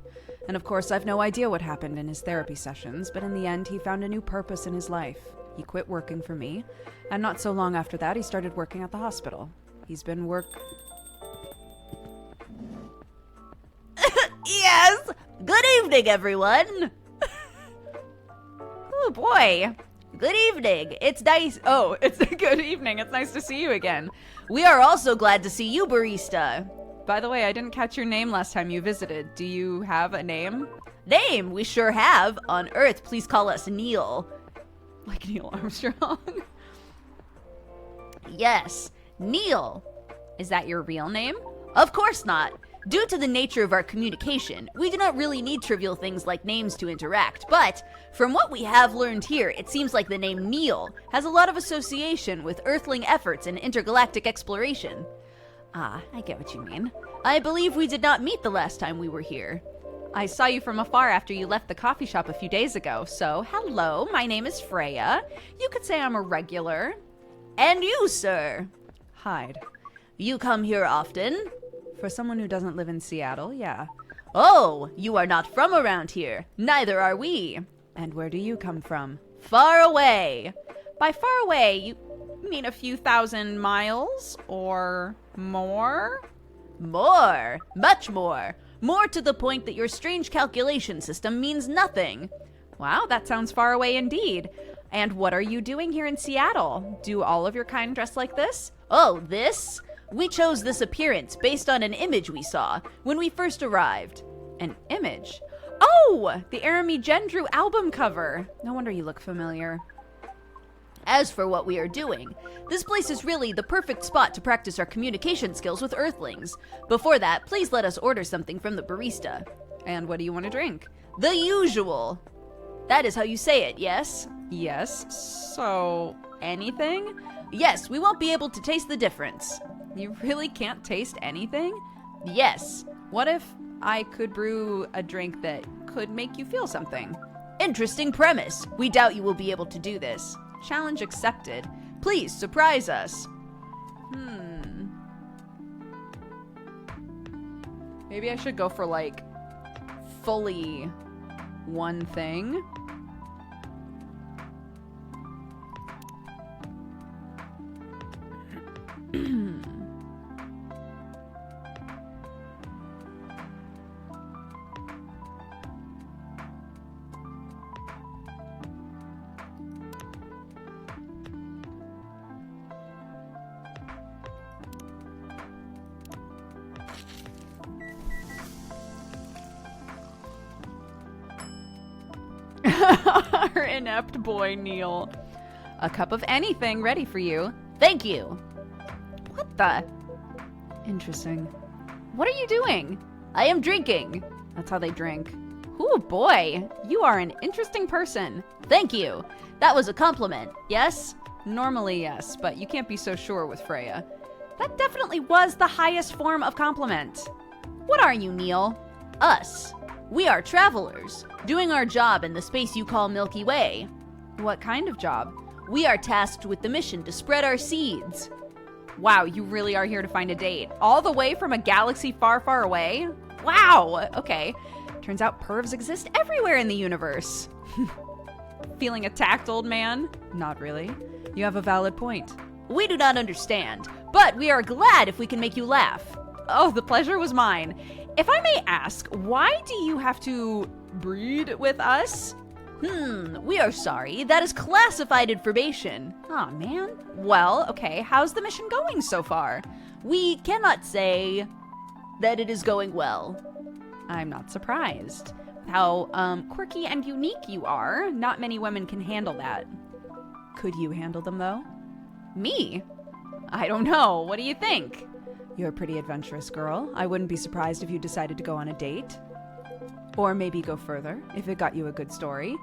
And of course, I've no idea what happened in his therapy sessions, but in the end, he found a new purpose in his life. He quit working for me, and not so long after that, he started working at the hospital. He's been Yes! Good evening, everyone! Oh boy. Good evening. It's nice. Oh, it's a good evening. It's nice to see you again. We are also glad to see you, barista. By the way, I didn't catch your name last time you visited. Do you have a name? Name? We sure have. On Earth, please call us Neil. Like Neil Armstrong? Yes, Neil. Is that your real name? Of course not. Due to the nature of our communication, we do not really need trivial things like names to interact, but from what we have learned here, it seems like the name Neil has a lot of association with Earthling efforts in intergalactic exploration. Ah, I get what you mean. I believe we did not meet the last time we were here. I saw you from afar after you left the coffee shop a few days ago, so hello, my name is Freya. You could say I'm a regular. And you, sir? hide. You come here often? For someone who doesn't live in Seattle, yeah. Oh, you are not from around here. Neither are we. And where do you come from? Far away. By far away, you mean a few thousand miles or more? More. Much more. More to the point that your strange calculation system means nothing. Wow, that sounds far away indeed. And what are you doing here in Seattle? Do all of your kind dress like this? Oh, this? We chose this appearance based on an image we saw when we first arrived. An image? Oh, the Arami Gendru album cover. No wonder you look familiar. As for what we are doing, this place is really the perfect spot to practice our communication skills with Earthlings. Before that, please let us order something from the barista. And what do you want to drink? The usual. That is how you say it, yes? Yes, so anything? Yes, we won't be able to taste the difference. You really can't taste anything? Yes. What if I could brew a drink that could make you feel something? Interesting premise. We doubt you will be able to do this. Challenge accepted. Please surprise us. Maybe I should go for like fully one thing. Our inept boy, Neil. A cup of anything ready for you. Thank you. What the? Interesting. What are you doing? I am drinking. That's how they drink. Ooh, boy. You are an interesting person. Thank you. That was a compliment, yes? Normally, yes, but you can't be so sure with Freya. That definitely was the highest form of compliment. What are you, Neil? Us. We are travelers, doing our job in the space you call Milky Way. What kind of job? We are tasked with the mission to spread our seeds. Wow, you really are here to find a date. All the way from a galaxy far, far away? Wow, okay. Turns out pervs exist everywhere in the universe. Feeling attacked, old man? Not really. You have a valid point. We do not understand, but we are glad if we can make you laugh. Oh, the pleasure was mine. If I may ask, why do you have to breed with us? We are sorry. That is classified information. Aw, man. Well, okay, how's the mission going so far? We cannot say that it is going well. I'm not surprised. How, quirky and unique you are. Not many women can handle that. Could you handle them, though? Me? I don't know. What do you think? You're a pretty adventurous girl. I wouldn't be surprised if you decided to go on a date. Or maybe go further, if it got you a good story.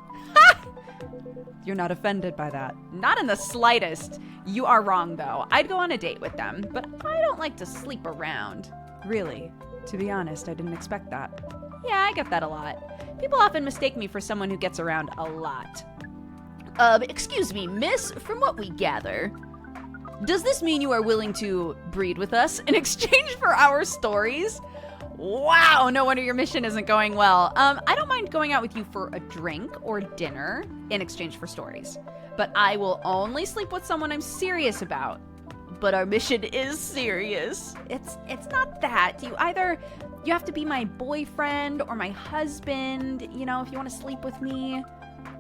You're not offended by that? Not in the slightest. You are wrong, though. I'd go on a date with them, but I don't like to sleep around. Really? To be honest, I didn't expect that. Yeah, I get that a lot. People often mistake me for someone who gets around a lot. Excuse me, miss, from what we gather, does this mean you are willing to breed with us in exchange for our stories? Wow, no wonder your mission isn't going well. I don't mind going out with you for a drink or dinner in exchange for stories. But I will only sleep with someone I'm serious about. But our mission is serious. It's not that. You have to be my boyfriend or my husband, you know, if you want to sleep with me.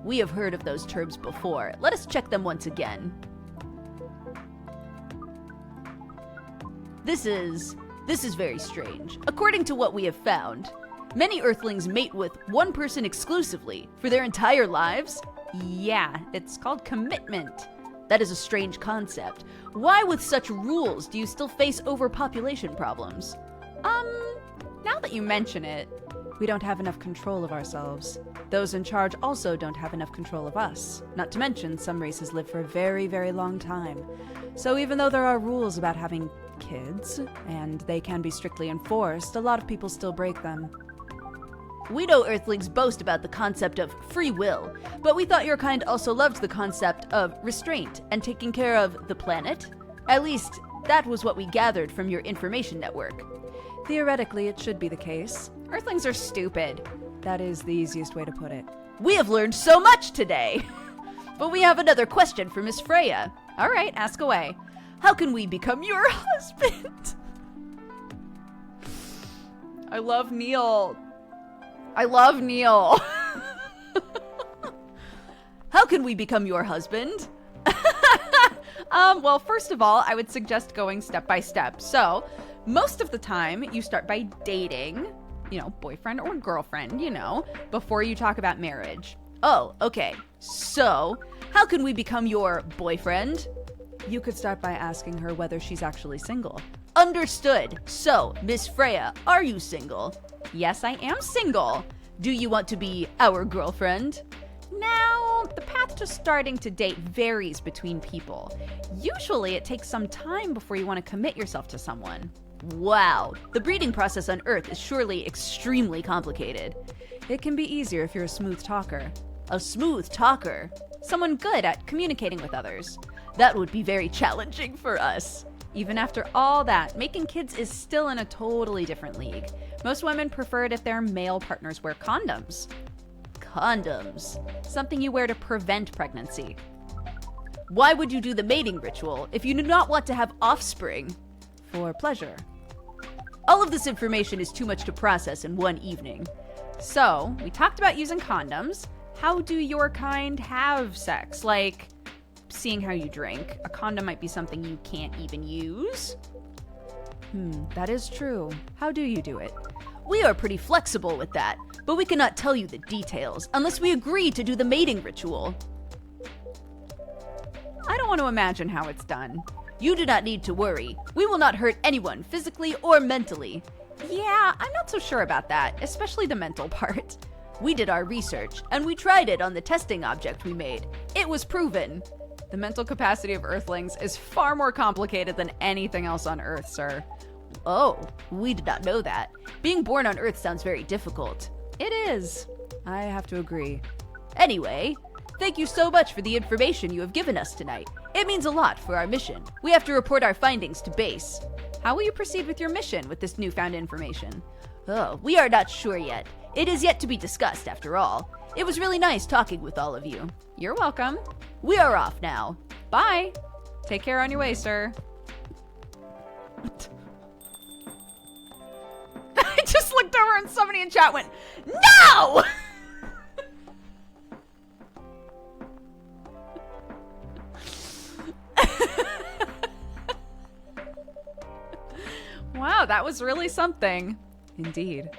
We have heard of those terms before. Let us check them once again. This is very strange. According to what we have found, many Earthlings mate with one person exclusively for their entire lives. Yeah, it's called commitment. That is a strange concept. Why, with such rules, do you still face overpopulation problems? Now that you mention it, we don't have enough control of ourselves. Those in charge also don't have enough control of us. Not to mention, some races live for a very, very long time. So even though there are rules about having kids, and they can be strictly enforced, a lot of people still break them. We know Earthlings boast about the concept of free will, but we thought your kind also loved the concept of restraint and taking care of the planet. At least, That was what we gathered from your information network. Theoretically, it should be the case. Earthlings are stupid. That is the easiest way to put it. We have learned so much today! But we have another question for Miss Freya. All right, ask away. How can we become your husband? I love Neil. I love Neil. How can we become your husband? Well, first of all, I would suggest going step by step. So, most of the time, you start by dating, boyfriend or girlfriend, before you talk about marriage. Oh, okay. So, how can we become your boyfriend? You could start by asking her whether she's actually single. Understood. So, Miss Freya, are you single? Yes, I am single. Do you want to be our girlfriend? Now, the path to starting to date varies between people. Usually, it takes some time before you want to commit yourself to someone. Wow, the breeding process on Earth is surely extremely complicated. It can be easier if you're a smooth talker. A smooth talker? Someone good at communicating with others. That would be very challenging for us. Even after all that, making kids is still in a totally different league. Most women prefer it if their male partners wear condoms. Condoms? Something you wear to prevent pregnancy. Why would you do the mating ritual if you do not want to have offspring? For pleasure. All of this information is too much to process in one evening. So, we talked about using condoms. How do your kind have sex? Like, seeing how you drink. A condom might be something you can't even use. That is true. How do you do it? We are pretty flexible with that, but we cannot tell you the details unless we agree to do the mating ritual. I don't want to imagine how it's done. You do not need to worry. We will not hurt anyone physically or mentally. Yeah, I'm not so sure about that, especially the mental part. We did our research, and we tried it on the testing object we made. It was proven. The mental capacity of Earthlings is far more complicated than anything else on Earth, sir. Oh, we did not know that. Being born on Earth sounds very difficult. It is. I have to agree. Anyway, thank you so much for the information you have given us tonight. It means a lot for our mission. We have to report our findings to base. How will you proceed with your mission with this newfound information? Oh, we are not sure yet. It is yet to be discussed, after all. It was really nice talking with all of you. You're welcome. We are off now. Bye. Take care on your way, sir. I just looked over and somebody in chat went, "No!" Wow, that was really something. Indeed.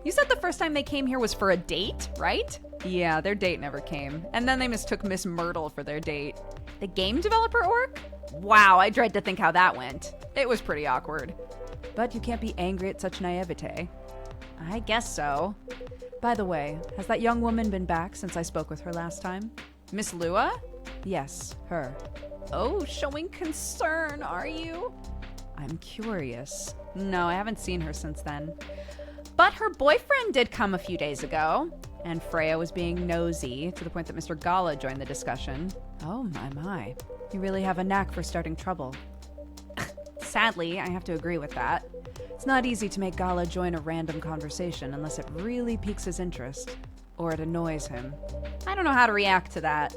You said the first time they came here was for a date, right? Yeah, their date never came. And then they mistook Miss Myrtle for their date. The game developer orc? Wow, I dread to think how that went. It was pretty awkward. But you can't be angry at such naivete. I guess so. By the way, has that young woman been back since I spoke with her last time? Miss Lua? Yes, her. Oh, showing concern, are you? I'm curious. No, I haven't seen her since then. But her boyfriend did come a few days ago, and Freya was being nosy to the point that Mr. Gala joined the discussion. Oh my. You really have a knack for starting trouble. Sadly, I have to agree with that. It's not easy to make Gala join a random conversation unless it really piques his interest, or it annoys him. I don't know how to react to that.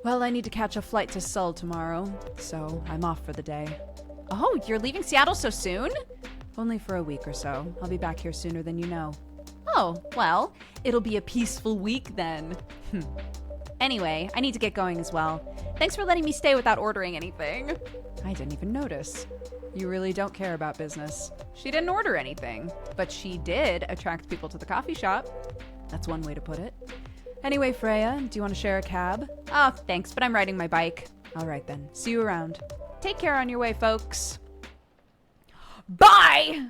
Well, I need to catch a flight to Seoul tomorrow, so I'm off for the day. Oh, you're leaving Seattle so soon? Only for a week or so. I'll be back here sooner than you know. Oh, well, it'll be a peaceful week then. Anyway, I need to get going as well. Thanks for letting me stay without ordering anything. I didn't even notice. You really don't care about business. She didn't order anything, but she did attract people to the coffee shop. That's one way to put it. Anyway, Freya, do you want to share a cab? Oh, thanks, but I'm riding my bike. All right then. See you around. Take care on your way, folks. Bye!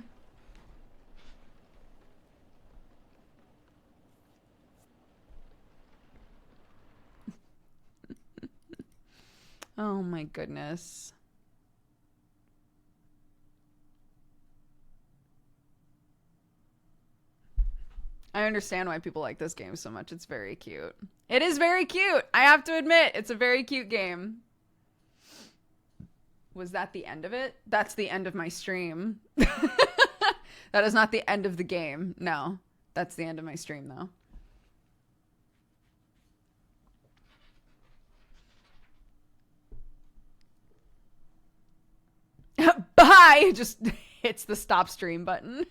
Oh my goodness. I understand why people like this game so much. It's very cute. It is very cute. I have to admit, it's a very cute game. Was that the end of it? That's the end of my stream. That is not the end of the game. No, that's the end of my stream, though. Bye! Just hits the stop stream button.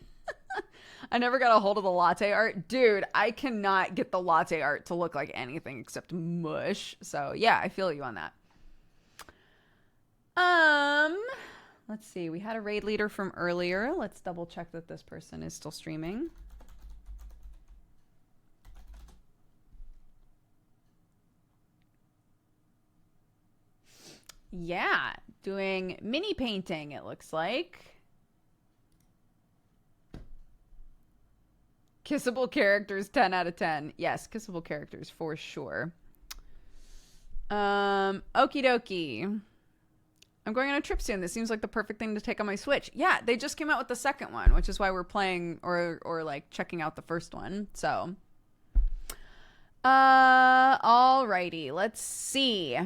I never got a hold of the latte art. Dude, I cannot get the latte art to look like anything except mush. So, yeah, I feel you on that. Let's see. We had a raid leader from earlier. Let's double check that this person is still streaming. Yeah, doing mini painting, it looks like. Kissable characters, 10 out of 10. Yes, kissable characters for sure. Okie dokie. I'm going on a trip soon. This seems like the perfect thing to take on my Switch. Yeah, they just came out with the second one, which is why we're playing or like checking out the first one. So, alrighty, let's see.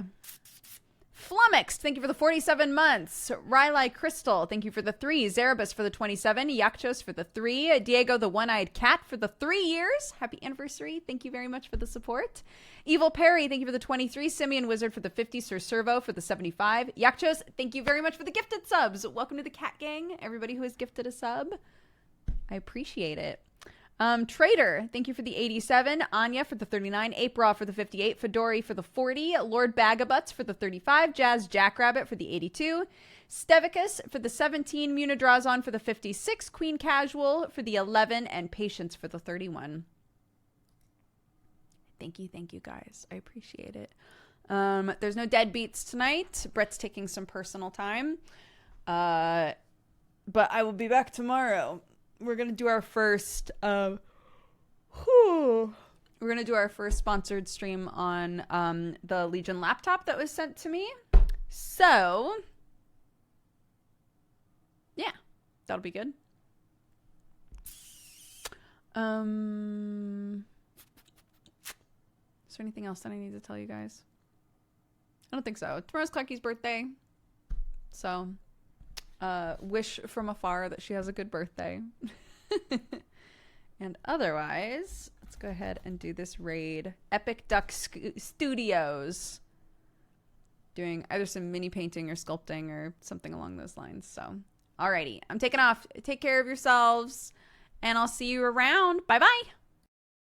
Flummoxed, thank you for the 47 months. Riley Crystal, thank you for the 3. Zerebus for the 27. Yakchos for the 3. Diego the One-Eyed Cat for the 3 years. Happy anniversary. Thank you very much for the support. Evil Perry, thank you for the 23. Simeon Wizard for the 50. Sir Servo for the 75. Yakchos, thank you very much for the gifted subs. Welcome to the Cat Gang, everybody who has gifted a sub. I appreciate it. Trader, thank you for the 87. Anya for the 39. April for the 58. Fedori for the 40. Lord Bagabuts for the 35. Jazz Jackrabbit for the 82. Stevicus for the 17. Munidrazon for the 56. Queen Casual for the 11. And Patience for the 31. Thank you guys. I appreciate it. There's no deadbeats tonight. Brett's taking some personal time. But I will be back tomorrow. We're going to do our first, we're going to do our first sponsored stream on the Legion laptop that was sent to me. So, yeah, that'll be good. Is there anything else that I need to tell you guys? I don't think so. Tomorrow's Clucky's birthday. So, wish from afar that she has a good birthday. And otherwise, let's go ahead and do this raid. Epic Duck Studios. Doing either some mini painting or sculpting or something along those lines. So, alrighty. I'm taking off. Take care of yourselves. And I'll see you around. Bye-bye.